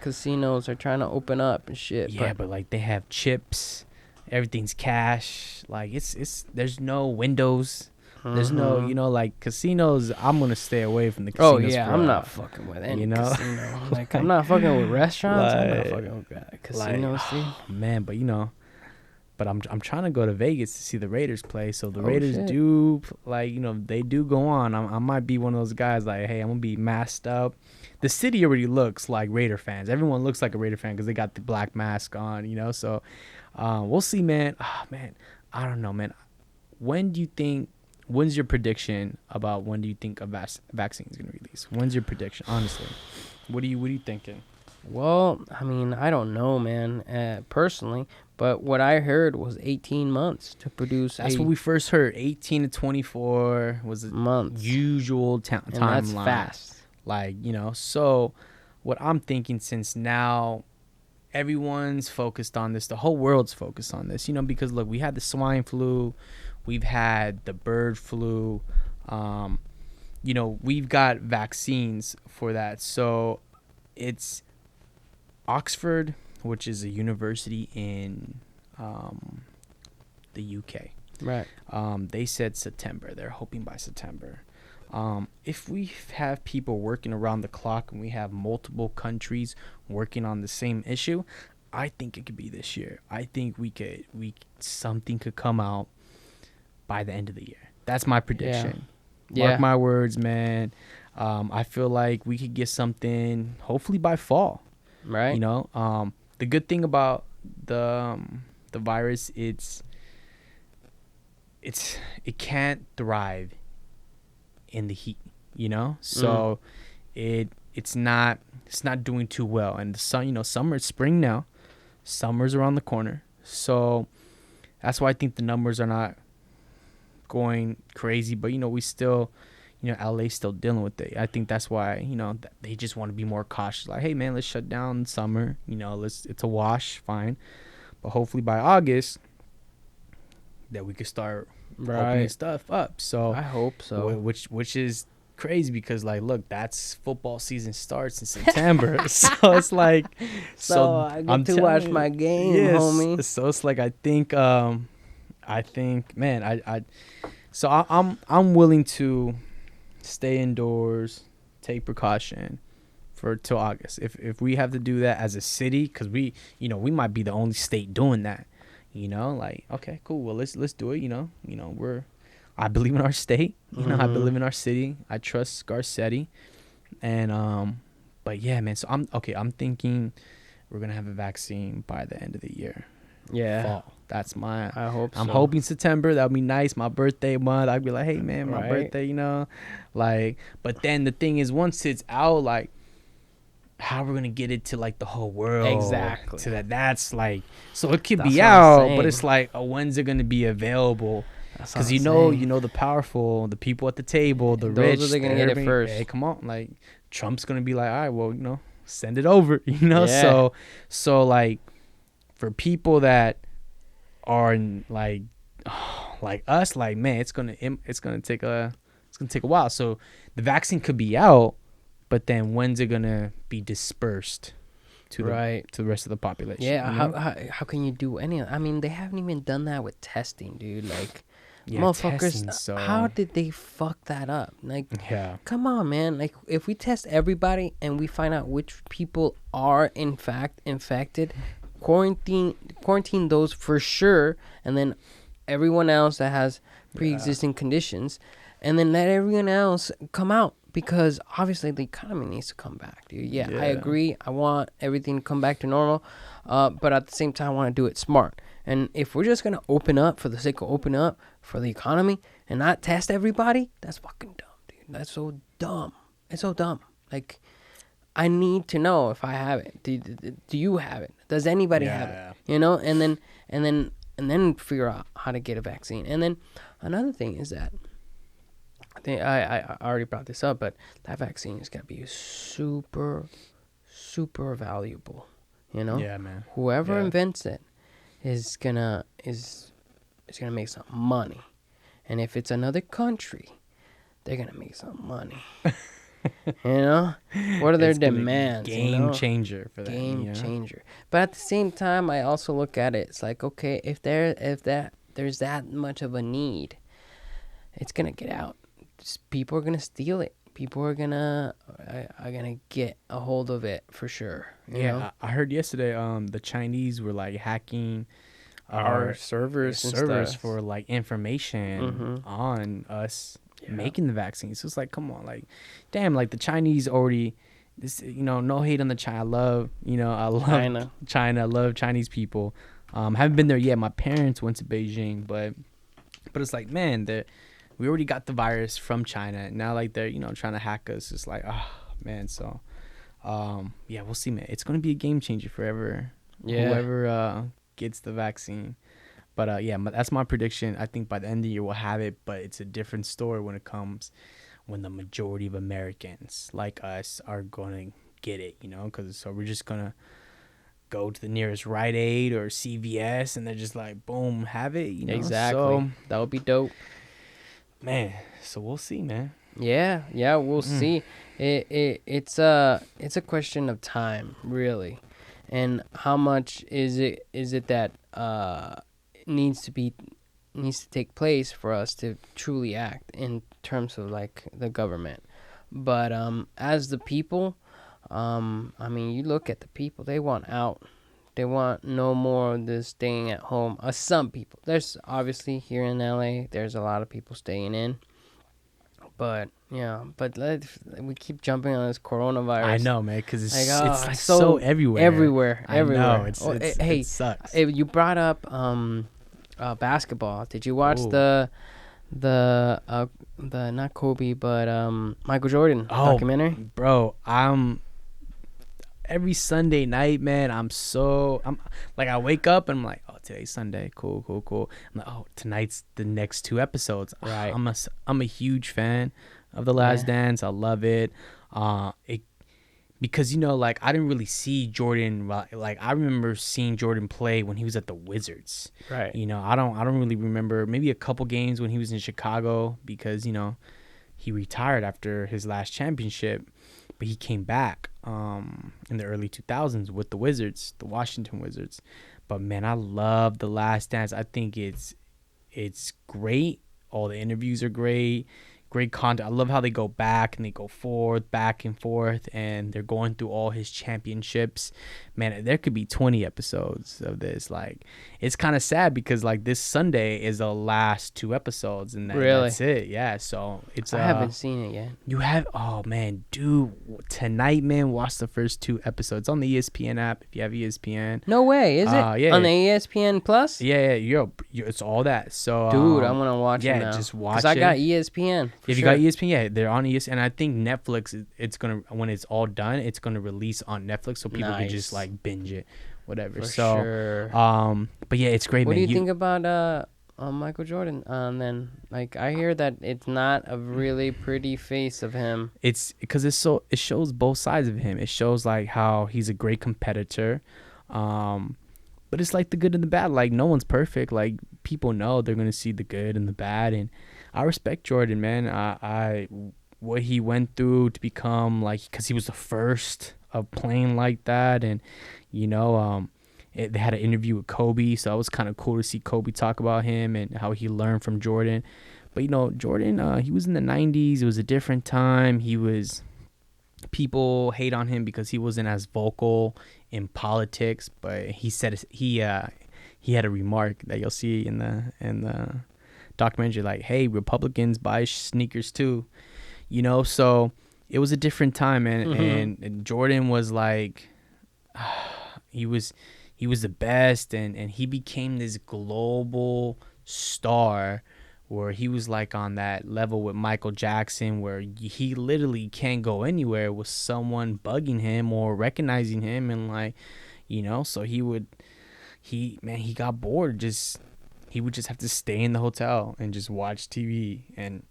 Speaker 1: casinos are trying to open up and shit.
Speaker 2: Yeah, but like they have chips, everything's cash. Like there's no windows. There's no, like casinos. I'm gonna stay away from the casinos.
Speaker 1: Oh yeah, I'm not fucking with any casino. Like I'm not fucking with restaurants. I'm not fucking with casinos.
Speaker 2: Man, but but I'm trying to go to Vegas to see the Raiders play. So the Raiders do they do go on. I might be one of those guys like, hey, I'm gonna be masked up. The city already looks like Raider fans. Everyone looks like a Raider fan because they got the black mask on. So we'll see, man. Man, I don't know, man. When's your prediction about when do you think a vaccine is going to release? When's your prediction, honestly? What are you thinking?
Speaker 1: Well, I mean, I don't know, man, personally, but what I heard was 18 months to produce.
Speaker 2: That's what we first heard. 18 to 24 was the
Speaker 1: months.
Speaker 2: Usual timeline.
Speaker 1: And that's fast.
Speaker 2: Like, so what I'm thinking, since now everyone's focused on this, the whole world's focused on this, because look, we had the swine flu. We've had the bird flu. We've got vaccines for that. So it's Oxford, which is a university in the UK.
Speaker 1: Right.
Speaker 2: They said September. They're hoping by September. If we have people working around the clock and we have multiple countries working on the same issue, I think it could be this year. I think something could come out by the end of the year. That's my prediction. Mark my words, man. I feel like we could get something hopefully by fall.
Speaker 1: Right.
Speaker 2: The good thing about the virus, it can't thrive in the heat, So it's not doing too well. And the sun, spring now. Summer's around the corner. So that's why I think the numbers are not going crazy. But we still, LA's still dealing with it. I think that's why they just want to be more cautious. Like, hey man, let's shut down summer. It's a wash, fine. But hopefully by August, that we could start opening stuff up. So
Speaker 1: I hope so.
Speaker 2: Which is crazy because like, look, that's football season starts in September. So it's like,
Speaker 1: so I get to watch my game, homie.
Speaker 2: So it's like I think, man, I'm willing to stay indoors, take precaution till August. If we have to do that as a city, because we might be the only state doing that. Like, okay, cool. Well, let's do it. I believe in our state. I believe in our city. I trust Garcetti. And but yeah, man. So I'm thinking we're gonna have a vaccine by the end of the year.
Speaker 1: Yeah.
Speaker 2: Fall. That's my.
Speaker 1: I hope.
Speaker 2: I'm hoping September. That would be nice. My birthday month. I'd be like, hey man, my birthday. Like. But then the thing is, once it's out, like, how we're gonna get it to like the whole world?
Speaker 1: Exactly.
Speaker 2: So that's like. So it could be out, but it's like, when's it gonna be available? Because the the people at the table, the rich,
Speaker 1: those are gonna get it first.
Speaker 2: Hey, come on, like Trump's gonna be like, all right, well, send it over, Yeah. So like, for people that are like us, like, man, it's gonna take a while. So the vaccine could be out, but then when's it gonna be dispersed to the rest of the population?
Speaker 1: Yeah. How can you do any? I mean, they haven't even done that with testing, dude. Like.
Speaker 2: Yeah,
Speaker 1: motherfuckers,
Speaker 2: testing,
Speaker 1: how did they fuck that up? Like,
Speaker 2: yeah,
Speaker 1: come on, man. Like, if we test everybody and we find out which people are in fact infected, quarantine those for sure, and then everyone else that has pre-existing conditions, and then let everyone else come out, because obviously the economy needs to come back, dude. Yeah, I agree. I want everything to come back to normal, but at the same time, I want to do it smart. And if we're just going to open up for the sake of open up for the economy and not test everybody, that's fucking dumb, dude. That's so dumb. It's so dumb. Like, I need to know if I have it. Do you have it? Does anybody have it? And then figure out how to get a vaccine. And then another thing is that I think I already brought this up, but that vaccine is going to be super, super valuable.
Speaker 2: Yeah, man.
Speaker 1: Whoever invents it is gonna make some money, and if it's another country, they're gonna make some money. What are their demands?
Speaker 2: Game changer for that.
Speaker 1: Game changer. But at the same time, I also look at it. It's like, okay, if there's that much of a need, it's gonna get out. People are gonna steal it. People are gonna get a hold of it for sure. You know?
Speaker 2: I heard yesterday the Chinese were like hacking
Speaker 1: our servers
Speaker 2: for like information on us making the vaccines. So it's like, come on, like, damn, like the Chinese already this, no hate on the China. I love China. I love Chinese people. Haven't been there yet. My parents went to Beijing, but it's like, man, we already got the virus from China. Now, like, they're, trying to hack us. It's like, oh, man. So, we'll see, man. It's going to be a game changer for whoever gets the vaccine. But, that's my prediction. I think by the end of the year, we'll have it. But it's a different story when the majority of Americans like us are going to get it, so we're just going to go to the nearest Rite Aid or CVS, and they're just like, boom, have it,
Speaker 1: Exactly.
Speaker 2: So,
Speaker 1: that would be dope.
Speaker 2: Man, so we'll see, man.
Speaker 1: Yeah, we'll see. It's a question of time, really, and how much is it that needs to take place for us to truly act in terms of like the government. But as the people, you look at the people, they want out. They want no more of this staying at home. Some people. There's obviously here in LA, there's a lot of people staying in. But we keep jumping on this coronavirus.
Speaker 2: I know, man, because it's so everywhere.
Speaker 1: Everywhere.
Speaker 2: I know, it sucks.
Speaker 1: You brought up basketball. Did you watch the not Kobe but Michael Jordan documentary?
Speaker 2: Bro, every Sunday night, man, I'm like, I wake up and I'm like, oh today's Sunday. Cool. I'm like, oh, tonight's the next 2 episodes.
Speaker 1: Right.
Speaker 2: I'm a huge fan of The Last Dance. I love it. Because, like, I didn't really see Jordan. Like, I remember seeing Jordan play when he was at the Wizards.
Speaker 1: Right.
Speaker 2: I don't really remember. Maybe a couple games when he was in Chicago because, he retired after his last championship. But he came back in the early 2000s with the Wizards, the Washington Wizards. But, man, I love The Last Dance. I think it's great. All the interviews are great. Great content. I love how they go back and they go forth, back and forth, and they're going through all his championships. Man, there could be 20 episodes of this. Like, it's kind of sad because, like, this Sunday is the last 2 episodes, and that's it. Yeah, so it's.
Speaker 1: I haven't seen it yet.
Speaker 2: You have? Oh man, dude! Tonight, man, watch the first 2 episodes on the ESPN app if you have ESPN.
Speaker 1: No way, is it?
Speaker 2: Yeah,
Speaker 1: on the ESPN Plus?
Speaker 2: Yeah, it's all that. So,
Speaker 1: dude, I'm gonna watch it now.
Speaker 2: Yeah, just watch it.
Speaker 1: Because I got ESPN.
Speaker 2: If you got ESPN, yeah, they're on ESPN. And I think Netflix, it's gonna, when it's all done, it's gonna release on Netflix so people can just like binge it, whatever.
Speaker 1: For sure.
Speaker 2: But yeah, it's great.
Speaker 1: What
Speaker 2: man.
Speaker 1: do you think about Michael Jordan? Then, like, I hear that it's not a really pretty face of him.
Speaker 2: It's because it shows both sides of him. It shows like how he's a great competitor, but it's like the good and the bad. Like, no one's perfect. Like, people know they're gonna see the good and the bad, and I respect Jordan, man. I what he went through to become, like, because he was the first of playing like that, and they had an interview with Kobe, so it was kind of cool to see Kobe talk about him and how he learned from Jordan. But Jordan, he was in the 90s. It was a different time. People hate on him because he wasn't as vocal in politics, but he said he had a remark that you'll see in the documentary, like, hey, Republicans buy sneakers too, so it was a different time, and Jordan was like, he was the best, and he became this global star where he was like on that level with Michael Jackson, where he literally can't go anywhere with someone bugging him or recognizing him, and like, so he got bored. He would just have to stay in the hotel and just watch TV, and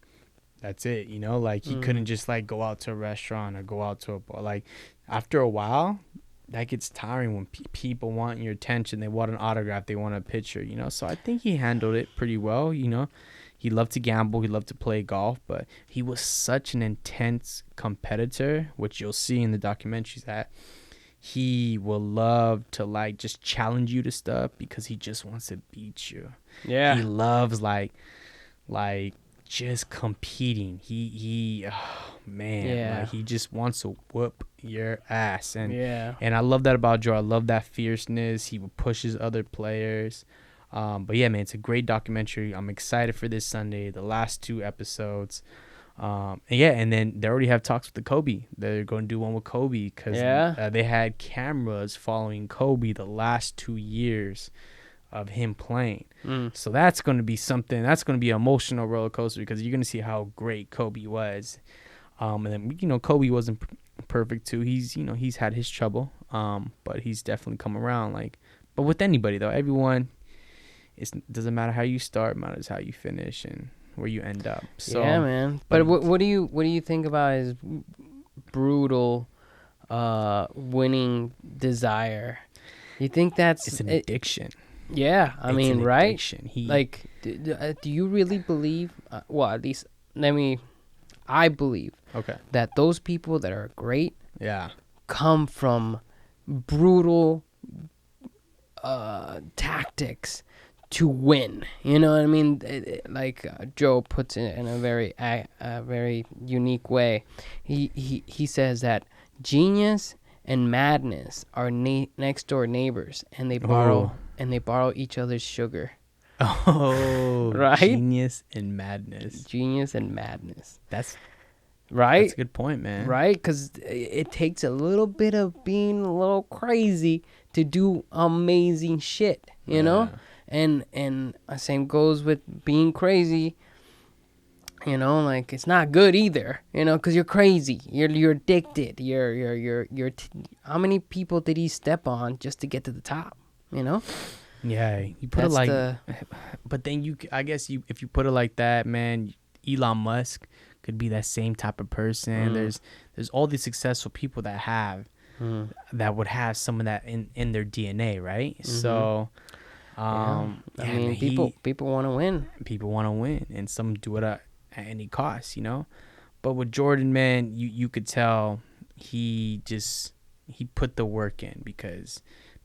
Speaker 2: that's it, like, he couldn't just like go out to a restaurant or go out to a bar. Like, after a while, that gets tiring when people want your attention. They want an autograph, they want a picture, so I think he handled it pretty well. He loved to gamble, he loved to play golf, but he was such an intense competitor, which you'll see in the documentaries, that he will love to like just challenge you to stuff because he just wants to beat you.
Speaker 1: Yeah,
Speaker 2: he loves like just competing. He oh man, like, he just wants to whoop your ass, and I love that about Joe. I love that fierceness. He pushes other players. But yeah, man, it's a great documentary. I'm excited for this Sunday, the last 2 episodes. And then they already have talks with the Kobe. They're going to do one with Kobe because they had cameras following Kobe the last 2 years of him playing. So that's going to be something. That's going to be an emotional roller coaster because you're going to see how great Kobe was. And then, Kobe wasn't perfect too. He's had his trouble, but he's definitely come around. Like, but with anybody though, everyone, it doesn't matter how you start, it matters how you finish and where you end up. So
Speaker 1: yeah, man. But what do you think about his brutal winning desire? You think it's
Speaker 2: an addiction?
Speaker 1: Yeah, I mean, right?
Speaker 2: Addiction.
Speaker 1: Do you really believe? Well, at least I believe.
Speaker 2: Okay.
Speaker 1: That those people that are great, come from brutal tactics to win. You know what I mean? Like Joe puts it in a very unique way. He says that genius and madness are next door neighbors, and they borrow each other's sugar.
Speaker 2: Oh,
Speaker 1: right.
Speaker 2: Genius and madness.
Speaker 1: That's right.
Speaker 2: That's a good point, man.
Speaker 1: Right, because it takes a little bit of being a little crazy to do amazing shit. You know. And the same goes with being crazy. Like, it's not good either. Because you're crazy. You're addicted. You're how many people did he step on just to get to the top?
Speaker 2: Yeah, you put it like, but then I guess if you put it like that, man, Elon Musk could be that same type of person. There's all these successful people that would have some of that in their DNA, right? So,
Speaker 1: I mean, people want to win.
Speaker 2: People want to win, and some do it at any cost, you know. But with Jordan, man, you could tell he put the work in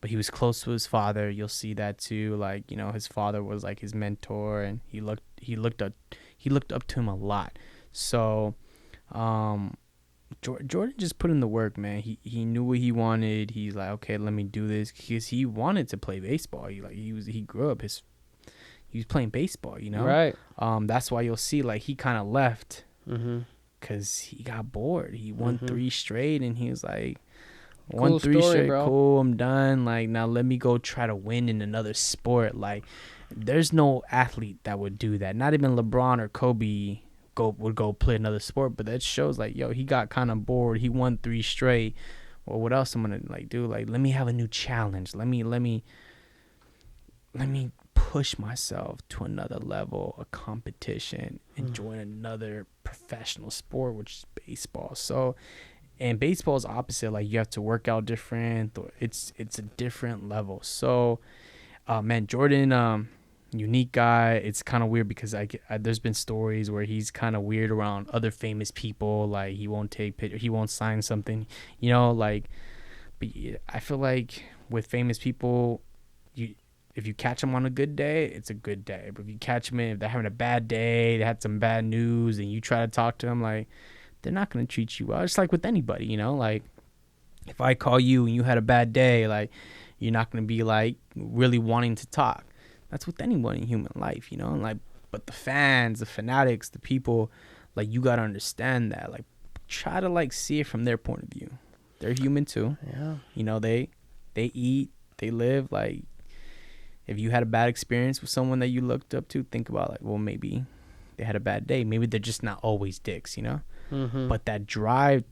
Speaker 2: but he was close to his father. You'll see that too. Like, you know, his father was like his mentor, and he looked up to him a lot. So, Jordan just put in the work, man. He knew what he wanted. He's like, okay, let me do this, because he wanted to play baseball. He grew up he was playing baseball, you know.
Speaker 1: Right.
Speaker 2: That's why you'll see like he kind of left, because he got bored. He won 3 straight, and he was like,
Speaker 1: Cool 3 story,
Speaker 2: straight,
Speaker 1: bro.
Speaker 2: cool, I'm done. Like, now let me go try to win in another sport. Like, there's no athlete that would do that. Not even LeBron or Kobe would go play another sport. But that shows like, yo, he got kind of bored. He won 3 straight. Well, what else I'm gonna like do? Like, let me have a new challenge. Let me push myself to another level of competition and join another professional sport, which is baseball. So, and baseball is opposite. Like, you have to work out different. It's a different level. So, man, Jordan, unique guy. It's kind of weird because there's been stories where he's kind of weird around other famous people. Like, he won't take pictures, he won't sign something, you know. Like, but I feel like with famous people, if you catch them on a good day, it's a good day. But if you catch them if they're having a bad day, they had some bad news, and you try to talk to them, like, they're not going to treat you well. It's like with anybody, you know. Like, if I call you and you had a bad day, like, you're not going to be like really wanting to talk. That's with anyone in human life, you know. Like, but the fans, the fanatics, the people, like, you got to understand that. Like, try to like see it from their point of view. They're human too.
Speaker 1: Yeah.
Speaker 2: You know, they eat, they live. Like, if you had a bad experience with someone that you looked up to, think about like, well, maybe they had a bad day. Maybe they're just not always dicks, you know. But that drive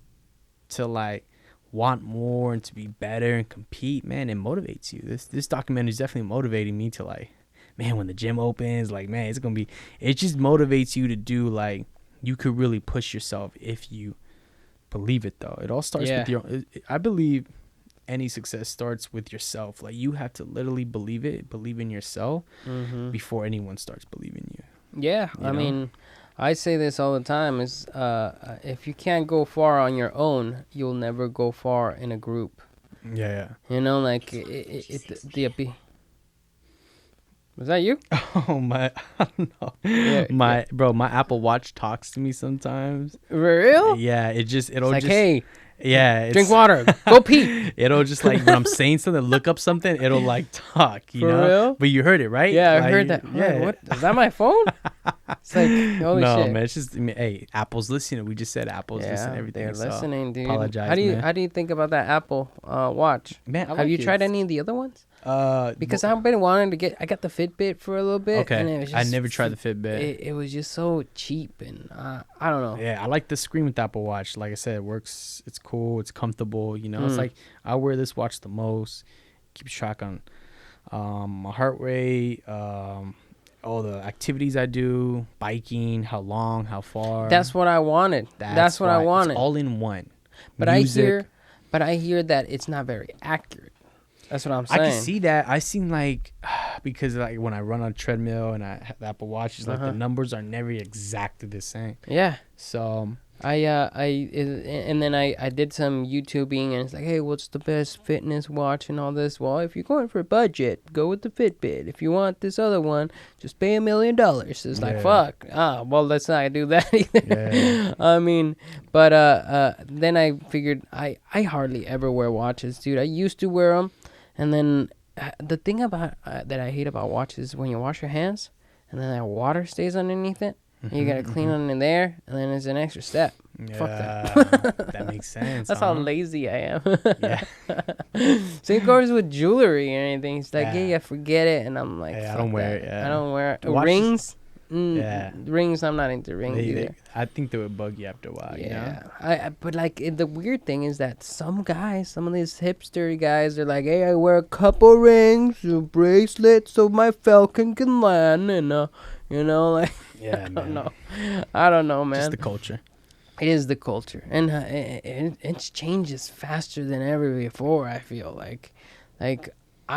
Speaker 2: to like want more and to be better and compete, man, it motivates you. This documentary is definitely motivating me to like, man, when the gym opens, like, man, it just motivates you to do, like, you could really push yourself if you believe it, though. It all starts with I believe any success starts with yourself. Like, you have to literally believe in yourself before anyone starts believing you.
Speaker 1: Yeah, I mean, I say this all the time, is if you can't go far on your own, you'll never go far in a group.
Speaker 2: Yeah.
Speaker 1: You know, like, was that you?
Speaker 2: Oh, my, I don't know. Yeah, bro, my Apple Watch talks to me sometimes.
Speaker 1: For real?
Speaker 2: Yeah, it'll
Speaker 1: it's
Speaker 2: just,
Speaker 1: like, hey,
Speaker 2: yeah,
Speaker 1: drink water, go pee.
Speaker 2: It'll just like, when I'm saying something, look up something, it'll like talk, you know?
Speaker 1: Real?
Speaker 2: But you heard it, right?
Speaker 1: Yeah,
Speaker 2: like,
Speaker 1: I heard that.
Speaker 2: Yeah.
Speaker 1: What? Is that my phone? It's like, holy
Speaker 2: no,
Speaker 1: shit.
Speaker 2: man, it's just, I mean, hey, Apple's listening. We just said Apple's listening to everything.
Speaker 1: They're listening, dude.
Speaker 2: Apologize,
Speaker 1: How do you think about that Apple Watch?
Speaker 2: Man,
Speaker 1: have you tried any of the other ones? Because I've been wanting to I got the Fitbit for a little bit.
Speaker 2: Okay.
Speaker 1: And it was just,
Speaker 2: I never tried the Fitbit.
Speaker 1: It was just so cheap, and I don't know.
Speaker 2: Yeah, I like the screen with the Apple Watch. Like I said, it works. It's cool. It's comfortable. You know, it's like, I wear this watch the most. Keeps track on my heart rate, all the activities I do, biking, how long, how far.
Speaker 1: That's what I wanted. That's what I wanted.
Speaker 2: It's all in one.
Speaker 1: But
Speaker 2: Music.
Speaker 1: I hear that it's not very accurate. That's what I'm saying.
Speaker 2: I can see that. I seen like, because like when I run on a treadmill and I have the Apple Watch, it's like the numbers are never exactly the same.
Speaker 1: Yeah.
Speaker 2: So
Speaker 1: and then I did some YouTubing, and it's like, hey, what's the best fitness watch and all this? Well, if you're going for a budget, go with the Fitbit. If you want this other one, just pay $1 million. It's like, fuck. Well, let's not do that either. Yeah. I mean, but then I figured I hardly ever wear watches, dude. I used to wear them, and then the thing about that I hate about watches is when you wash your hands, and then that water stays underneath it. You gotta clean it in there, and then it's an extra step.
Speaker 2: Yeah,
Speaker 1: fuck that.
Speaker 2: That makes sense.
Speaker 1: That's how lazy I am.
Speaker 2: Yeah.
Speaker 1: Same goes with jewelry or anything. It's like, yeah, forget it, and I'm like,
Speaker 2: I don't wear it.
Speaker 1: I don't wear it.
Speaker 2: Watches,
Speaker 1: Rings. Rings, I'm not into rings either.
Speaker 2: I think they would bug you after a while.
Speaker 1: Yeah. But like the weird thing is that some of these hipster guys are like, hey, I wear a couple rings, a bracelet, so my falcon can land, and like.
Speaker 2: Yeah,
Speaker 1: I don't know, man.
Speaker 2: Just the culture.
Speaker 1: It is the culture, and it changes faster than ever before. I feel like I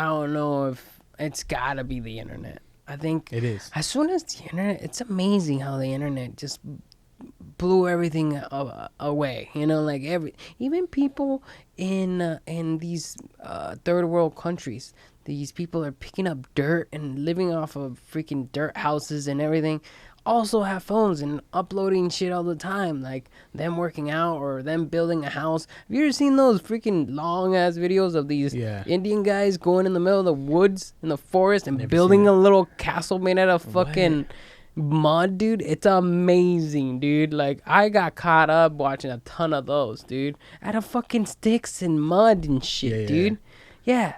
Speaker 1: don't know if it's gotta be the internet. I think
Speaker 2: it is. As
Speaker 1: soon as the internet, it's amazing how the internet just blew everything away. Like even people in these third world countries, these people are picking up dirt and living off of freaking dirt houses and everything. Also have phones and uploading shit all the time, like them working out or them building a house. Have you ever seen those freaking long ass videos of these Indian guys going in the middle of the woods in the forest and building a little castle made out of fucking mud, dude? It's amazing, dude. Like, I got caught up watching a ton of those, dude, out of fucking sticks and mud and shit, dude. Yeah.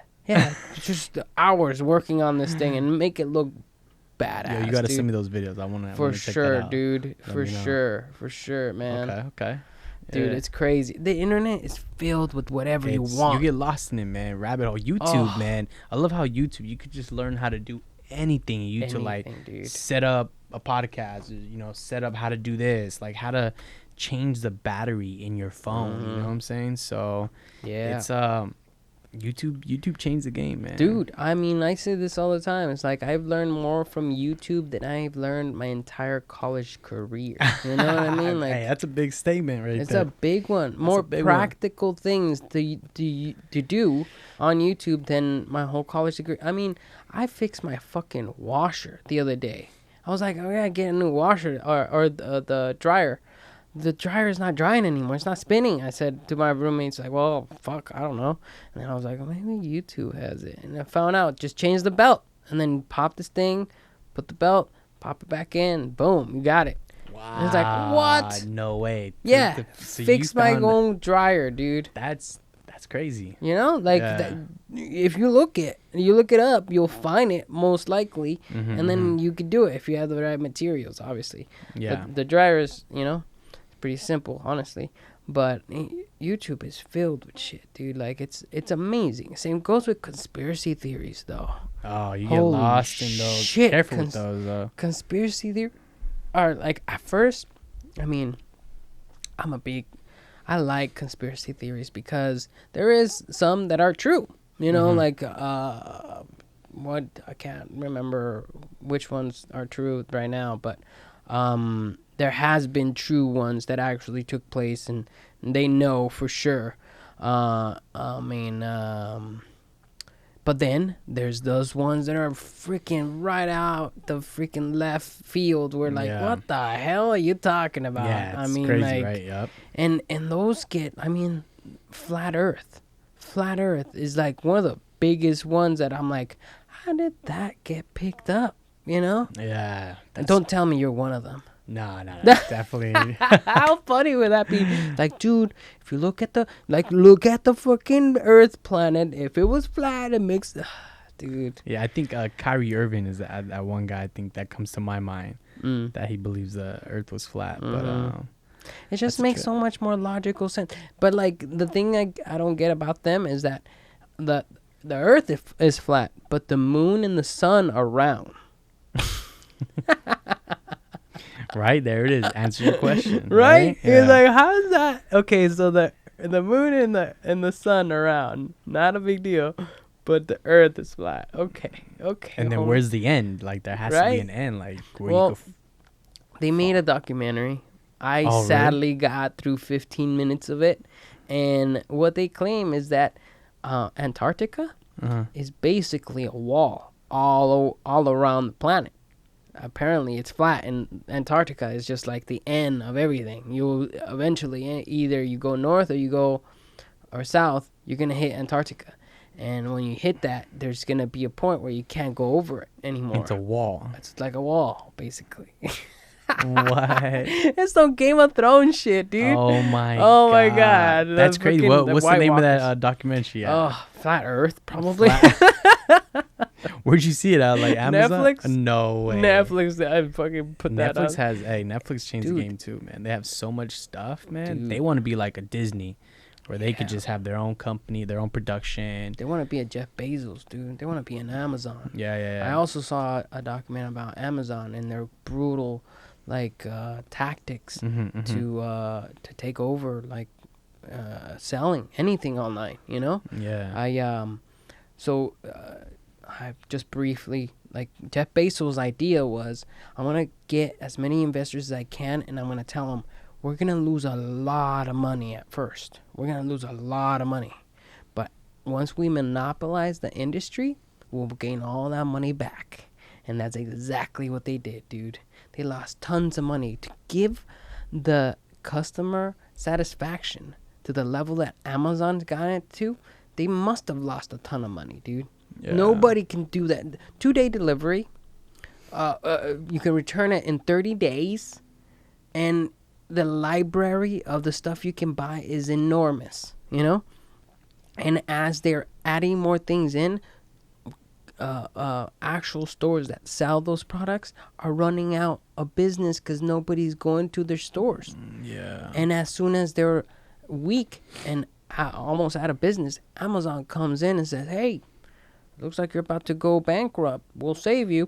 Speaker 1: Just hours working on this thing and make it look badass.
Speaker 2: Yeah, you gotta send me those videos. I wanna
Speaker 1: for
Speaker 2: check
Speaker 1: sure,
Speaker 2: that out.
Speaker 1: dude. For sure, man.
Speaker 2: Okay.
Speaker 1: Dude, it's crazy. The internet is filled with whatever you want.
Speaker 2: You get lost in it, man. Rabbit hole. YouTube, man. I love how YouTube, you could just learn how to do anything. Like
Speaker 1: dude.
Speaker 2: Set up a podcast, set up how to do this, like how to change the battery in your phone. You know what I'm saying? So it's YouTube changed the game, man.
Speaker 1: Dude, I mean, I say this all the time. It's like I've learned more from YouTube than I've learned my entire college career. You know what I mean? Like,
Speaker 2: hey, that's a big statement right there.
Speaker 1: It's a big one. More practical things to do on YouTube than my whole college degree. I mean, I fixed my fucking washer the other day. I was like, I gotta get a new washer or the dryer. The dryer is not drying anymore. It's not spinning. I said to my roommates, like, well, fuck, I don't know. And then I was like, maybe YouTube has it. And I found out, just change the belt. And then pop this thing, put the belt, pop it back in. Boom, you got it. Wow. And it's like, what?
Speaker 2: No way.
Speaker 1: Yeah, fix my own dryer, dude.
Speaker 2: That's crazy.
Speaker 1: If you look it up, you'll find it most likely. And then you could do it if you have the right materials, obviously.
Speaker 2: Yeah.
Speaker 1: But the dryer is, pretty simple, honestly, but YouTube is filled with shit, dude. Like, it's amazing. Same goes with conspiracy theories, though.
Speaker 2: Oh, you get lost in those.
Speaker 1: Shit.
Speaker 2: Careful with those, though.
Speaker 1: Conspiracy theory are like, at first, I mean, I like conspiracy theories because there is some that are true. Like what, I can't remember which ones are true right now, but there has been true ones that actually took place, and they know for sure. But then there's those ones that are freaking right out the freaking left field. We're like, what the hell are you talking about?
Speaker 2: Yeah, it's crazy, right? Yep.
Speaker 1: And those get, flat Earth. Flat Earth is like one of the biggest ones that I'm like, how did that get picked up?
Speaker 2: Yeah.
Speaker 1: Don't tell me you're one of them.
Speaker 2: No, definitely.
Speaker 1: How funny would that be? Like, dude, if you look at the fucking Earth planet, if it was flat, it makes, dude.
Speaker 2: Yeah, I think Kyrie Irving is that one guy. I think that comes to my mind that he believes the Earth was flat, but
Speaker 1: it just makes so much more logical sense. But like, the thing I don't get about them is that the Earth is flat, but the moon and the sun are round.
Speaker 2: Right, there it is. Answer your question.
Speaker 1: Right? Yeah. It's like, how is that? Okay, so the moon and the sun are round. Not a big deal. But the Earth is flat. Okay.
Speaker 2: And then where's the end? Like, there has to be an end. Like, where
Speaker 1: they made a documentary. I sadly got through 15 minutes of it. And what they claim is that Antarctica is basically a wall all around the planet. Apparently it's flat, and Antarctica is just like the end of everything. You'll eventually, either you go north or south, you're gonna hit Antarctica, and when you hit that, there's gonna be a point where you can't go over it anymore.
Speaker 2: It's a wall.
Speaker 1: It's like a wall, basically.
Speaker 2: What?
Speaker 1: It's some Game of Thrones shit, dude.
Speaker 2: Oh my
Speaker 1: god.
Speaker 2: That's crazy. What's the name of that documentary?
Speaker 1: Oh, Flat Earth, probably.
Speaker 2: Where'd you see it at? Like Amazon?
Speaker 1: Netflix?
Speaker 2: No way.
Speaker 1: Netflix, I fucking put that
Speaker 2: Netflix
Speaker 1: up.
Speaker 2: Netflix changed the game too, man. They have so much stuff, man.
Speaker 1: Dude.
Speaker 2: They want to be like a Disney, where they could just have their own company, their own production.
Speaker 1: They want to be a Jeff Bezos, dude. They want to be an Amazon.
Speaker 2: Yeah.
Speaker 1: I also saw a document about Amazon and their brutal, like, tactics to take over, like, selling anything online. You know?
Speaker 2: Yeah.
Speaker 1: I just briefly, like, Jeff Bezos' idea was, I want to get as many investors as I can, and I'm going to tell them, we're going to lose a lot of money at first. We're going to lose a lot of money. But once we monopolize the industry, we'll gain all that money back. And that's exactly what they did, dude. They lost tons of money. To give the customer satisfaction to the level that Amazon's got it to, they must have lost a ton of money, dude. Yeah. Nobody can do that. 2-day delivery. You can return it in 30 days. And the library of the stuff you can buy is enormous, you know? And as they're adding more things in, actual stores that sell those products are running out of business because nobody's going to their stores.
Speaker 2: Yeah.
Speaker 1: And as soon as they're weak and almost out of business, Amazon comes in and says, hey, looks like you're about to go bankrupt. We'll save you.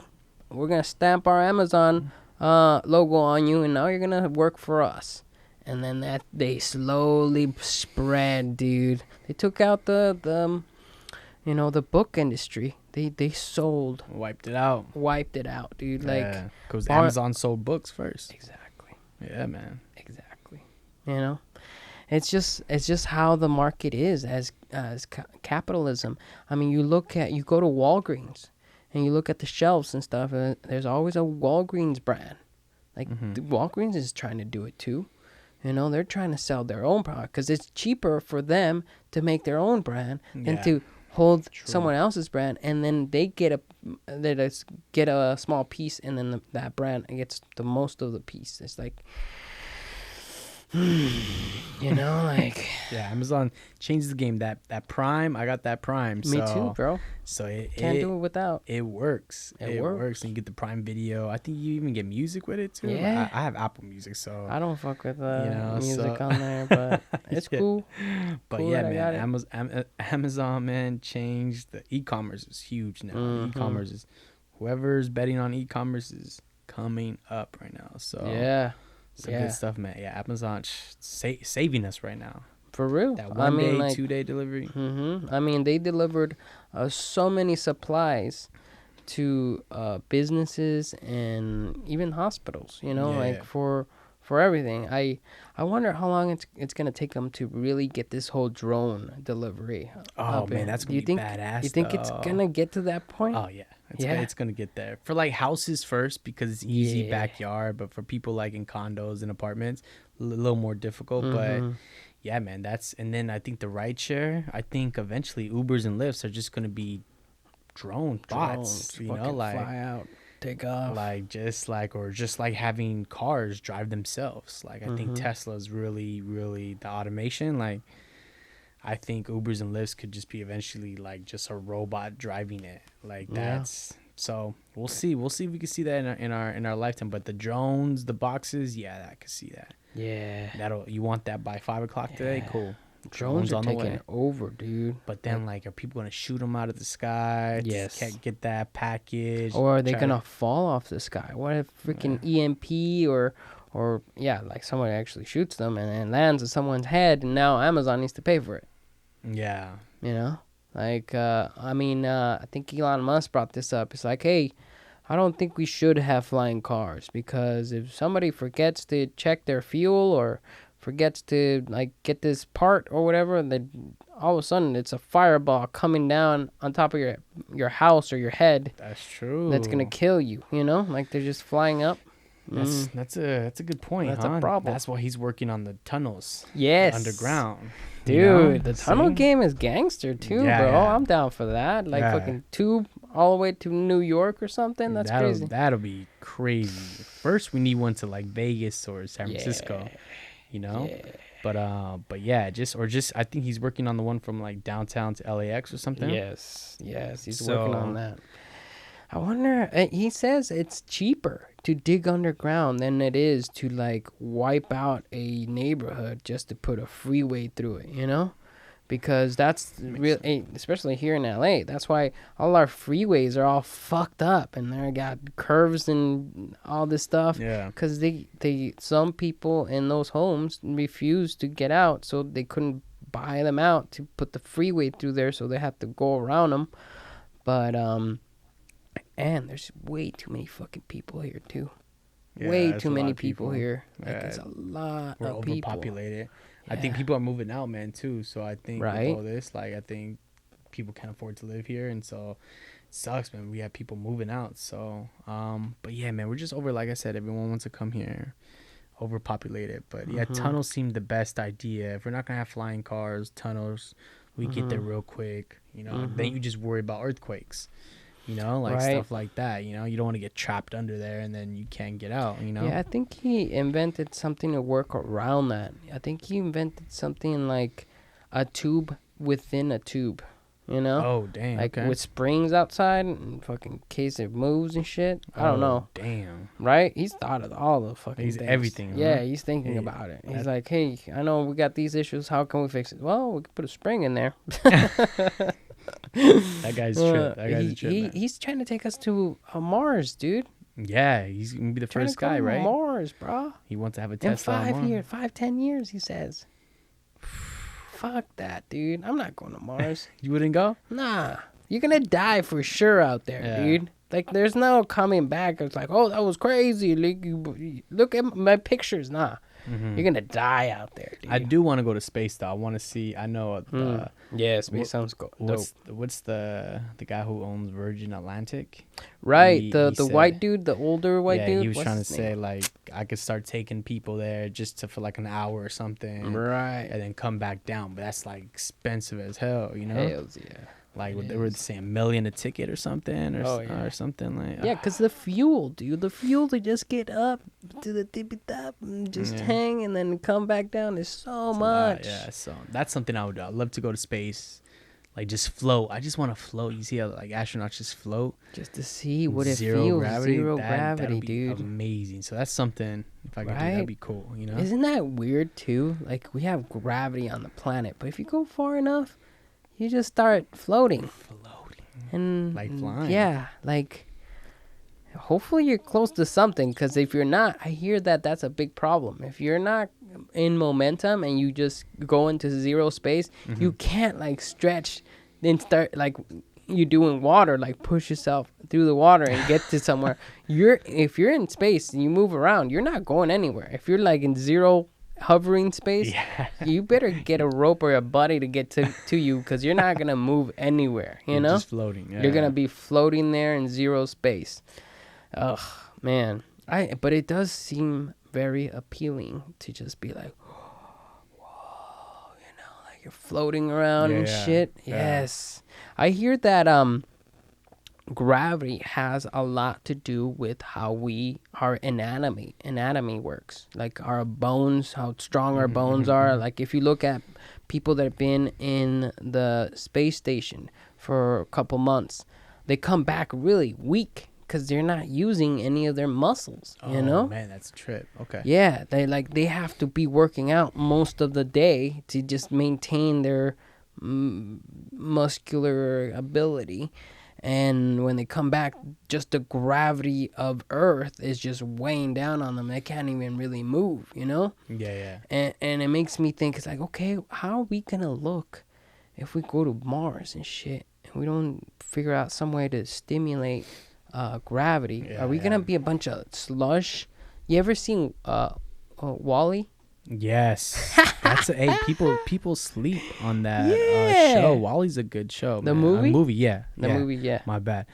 Speaker 1: We're going to stamp our Amazon logo on you, and now you're going to work for us. And then that they slowly spread, dude. They took out the book industry. They sold.
Speaker 2: Wiped it out,
Speaker 1: dude.
Speaker 2: Yeah,
Speaker 1: like,
Speaker 2: because Amazon sold books first.
Speaker 1: Exactly.
Speaker 2: Yeah, man.
Speaker 1: Exactly. You know? It's just how the market is as capitalism. I mean, you go to Walgreens and you look at the shelves and stuff. There's always a Walgreens brand. Like Walgreens is trying to do it too. You know, they're trying to sell their own product because it's cheaper for them to make their own brand than to hold someone else's brand, and then they get a small piece, and then that brand gets the most of the piece. It's like. You know, like
Speaker 2: yeah, Amazon changed the game. That Prime, I got that Prime.
Speaker 1: Me too, bro.
Speaker 2: So it
Speaker 1: can't do it without.
Speaker 2: It works. It works, and you get the Prime Video. I think you even get music with it too.
Speaker 1: Yeah,
Speaker 2: I have Apple Music, so
Speaker 1: I don't fuck with music on there, but it's cool.
Speaker 2: But cool, yeah, man, Amazon, man, changed the e-commerce is huge now. E-commerce is whoever's betting on e-commerce is coming up right now. So
Speaker 1: yeah.
Speaker 2: Some good stuff, man. Yeah, Amazon saving us right now.
Speaker 1: For real.
Speaker 2: That 1 day, like, 2 day delivery.
Speaker 1: I mean, they delivered so many supplies to businesses and even hospitals, you know, for everything. I wonder how long it's going to take them to really get this whole drone delivery.
Speaker 2: Oh, man, that's going to be badass.
Speaker 1: You think it's going to get to that point?
Speaker 2: Oh, yeah. It's going to get there. For, like, houses first because it's easy backyard. But for people, like, in condos and apartments, a little more difficult. But, yeah, man, and then I think the rideshare, I think eventually Ubers and Lyfts are just going to be drones, bots, you know, like
Speaker 1: fly out, take off,
Speaker 2: like just like having cars drive themselves. Like I think Tesla's really the automation. Like I think Ubers and Lyfts could just be eventually like just a robot driving it. Like so we'll see if we can see that in our lifetime. But the drones, the boxes, I could see that.
Speaker 1: Yeah,
Speaker 2: you want that by 5 o'clock today? Cool.
Speaker 1: Drones are taking over, dude.
Speaker 2: But then, like, are people gonna shoot them out of the sky?
Speaker 1: Yes.
Speaker 2: Can't get that package.
Speaker 1: Or are they gonna fall off the sky? What if freaking EMP or like someone actually shoots them and lands on someone's head, and now Amazon needs to pay for it?
Speaker 2: Yeah.
Speaker 1: You know, like I think Elon Musk brought this up. It's like, hey, I don't think we should have flying cars because if somebody forgets to check their fuel or forgets to like get this part or whatever, then all of a sudden it's a fireball coming down on top of your house or your head.
Speaker 2: That's true.
Speaker 1: That's gonna kill you. You know, like they're just flying up.
Speaker 2: That's a good point.
Speaker 1: That's a problem.
Speaker 2: That's why he's working on the tunnels.
Speaker 1: Yes,
Speaker 2: underground.
Speaker 1: Dude,
Speaker 2: you know?
Speaker 1: The tunnel game is gangster too, bro. Yeah. I'm down for that. Like fucking tube all the way to New York or something. That's crazy.
Speaker 2: That'll be crazy. First, we need one to like Vegas or San Francisco. You know, but I think he's working on the one from like downtown to LAX or something.
Speaker 1: Yes, he's working on that. I wonder. He says it's cheaper to dig underground than it is to like wipe out a neighborhood just to put a freeway through it. You know, because that's real. Especially here in LA. That's why all our freeways are all fucked up and they got curves and all this stuff.
Speaker 2: Yeah.
Speaker 1: Because some people in those homes refused to get out, so they couldn't buy them out to put the freeway through there, so they have to go around them. But and there's way too many fucking people here too.
Speaker 2: Yeah,
Speaker 1: way too many people here. Like it's a lot
Speaker 2: we're
Speaker 1: of people.
Speaker 2: Overpopulated.
Speaker 1: Yeah.
Speaker 2: I think people are moving out, man, too. So I think
Speaker 1: Right.
Speaker 2: with all this, like, I think people can't afford to live here, and so it sucks, man. We have people moving out. So, but yeah, man, we're just over. Like I said, everyone wants to come here. Overpopulated, but yeah, tunnels seem the best idea. If we're not gonna have flying cars, tunnels, we get there real quick. You know, then you just worry about earthquakes. You know, like stuff like that. You know, you don't want to get trapped under there and then you can't get out. You know.
Speaker 1: Yeah, I think he invented something to work around that. I think he invented something like a tube within a tube. You know?
Speaker 2: Oh, damn.
Speaker 1: Like with springs outside in fucking case it moves and shit. I don't know.
Speaker 2: Damn.
Speaker 1: Right? He's thought of all the fucking
Speaker 2: He's
Speaker 1: things.
Speaker 2: everything.
Speaker 1: Yeah,
Speaker 2: huh?
Speaker 1: he's thinking about it. He's like, hey, I know we got these issues. How can we fix it? Well, we could put a spring in there.
Speaker 2: That guy's trip. That guy's a trip, man.
Speaker 1: He's trying to take us to Mars, dude.
Speaker 2: Yeah, he's gonna be the first guy, right?
Speaker 1: Mars, bro.
Speaker 2: He wants to have a Tesla.
Speaker 1: In 10 years, he says. Fuck that, dude. I'm not going to Mars.
Speaker 2: You wouldn't go?
Speaker 1: Nah. You're going to die for sure out there, dude. Like, there's no coming back. It's like, oh, that was crazy. Look at my pictures. Nah. You're going to die out there, dude.
Speaker 2: I do want to go to space, though. I want to see. I know.
Speaker 1: Yeah, space sounds dope.
Speaker 2: What's the guy who owns Virgin Atlantic?
Speaker 1: Right. The
Speaker 2: said,
Speaker 1: white dude, the older white dude.
Speaker 2: He was trying to say, like, I could start taking people there just for like an hour or something.
Speaker 1: Right.
Speaker 2: And then come back down. But that's like expensive as hell, you know?
Speaker 1: Hells yeah.
Speaker 2: Like they were saying $1 million a ticket or something, or something like.
Speaker 1: Yeah, because the fuel, dude, the fuel to just get up to the tippy top and just hang and then come back down is so much.
Speaker 2: Yeah, so that's something I would do. I'd love to go to space, like just float. I just want to float. You see how like astronauts just float,
Speaker 1: just to see what it
Speaker 2: zero
Speaker 1: feels.
Speaker 2: Gravity,
Speaker 1: Zero gravity,
Speaker 2: that'd be
Speaker 1: dude.
Speaker 2: Amazing. So that's something. If I could do, that'd be cool. You know?
Speaker 1: Isn't that weird too? Like we have gravity on the planet, but if you go far enough, you just start floating. And
Speaker 2: like flying.
Speaker 1: Yeah, like hopefully you're close to something, because if you're not, I hear that's a big problem. If you're not in momentum and you just go into zero space, you can't like stretch and start like you do in water, like push yourself through the water and get to somewhere. If you're in space and you move around, you're not going anywhere. If you're like in zero hovering space, you better get a rope or a buddy to get to you, because you're not gonna move anywhere. You're just
Speaker 2: floating.
Speaker 1: You're gonna be floating there in zero space. Ugh, man. But it does seem very appealing to just be like, whoa, like you're floating around and shit. Yes, I hear that gravity has a lot to do with how our anatomy works, like our bones, how strong our bones are. Like if you look at people that have been in the space station for a couple months, they come back really weak because they're not using any of their muscles. You know?
Speaker 2: Oh man, that's a trip. Okay.
Speaker 1: Yeah, they have to be working out most of the day to just maintain their muscular ability. And when they come back, just the gravity of Earth is just weighing down on them. They can't even really move, you know?
Speaker 2: Yeah.
Speaker 1: And it makes me think, it's like, okay, how are we going to look if we go to Mars and shit, and we don't figure out some way to stimulate gravity? Are we going to be a bunch of slush? You ever seen Wall-E?
Speaker 2: Yes, that's people sleep on that show. Wall-E's a good show.
Speaker 1: The
Speaker 2: man.
Speaker 1: movie?
Speaker 2: The
Speaker 1: movie, yeah.
Speaker 2: My bad.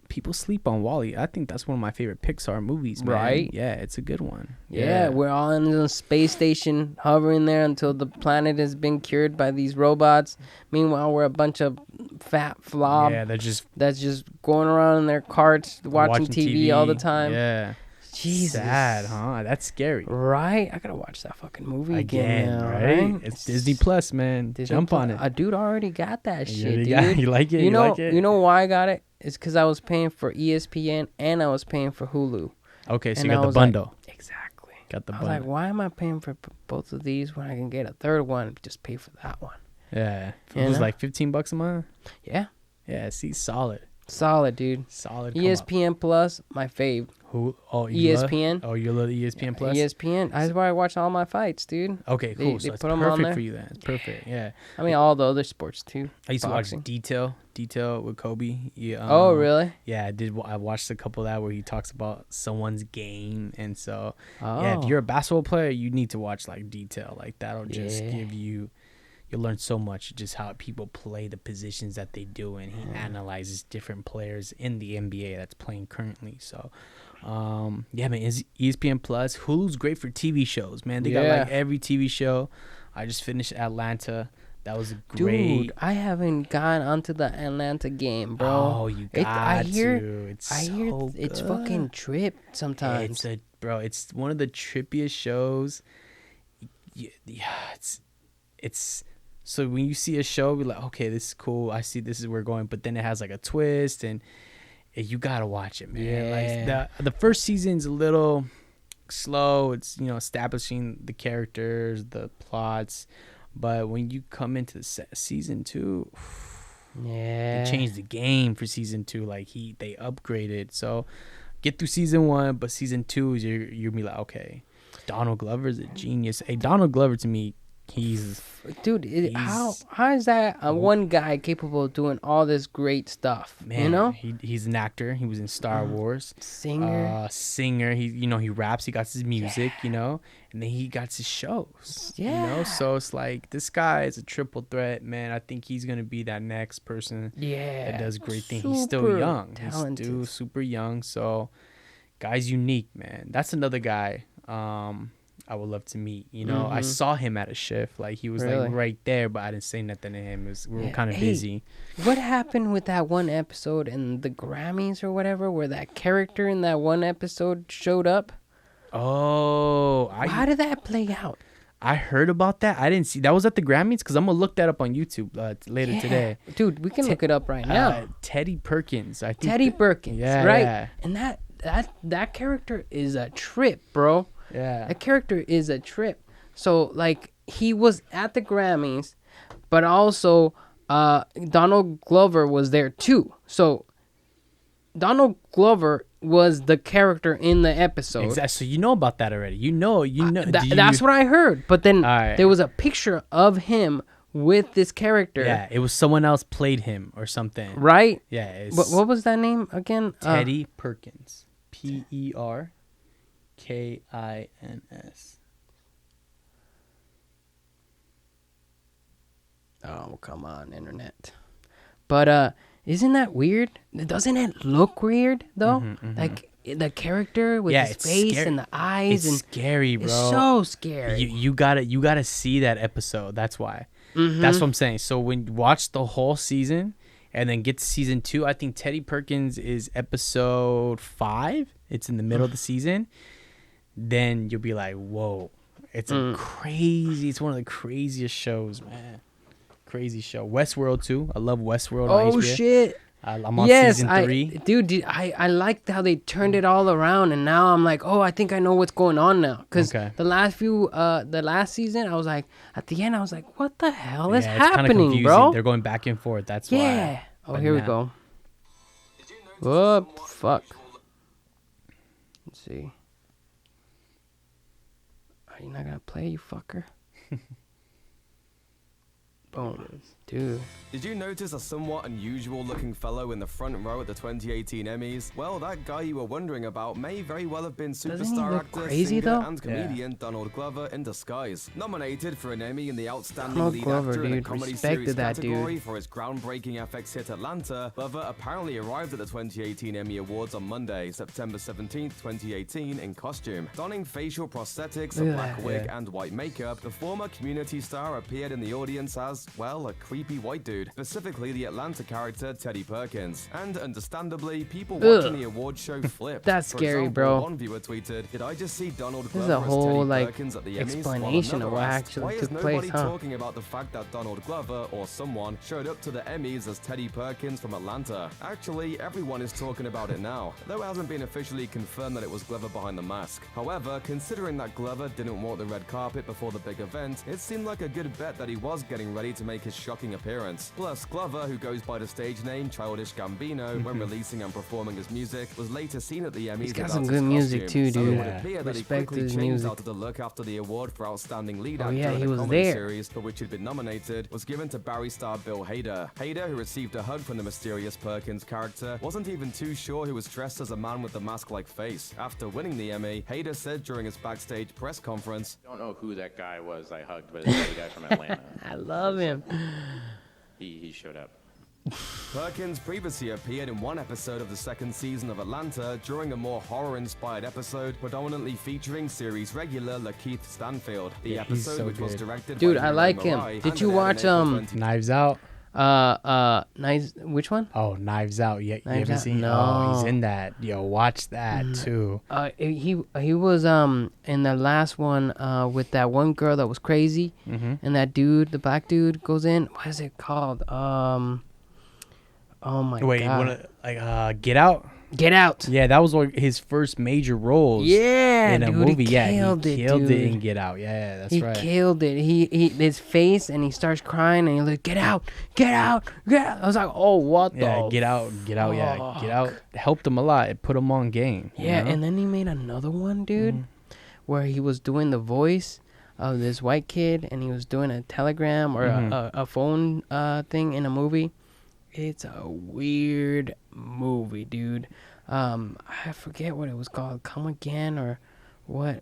Speaker 2: People sleep on Wall-E. I think that's one of my favorite Pixar movies, man.
Speaker 1: Right?
Speaker 2: Yeah, it's a good one.
Speaker 1: Yeah, we're all in the space station, hovering there until the planet has been cured by these robots. Meanwhile, we're a bunch of fat flob.
Speaker 2: Yeah,
Speaker 1: that's just going around in their carts, watching TV all the time.
Speaker 2: Yeah.
Speaker 1: Jesus.
Speaker 2: Sad, huh? That's scary.
Speaker 1: Right? I gotta watch that fucking movie again now,
Speaker 2: right? It's Disney Plus, man. Jump on it.
Speaker 1: A dude already got that shit, dude.
Speaker 2: You like it?
Speaker 1: You know why I got it? is because I was paying for ESPN and I was paying for Hulu.
Speaker 2: Okay, so
Speaker 1: And
Speaker 2: you
Speaker 1: I
Speaker 2: got the
Speaker 1: was like,
Speaker 2: bundle.
Speaker 1: exactly.
Speaker 2: Got the
Speaker 1: I was
Speaker 2: bundle.
Speaker 1: like, why am I paying for both of these when I can get a third one? Just pay for that one.
Speaker 2: Yeah.
Speaker 1: You
Speaker 2: It was
Speaker 1: know?
Speaker 2: like $15 a month.
Speaker 1: Yeah.
Speaker 2: Yeah, see, solid.
Speaker 1: Solid, dude.
Speaker 2: Solid.
Speaker 1: ESPN Plus, my fave.
Speaker 2: Who? Oh, you
Speaker 1: ESPN.
Speaker 2: Love, oh, you love the ESPN Plus?
Speaker 1: ESPN. That's why I watch all my fights, dude.
Speaker 2: Okay, cool. So
Speaker 1: they
Speaker 2: it's
Speaker 1: put 'em on
Speaker 2: perfect
Speaker 1: there.
Speaker 2: for you then. It's perfect. Yeah.
Speaker 1: I mean, all the other sports too.
Speaker 2: I used
Speaker 1: Boxing.
Speaker 2: to watch Detail with Kobe. Yeah,
Speaker 1: Oh, really?
Speaker 2: Yeah, I did. I watched a couple of that where he talks about someone's game, and so
Speaker 1: Oh.
Speaker 2: yeah, if you're a basketball player, you need to watch like Detail. Like that'll just
Speaker 1: Yeah.
Speaker 2: give you. You'll learn so much just how people play the positions that they do, and he analyzes different players in the NBA that's playing currently. So, yeah, man, is ESPN Plus. Hulu's great for TV shows, man. They got like every TV show. I just finished Atlanta. That was great.
Speaker 1: Dude, I haven't gone onto the Atlanta game, bro.
Speaker 2: Oh, you got to. It's
Speaker 1: It's fucking trip sometimes.
Speaker 2: It's one of the trippiest shows. Yeah, it's so when you see a show, you're like, okay, this is cool. I see this is where we're going, but then it has like a twist, and you gotta watch it, man.
Speaker 1: Yeah.
Speaker 2: Like the first season's a little slow. It's establishing the characters, the plots, but when you come into season 2,
Speaker 1: Yeah.
Speaker 2: they changed the game for season 2. Like they upgraded. So get through season 1, but season 2 is you're be like, okay, Donald Glover's a genius. Hey, Donald Glover to me,
Speaker 1: how is that one guy capable of doing all this great stuff?
Speaker 2: Man,
Speaker 1: you know,
Speaker 2: he's an actor. He was in Star Wars.
Speaker 1: Singer.
Speaker 2: He raps. He got his music. And then he got his shows.
Speaker 1: Yeah.
Speaker 2: So it's like this guy is a triple threat, man. I think he's gonna be that next person.
Speaker 1: Yeah.
Speaker 2: That does great things. He's still young.
Speaker 1: Talented.
Speaker 2: He's still super young. So, guy's unique, man. That's another guy. I would love to meet. I saw him at a shift. Like he was like right there, but I didn't say nothing to him. We were kind of busy.
Speaker 1: What happened with that one episode in the Grammys or whatever, where that character in that one episode showed up?
Speaker 2: Oh,
Speaker 1: how did that play out?
Speaker 2: I heard about that. I didn't see that was at the Grammys because I'm gonna look that up on YouTube later today.
Speaker 1: Dude, we can look it up right now.
Speaker 2: Teddy Perkins, I think.
Speaker 1: Teddy Perkins, right?
Speaker 2: Yeah.
Speaker 1: And that character is a trip, bro.
Speaker 2: Yeah.
Speaker 1: That character is a trip. So like he was at the Grammys, but also Donald Glover was there too. So Donald Glover was the character in the episode.
Speaker 2: Exactly. So you know about that already. You know.
Speaker 1: That's what I heard. But then there was a picture of him with this character.
Speaker 2: Yeah, it was someone else played him or something.
Speaker 1: Right?
Speaker 2: Yeah.
Speaker 1: What was that name again?
Speaker 2: Teddy Perkins. Perkins.
Speaker 1: Oh, come on, internet. But isn't that weird? Doesn't it look weird though? Like the character with his face and the eyes.
Speaker 2: It's scary, bro.
Speaker 1: It's so scary.
Speaker 2: You gotta see that episode. That's why. That's what I'm saying. So when you watch the whole season and then get to season 2, I think Teddy Perkins is episode 5. It's in the middle of the season. Then you'll be like, whoa. It's crazy. It's one of the craziest shows, man. Crazy show. Westworld too. I love Westworld on HBO.
Speaker 1: Oh shit.
Speaker 2: I'm on season 3.
Speaker 1: Dude, I liked how they turned it all around, and now I'm like, oh, I think I know what's going on now. Because the last season, I was like, at the end, I was like, what the hell is happening, bro?
Speaker 2: They're going back and forth. That's why.
Speaker 1: Yeah. Oh, here we go. Oh, fuck. Let's see. Are you not gonna play, you fucker? Boom. Dude.
Speaker 3: Did you notice a somewhat unusual looking fellow in the front row at the 2018 Emmys? Well, that guy you were wondering about may very well have been superstar actor, singer, and comedian Donald Glover in disguise. Nominated for an Emmy in the Outstanding Lead Actor in a Comedy Series category for his groundbreaking FX hit Atlanta, Glover apparently arrived at the 2018 Emmy Awards on Monday, September 17th, 2018 in costume. Donning facial prosthetics, a black wig, and white makeup, the former Community star appeared in the audience as was, well, a creepy white dude, specifically the Atlanta character Teddy Perkins. And understandably, people watching the award show flipped.
Speaker 1: That's
Speaker 3: For
Speaker 1: scary,
Speaker 3: example,
Speaker 1: bro.
Speaker 3: one viewer tweeted, "Did I just see Donald
Speaker 1: This is
Speaker 3: Glover
Speaker 1: a whole
Speaker 3: as Teddy
Speaker 1: like
Speaker 3: Perkins at the Emmys?"
Speaker 1: explanation of what
Speaker 3: Why
Speaker 1: actually
Speaker 3: is
Speaker 1: took
Speaker 3: nobody
Speaker 1: place, huh?
Speaker 3: talking about the fact that Donald Glover or someone showed up to the Emmys as Teddy Perkins from Atlanta? Actually, everyone is talking about it now, though it hasn't been officially confirmed that it was Glover behind the mask. However, considering that Glover didn't walk the red carpet before the big event, it seemed like a good bet that he was getting ready to make his shocking appearance. Plus, Glover, who goes by the stage name Childish Gambino when releasing and performing his music, was later seen at the Emmys.
Speaker 1: He's got
Speaker 3: without
Speaker 1: some
Speaker 3: his
Speaker 1: good music
Speaker 3: costume.
Speaker 1: too,
Speaker 3: So it
Speaker 1: dude.
Speaker 3: would appear that he
Speaker 1: Respect
Speaker 3: quickly
Speaker 1: his
Speaker 3: changed
Speaker 1: music.
Speaker 3: out of the look after the award for Outstanding Lead
Speaker 1: Oh,
Speaker 3: Actor
Speaker 1: yeah,
Speaker 3: in
Speaker 1: he
Speaker 3: a
Speaker 1: was
Speaker 3: comedy
Speaker 1: there.
Speaker 3: series for which he'd been nominated, was given to Barry star Bill Hader. Hader, who received a hug from the mysterious Perkins character, wasn't even too sure who was dressed as a man with the mask-like face. After winning the Emmy, Hader said during his backstage press conference,
Speaker 4: "I don't know who that guy was I hugged, but it's the guy from Atlanta."
Speaker 1: I love him.
Speaker 4: He showed up.
Speaker 3: Perkins previously appeared in one episode of the second season of Atlanta during a more horror-inspired episode, predominantly featuring series regular Lakeith Stanfield. The
Speaker 2: he's
Speaker 3: episode,
Speaker 2: so
Speaker 3: which was
Speaker 2: good.
Speaker 3: directed
Speaker 1: Dude,
Speaker 3: by
Speaker 1: I
Speaker 3: Miro
Speaker 1: like him.
Speaker 3: Murai
Speaker 1: Did
Speaker 3: and
Speaker 1: you
Speaker 3: aired in
Speaker 1: watch,
Speaker 3: April 20
Speaker 2: Knives Out.
Speaker 1: Nice. Which one?
Speaker 2: Oh, Knives Out. You
Speaker 1: Knives
Speaker 2: haven't
Speaker 1: Out?
Speaker 2: seen?
Speaker 1: No.
Speaker 2: Oh, he's in that. Yo, watch that too.
Speaker 1: He was in the last one with that one girl that was crazy, and that dude, the black dude, goes in. What is it called? Oh my
Speaker 2: Wait,
Speaker 1: god!
Speaker 2: Get Out.
Speaker 1: Get Out.
Speaker 2: Yeah, that was like his first major roles.
Speaker 1: Yeah,
Speaker 2: in a
Speaker 1: dude,
Speaker 2: movie.
Speaker 1: He
Speaker 2: Yeah,
Speaker 1: killed
Speaker 2: he
Speaker 1: it,
Speaker 2: killed
Speaker 1: dude.
Speaker 2: it in Get Out. Yeah, that's right.
Speaker 1: He killed it. He his face, and he starts crying, and he's like, "Get out, get out, get out." I was like, "Oh, what
Speaker 2: Yeah,
Speaker 1: the?"
Speaker 2: Get Out. Yeah, Get Out helped him a lot. It put him on game.
Speaker 1: Yeah,
Speaker 2: you know?
Speaker 1: and then he made another one, dude, where he was doing the voice of this white kid, and he was doing a telegram or a phone thing in a movie. It's a weird movie, dude. I forget what it was called. Come Again or what?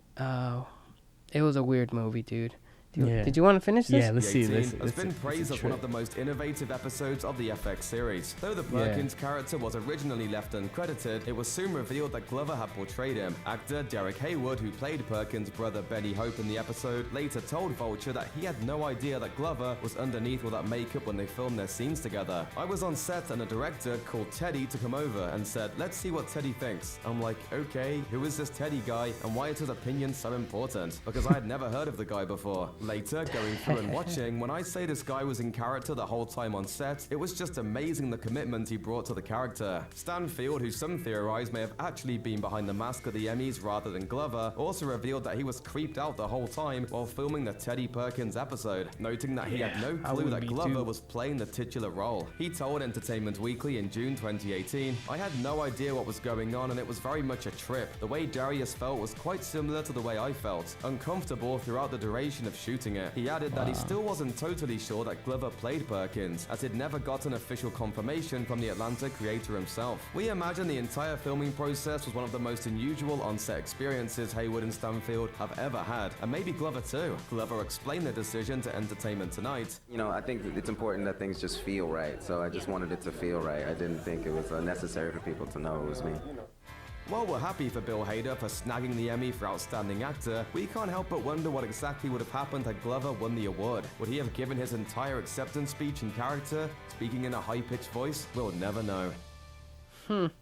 Speaker 1: It was a weird movie, dude. Did you want to finish this?
Speaker 2: Yeah, let's see.
Speaker 3: has
Speaker 2: This
Speaker 3: been praised as one of the most innovative episodes of the FX series. Though the Perkins character was originally left uncredited, it was soon revealed that Glover had portrayed him. Actor Derek Haywood, who played Perkins' brother Benny Hope in the episode, later told Vulture that he had no idea that Glover was underneath all that makeup when they filmed their scenes together. "I was on set and a director called Teddy to come over and said, 'Let's see what Teddy thinks.' I'm like, okay, who is this Teddy guy and why is his opinion so important? Because I had never heard of the guy before. Later, going through and watching, when I say this guy was in character the whole time on set, it was just amazing the commitment he brought to the character. Stanfield, who some theorize may have actually been behind the mask at the Emmys rather than Glover, also revealed that he was creeped out the whole time while filming the Teddy Perkins episode, noting that he had no clue that Glover was playing the titular role. He told Entertainment Weekly in June 2018, "I had no idea what was going on and it was very much a trip. The way Darius felt was quite similar to the way I felt, uncomfortable throughout the duration of shooting it." He added that he still wasn't totally sure that Glover played Perkins, as he'd never gotten official confirmation from the Atlanta creator himself. "We imagine the entire filming process was one of the most unusual on-set experiences Haywood and Stanfield have ever had, and maybe Glover too." Glover explained the decision to Entertainment Tonight.
Speaker 5: You know, I think it's important that things just feel right, so I just wanted it to feel right. I didn't think it was necessary for people to know it was me.
Speaker 3: While we're happy for Bill Hader for snagging the Emmy for Outstanding Actor, we can't help but wonder what exactly would have happened had Glover won the award. Would he have given his entire acceptance speech in character, speaking in a high-pitched voice? We'll never know.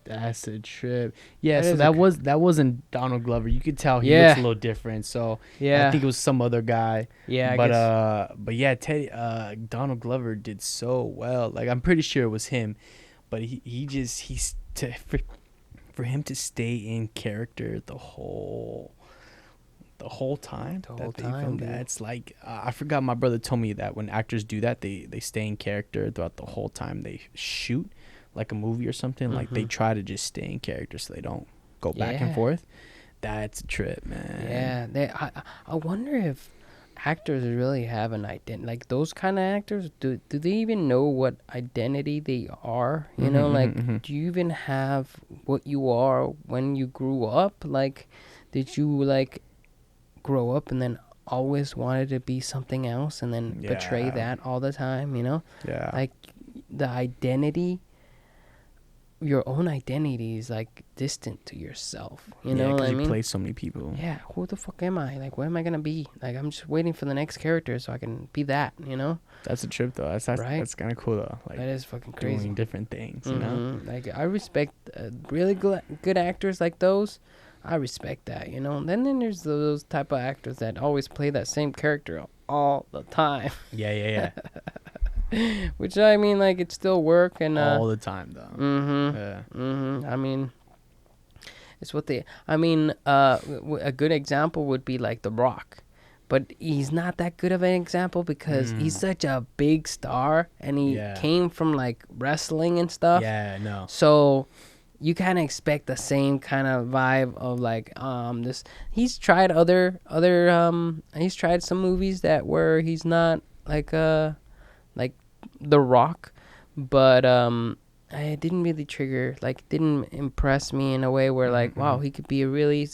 Speaker 2: That's a trip. Yeah,
Speaker 1: That
Speaker 2: so
Speaker 1: is
Speaker 2: that wasn't Donald Glover. You could tell he looks a little different. So I think it was some other guy.
Speaker 1: Yeah,
Speaker 2: but yeah, Teddy Donald Glover did so well. Like I'm pretty sure it was him, but for him to stay in character the whole time. That's like I forgot. My brother told me that when actors do that, they stay in character throughout the whole time they shoot, like a movie or something. Like they try to just stay in character so they don't go back and forth. That's a trip, man.
Speaker 1: Yeah, I wonder if actors really have an identity. Like those kind of actors, do they even know what identity they are? You know, like do you even have what you are when you grew up? Like, did you like grow up and then always wanted to be something else and then betray that all the time? You know,
Speaker 2: Yeah.
Speaker 1: like the identity. your own identity is like distant to yourself. You know what I mean?
Speaker 2: You play so many people.
Speaker 1: Yeah, who the fuck am I? Like, what am I gonna be? Like, I'm just waiting for the next character so I can be that. You know?
Speaker 2: That's a trip though. That's
Speaker 1: Right?
Speaker 2: That's kind of cool though. Like,
Speaker 1: That is fucking crazy.
Speaker 2: doing different things. You know?
Speaker 1: Like, I respect really good actors like those. I respect that. You know. And then there's those type of actors that always play that same character all the time.
Speaker 2: Yeah.
Speaker 1: Which, I mean, like, it still work and
Speaker 2: all the time though.
Speaker 1: I mean, it's what they. I mean, a good example would be like The Rock, but he's not that good of an example because he's such a big star and he came from like wrestling and stuff.
Speaker 2: Yeah, no.
Speaker 1: So you kind of expect the same kind of vibe of like this. He's tried he's tried some movies that where he's not like The Rock, but it didn't really didn't impress me in a way where like wow, he could be a really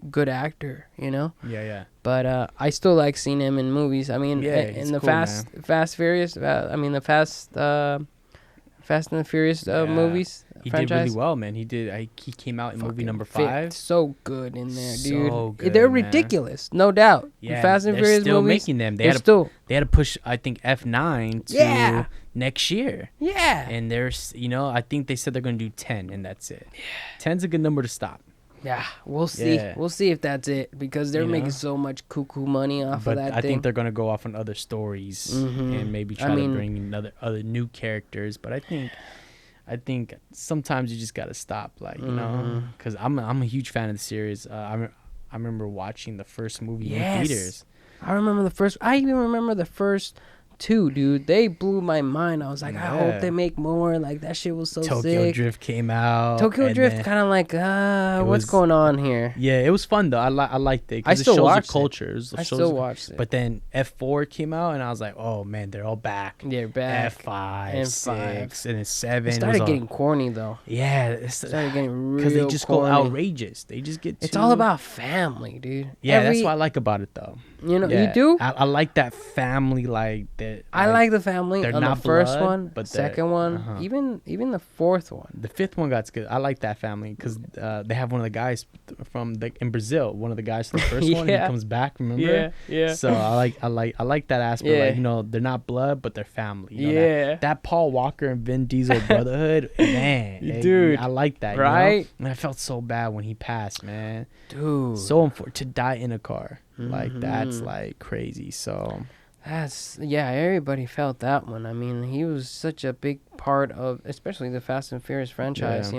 Speaker 1: good actor, you know.
Speaker 2: Yeah.
Speaker 1: But I still like seeing him in movies. I mean, in the
Speaker 2: cool,
Speaker 1: Fast Furious, I mean the Fast and the Furious movies.
Speaker 2: He
Speaker 1: franchise.
Speaker 2: did really well, man. He did. He came out in movie number 5.
Speaker 1: So good in there, dude.
Speaker 2: So good,
Speaker 1: They're
Speaker 2: man.
Speaker 1: ridiculous, no doubt.
Speaker 2: Yeah,
Speaker 1: Fast and
Speaker 2: they're
Speaker 1: Furious
Speaker 2: still
Speaker 1: movies,
Speaker 2: making them. They
Speaker 1: they're
Speaker 2: had
Speaker 1: still.
Speaker 2: They had to push, I think, F9 to next year.
Speaker 1: Yeah.
Speaker 2: And there's, I think they said they're going to do 10, and that's it. Yeah. 10's a good number to stop.
Speaker 1: Yeah, we'll see.
Speaker 2: Yeah.
Speaker 1: We'll see if that's it because they're making so much cuckoo money off of that
Speaker 2: I
Speaker 1: thing.
Speaker 2: think they're going to go off on other stories and maybe try to bring other new characters. But I think sometimes you just got to stop, like, because I'm a huge fan of the series. I remember watching the first movie in theaters.
Speaker 1: I even remember the first 2, dude. They blew my mind. I was like, I hope they make more. Like, that shit was so sick.
Speaker 2: Tokyo Drift came out.
Speaker 1: Tokyo Drift kind of like, what's going on here?
Speaker 2: Yeah, it was fun though. I liked it.
Speaker 1: I still watched
Speaker 2: cultures.
Speaker 1: I still watched it.
Speaker 2: But then F4 came out, and I was like, oh man, they're all back.
Speaker 1: They're back.
Speaker 2: F5, 6, and then 7.
Speaker 1: It started getting corny though.
Speaker 2: Yeah,
Speaker 1: it started getting real
Speaker 2: because they just
Speaker 1: corny.
Speaker 2: go outrageous. They just get.
Speaker 1: It's all about family, dude.
Speaker 2: Yeah, that's what I like about it though.
Speaker 1: You do?
Speaker 2: I like that family, like that.
Speaker 1: I like the family on the first one,
Speaker 2: but
Speaker 1: second one, even the fourth one.
Speaker 2: The fifth one got good. I like that family because they have one of the guys from in Brazil. One of the guys from the first one, he comes back. Remember?
Speaker 1: Yeah.
Speaker 2: So I like that aspect. Like, they're not blood, but they're family. That Paul Walker and Vin Diesel brotherhood, man,
Speaker 1: dude,
Speaker 2: I like that.
Speaker 1: Right?
Speaker 2: And I felt so bad when he passed, man.
Speaker 1: Dude,
Speaker 2: so unfortunate to die in a car. Like, that's like crazy. So
Speaker 1: everybody felt that one. I mean, he was such a big part of especially the Fast and Furious franchise,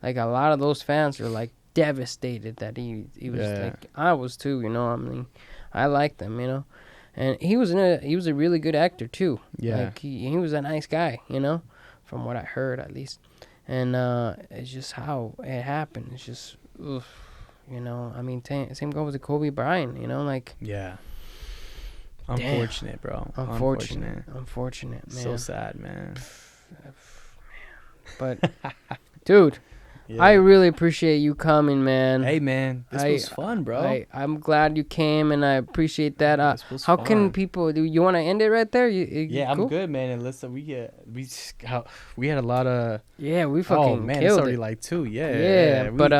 Speaker 1: like a lot of those fans are like devastated that he was like, I was too, I mean, I liked them, and he was a really good actor too. Like he was a nice guy, from what I heard at least. And it's just how it happened. It's just oof. I mean, same goes with Kobe Bryant, like... Yeah.
Speaker 2: Unfortunate, bro.
Speaker 1: Unfortunate, man.
Speaker 2: So sad, man.
Speaker 1: But, dude, I really appreciate you coming, man.
Speaker 2: Hey, man. This was fun, bro.
Speaker 1: I'm glad you came, and I appreciate that. How can people... Do you want to end it right there?
Speaker 2: Yeah,
Speaker 1: cool?
Speaker 2: I'm good, man. And listen, we had a lot of...
Speaker 1: Yeah, we fucking
Speaker 2: killed it. It's already like 2. Yeah.
Speaker 1: But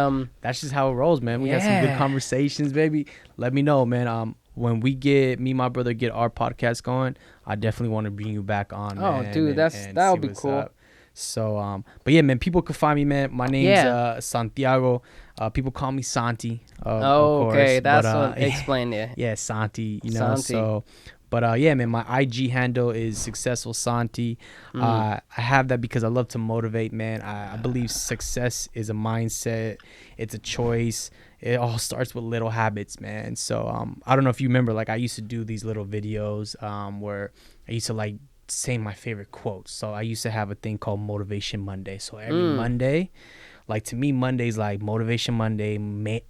Speaker 2: that's just how it rolls, man. We got some good conversations, baby. Let me know, man. When me and my brother get our podcast going, I definitely want to bring you back on, man.
Speaker 1: Oh, dude, that'll be cool.
Speaker 2: Up. So, but yeah, man, people can find me, man. My name's Santiago. People call me Santi.
Speaker 1: Okay, that's what explained it.
Speaker 2: Yeah, Santi.
Speaker 1: Santi.
Speaker 2: So. But yeah, man, my IG handle is successfulsanti. I have that because I love to motivate, man. I believe success is a mindset. It's a choice. It all starts with little habits, man. So I don't know if you remember, like, I used to do these little videos where I used to like say my favorite quotes. So I used to have a thing called Motivation Monday. So every Monday, like, to me, Monday's like Motivation Monday,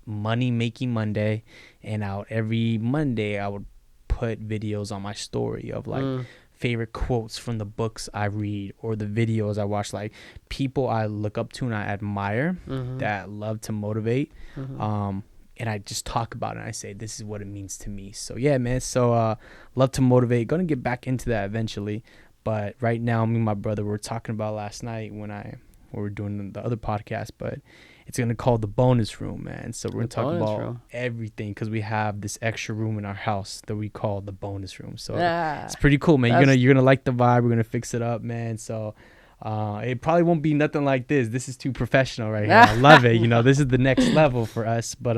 Speaker 2: money making Monday, and every Monday I would put videos on my story of like favorite quotes from the books I read or the videos I watch, like people I look up to and I admire that love to motivate. And I just talk about it and I say, this is what it means to me. So yeah, man. So love to motivate. Gonna get back into that eventually. But right now, me and my brother were talking about last night when I where we're doing the other podcast, but it's going to call the bonus room, man. So we're going to talk about everything because we have this extra room in our house that we call the bonus room. So it's pretty cool, man. You're gonna like the vibe. We're going to fix it up, man. So it probably won't be nothing like this. This is too professional right here. I love it. You know, this is the next level for us. But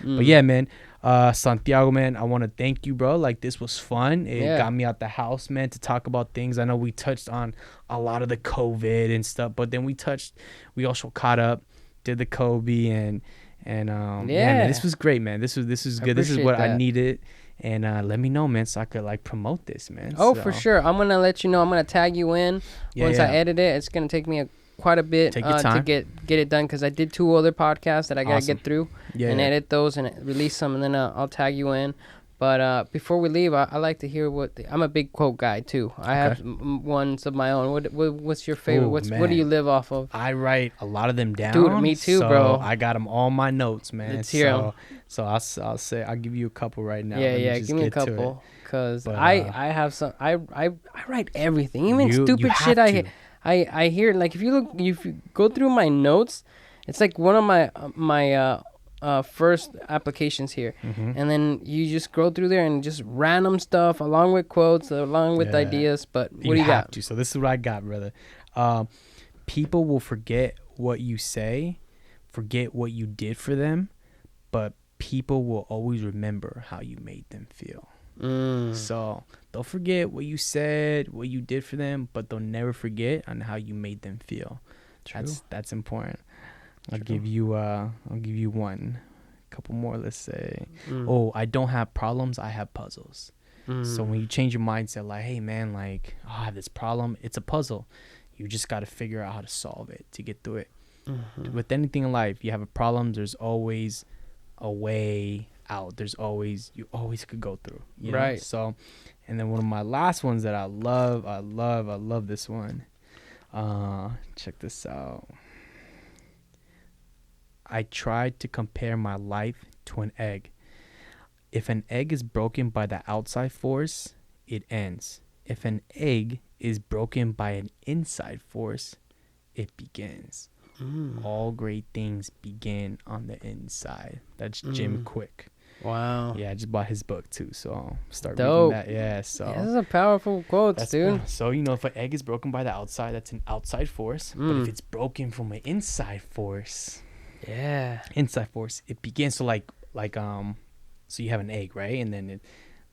Speaker 2: yeah, man. Santiago, man, I want to thank you, bro. Like, this was fun. It got me out the house, man, to talk about things. I know we touched on a lot of the COVID and stuff, but then we also caught up, did the Kobe, and man, this was great, man. This was good. This is what I needed. And let me know, man, so I could like promote this, man.
Speaker 1: Oh, so. For sure. I'm gonna let you know. I'm gonna tag you in once I edit it. It's gonna take me quite a bit to get it done because I did 2 other podcasts that I gotta get through edit those and release them, and then I'll tag you in. But before we leave, I like to hear I'm a big quote guy too. I have ones of my own. What's your favorite? What do you live off of?
Speaker 2: I write a lot of them down.
Speaker 1: Dude, me too, bro.
Speaker 2: I got them all my notes, man.
Speaker 1: Let's hear them.
Speaker 2: So I'll give you a couple right now.
Speaker 1: Yeah, give me a couple. Cause I have some. I write everything, even stupid shit. I hear, like, if you go through my notes, it's like one of my first applications here, and then you just go through there and just random stuff along with quotes, along with ideas. But what do you got?
Speaker 2: So this is what I got, brother. People will forget what you say, forget what you did for them, but people will always remember how you made them feel. So they'll forget what you said, what you did for them, but they'll never forget on how you made them feel. True. That's important. I'll give you one. A couple more, let's say. Oh, I don't have problems, I have puzzles. So when you change your mindset, like, hey man, like, I have this problem, it's a puzzle. You just got to figure out how to solve it to get through it. With anything in life, you have a problem, there's always a way out. You always could go through, you know? Right. So, and then one of my last ones that I love this one. Check this out. I tried to compare my life to an egg. If an egg is broken by the outside force, it ends. If an egg is broken by an inside force, it begins. All great things begin on the inside. That's Jim Quick.
Speaker 1: Wow.
Speaker 2: Yeah, I just bought his book too, so I'll start reading that. Yeah, so
Speaker 1: this is a powerful quote, dude.
Speaker 2: So, you know, if an egg is broken by the outside, that's an outside force. But if it's broken from an inside force, inside force, it begins to like so you have an egg, right? And then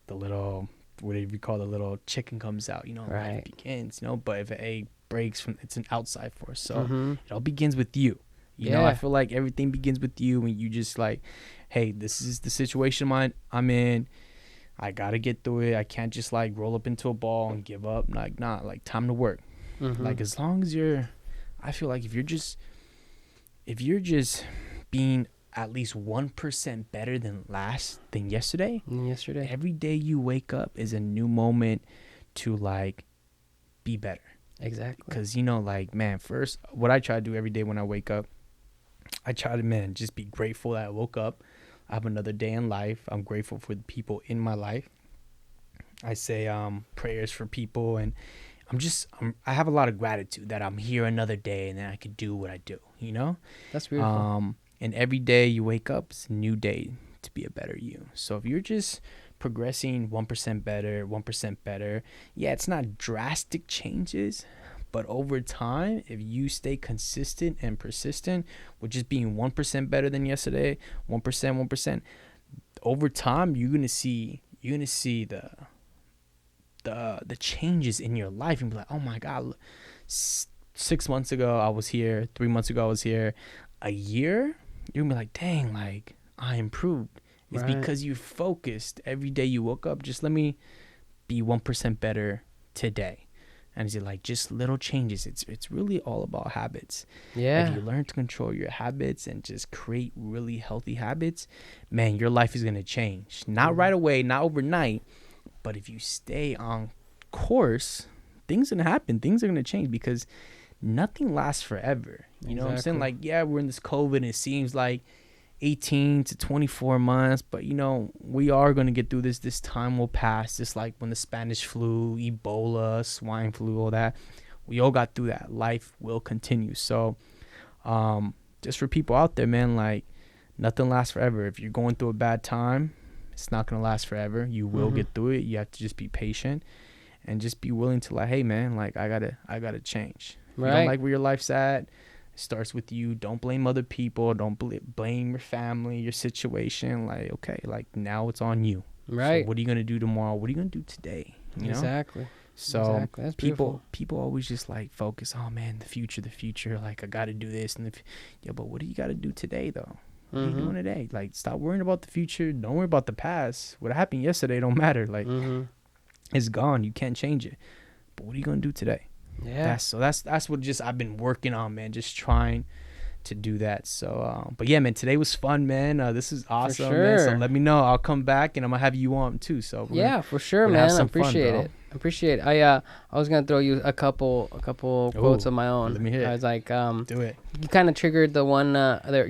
Speaker 2: the little, whatever you call the little chicken comes out, you know, right. It begins, you know. But if an egg breaks from, it's an outside force. So it all begins with you. You know, I feel like everything begins with you when you just like, hey, this is the situation I'm in. I got to get through it. I can't just like roll up into a ball and give up. Like, like time to work. Like, as long as I feel like if you're just being at least 1% better than yesterday, every day you wake up is a new moment to like be better.
Speaker 1: Exactly.
Speaker 2: Because, you know, like, man, first, what I try to do every day when I wake up, I try to, man, just be grateful that I woke up. I have another day in life. I'm grateful for the people in my life. I say prayers for people, and I have a lot of gratitude that I'm here another day and that I could do what I do, you know?
Speaker 1: That's beautiful.
Speaker 2: And every day you wake up, it's a new day to be a better you. So if you're just progressing 1% better, yeah, it's not drastic changes, but over time, if you stay consistent and persistent with just being 1% better than yesterday, 1%, over time, you're gonna see the changes in your life and be like, oh my God, 6 months ago I was here, 3 months ago I was here, a year, you're gonna be like, dang, like I improved. It's because you focused every day you woke up. Just let me be 1% better today. And it's like just little changes. It's really all about habits. Yeah. If you learn to control your habits and just create really healthy habits, man, your life is gonna change. Not right away, not overnight, but if you stay on course, things are gonna happen. Things are gonna change because nothing lasts forever. You know what I'm saying? Like, yeah, we're in this COVID and it seems like 18 to 24 months, but you know, we are going to get through this time will pass, just like when the Spanish flu, Ebola, swine flu, all that, We all got through that. Life will continue. So just for people out there, man, like, nothing lasts forever. If you're going through a bad time, it's not going to last forever. You will get through it. You have to just be patient and just be willing to, like, hey, man, like, I gotta change. If you don't like where your life's at, it starts with you. Don't blame other people. Don't blame your family, your situation. Like, okay, like, now it's on you.
Speaker 1: Right.
Speaker 2: So what are you going to do tomorrow? What are you going to do today? You know?
Speaker 1: Exactly.
Speaker 2: So
Speaker 1: That's
Speaker 2: people
Speaker 1: beautiful.
Speaker 2: always just, like, focus, oh, man, the future. Like, I got to do this. Yeah, but what do you got to do today, though? What are you doing today? Like, stop worrying about the future. Don't worry about the past. What happened yesterday don't matter. Like, it's gone. You can't change it. But what are you going to do today?
Speaker 1: Yeah.
Speaker 2: That's what just I've been working on, man. Just trying to do that. So, but yeah, man, today was fun, man. This is awesome, man. So let me know. I'll come back and I'm gonna have you on too. So
Speaker 1: yeah, for sure, man. I appreciate it. I was gonna throw you a couple quotes of my own.
Speaker 2: Let me hear.
Speaker 1: I was like,
Speaker 2: do it.
Speaker 1: You kind of triggered the one,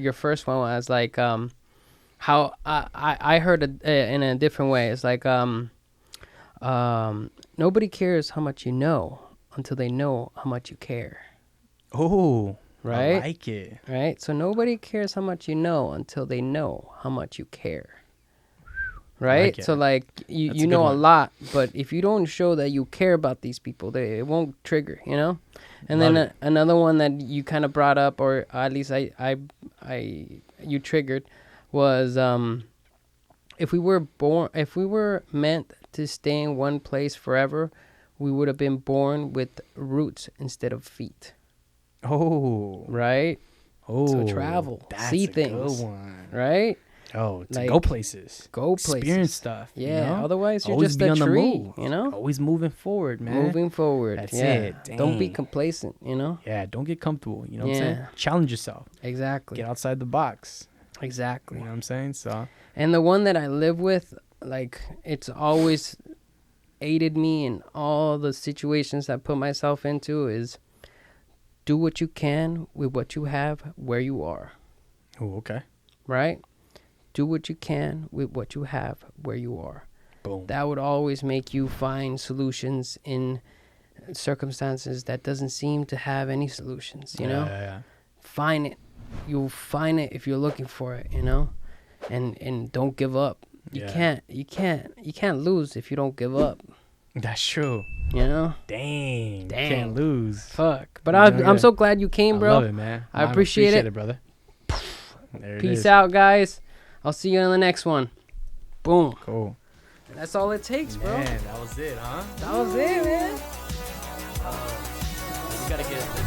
Speaker 1: your first one. I was like, how I heard it in a different way. It's like, nobody cares how much you know until they know how much you care.
Speaker 2: Oh,
Speaker 1: right.
Speaker 2: I like it.
Speaker 1: Right. So nobody cares how much you know until they know how much you care. Right. So like you know a lot, but if you don't show that you care about these people, it won't trigger. You know. And then another one that you kind of brought up, or at least you triggered, was if we were meant to stay in one place forever, we would have been born with roots instead of feet.
Speaker 2: Oh.
Speaker 1: Right?
Speaker 2: Oh.
Speaker 1: So travel. See things.
Speaker 2: Good one.
Speaker 1: Right?
Speaker 2: Oh, to
Speaker 1: like,
Speaker 2: go places.
Speaker 1: Experience
Speaker 2: stuff.
Speaker 1: Yeah.
Speaker 2: You know?
Speaker 1: Otherwise, you're
Speaker 2: always
Speaker 1: just a tree.
Speaker 2: On the move.
Speaker 1: You know?
Speaker 2: Always moving forward, man.
Speaker 1: Moving forward.
Speaker 2: That's
Speaker 1: it.
Speaker 2: Dang.
Speaker 1: Don't be complacent, you know?
Speaker 2: Yeah, don't get comfortable. You know what I'm saying? Challenge yourself.
Speaker 1: Exactly.
Speaker 2: Get outside the box.
Speaker 1: Exactly.
Speaker 2: You know what I'm saying? So.
Speaker 1: And the one that I live with, like, it's always aided me in all the situations I put myself into is do what you can with what you have where you are.
Speaker 2: Oh, okay.
Speaker 1: Right? Do what you can with what you have where you are.
Speaker 2: Boom.
Speaker 1: That would always make you find solutions in circumstances that doesn't seem to have any solutions, you know?
Speaker 2: Yeah.
Speaker 1: Find it. You'll find it if you're looking for it, you know? And don't give up. You can't lose if you don't give up.
Speaker 2: That's true.
Speaker 1: You know?
Speaker 2: Dang. Can't lose.
Speaker 1: Fuck. But I'm so glad you came, bro.
Speaker 2: I love it, man.
Speaker 1: I appreciate it,
Speaker 2: brother. There
Speaker 1: Peace out, guys. I'll see you on the next one. Boom.
Speaker 2: Cool.
Speaker 1: And that's all it takes, bro.
Speaker 2: Man, that was it, huh?
Speaker 1: That was it, man.
Speaker 2: We gotta get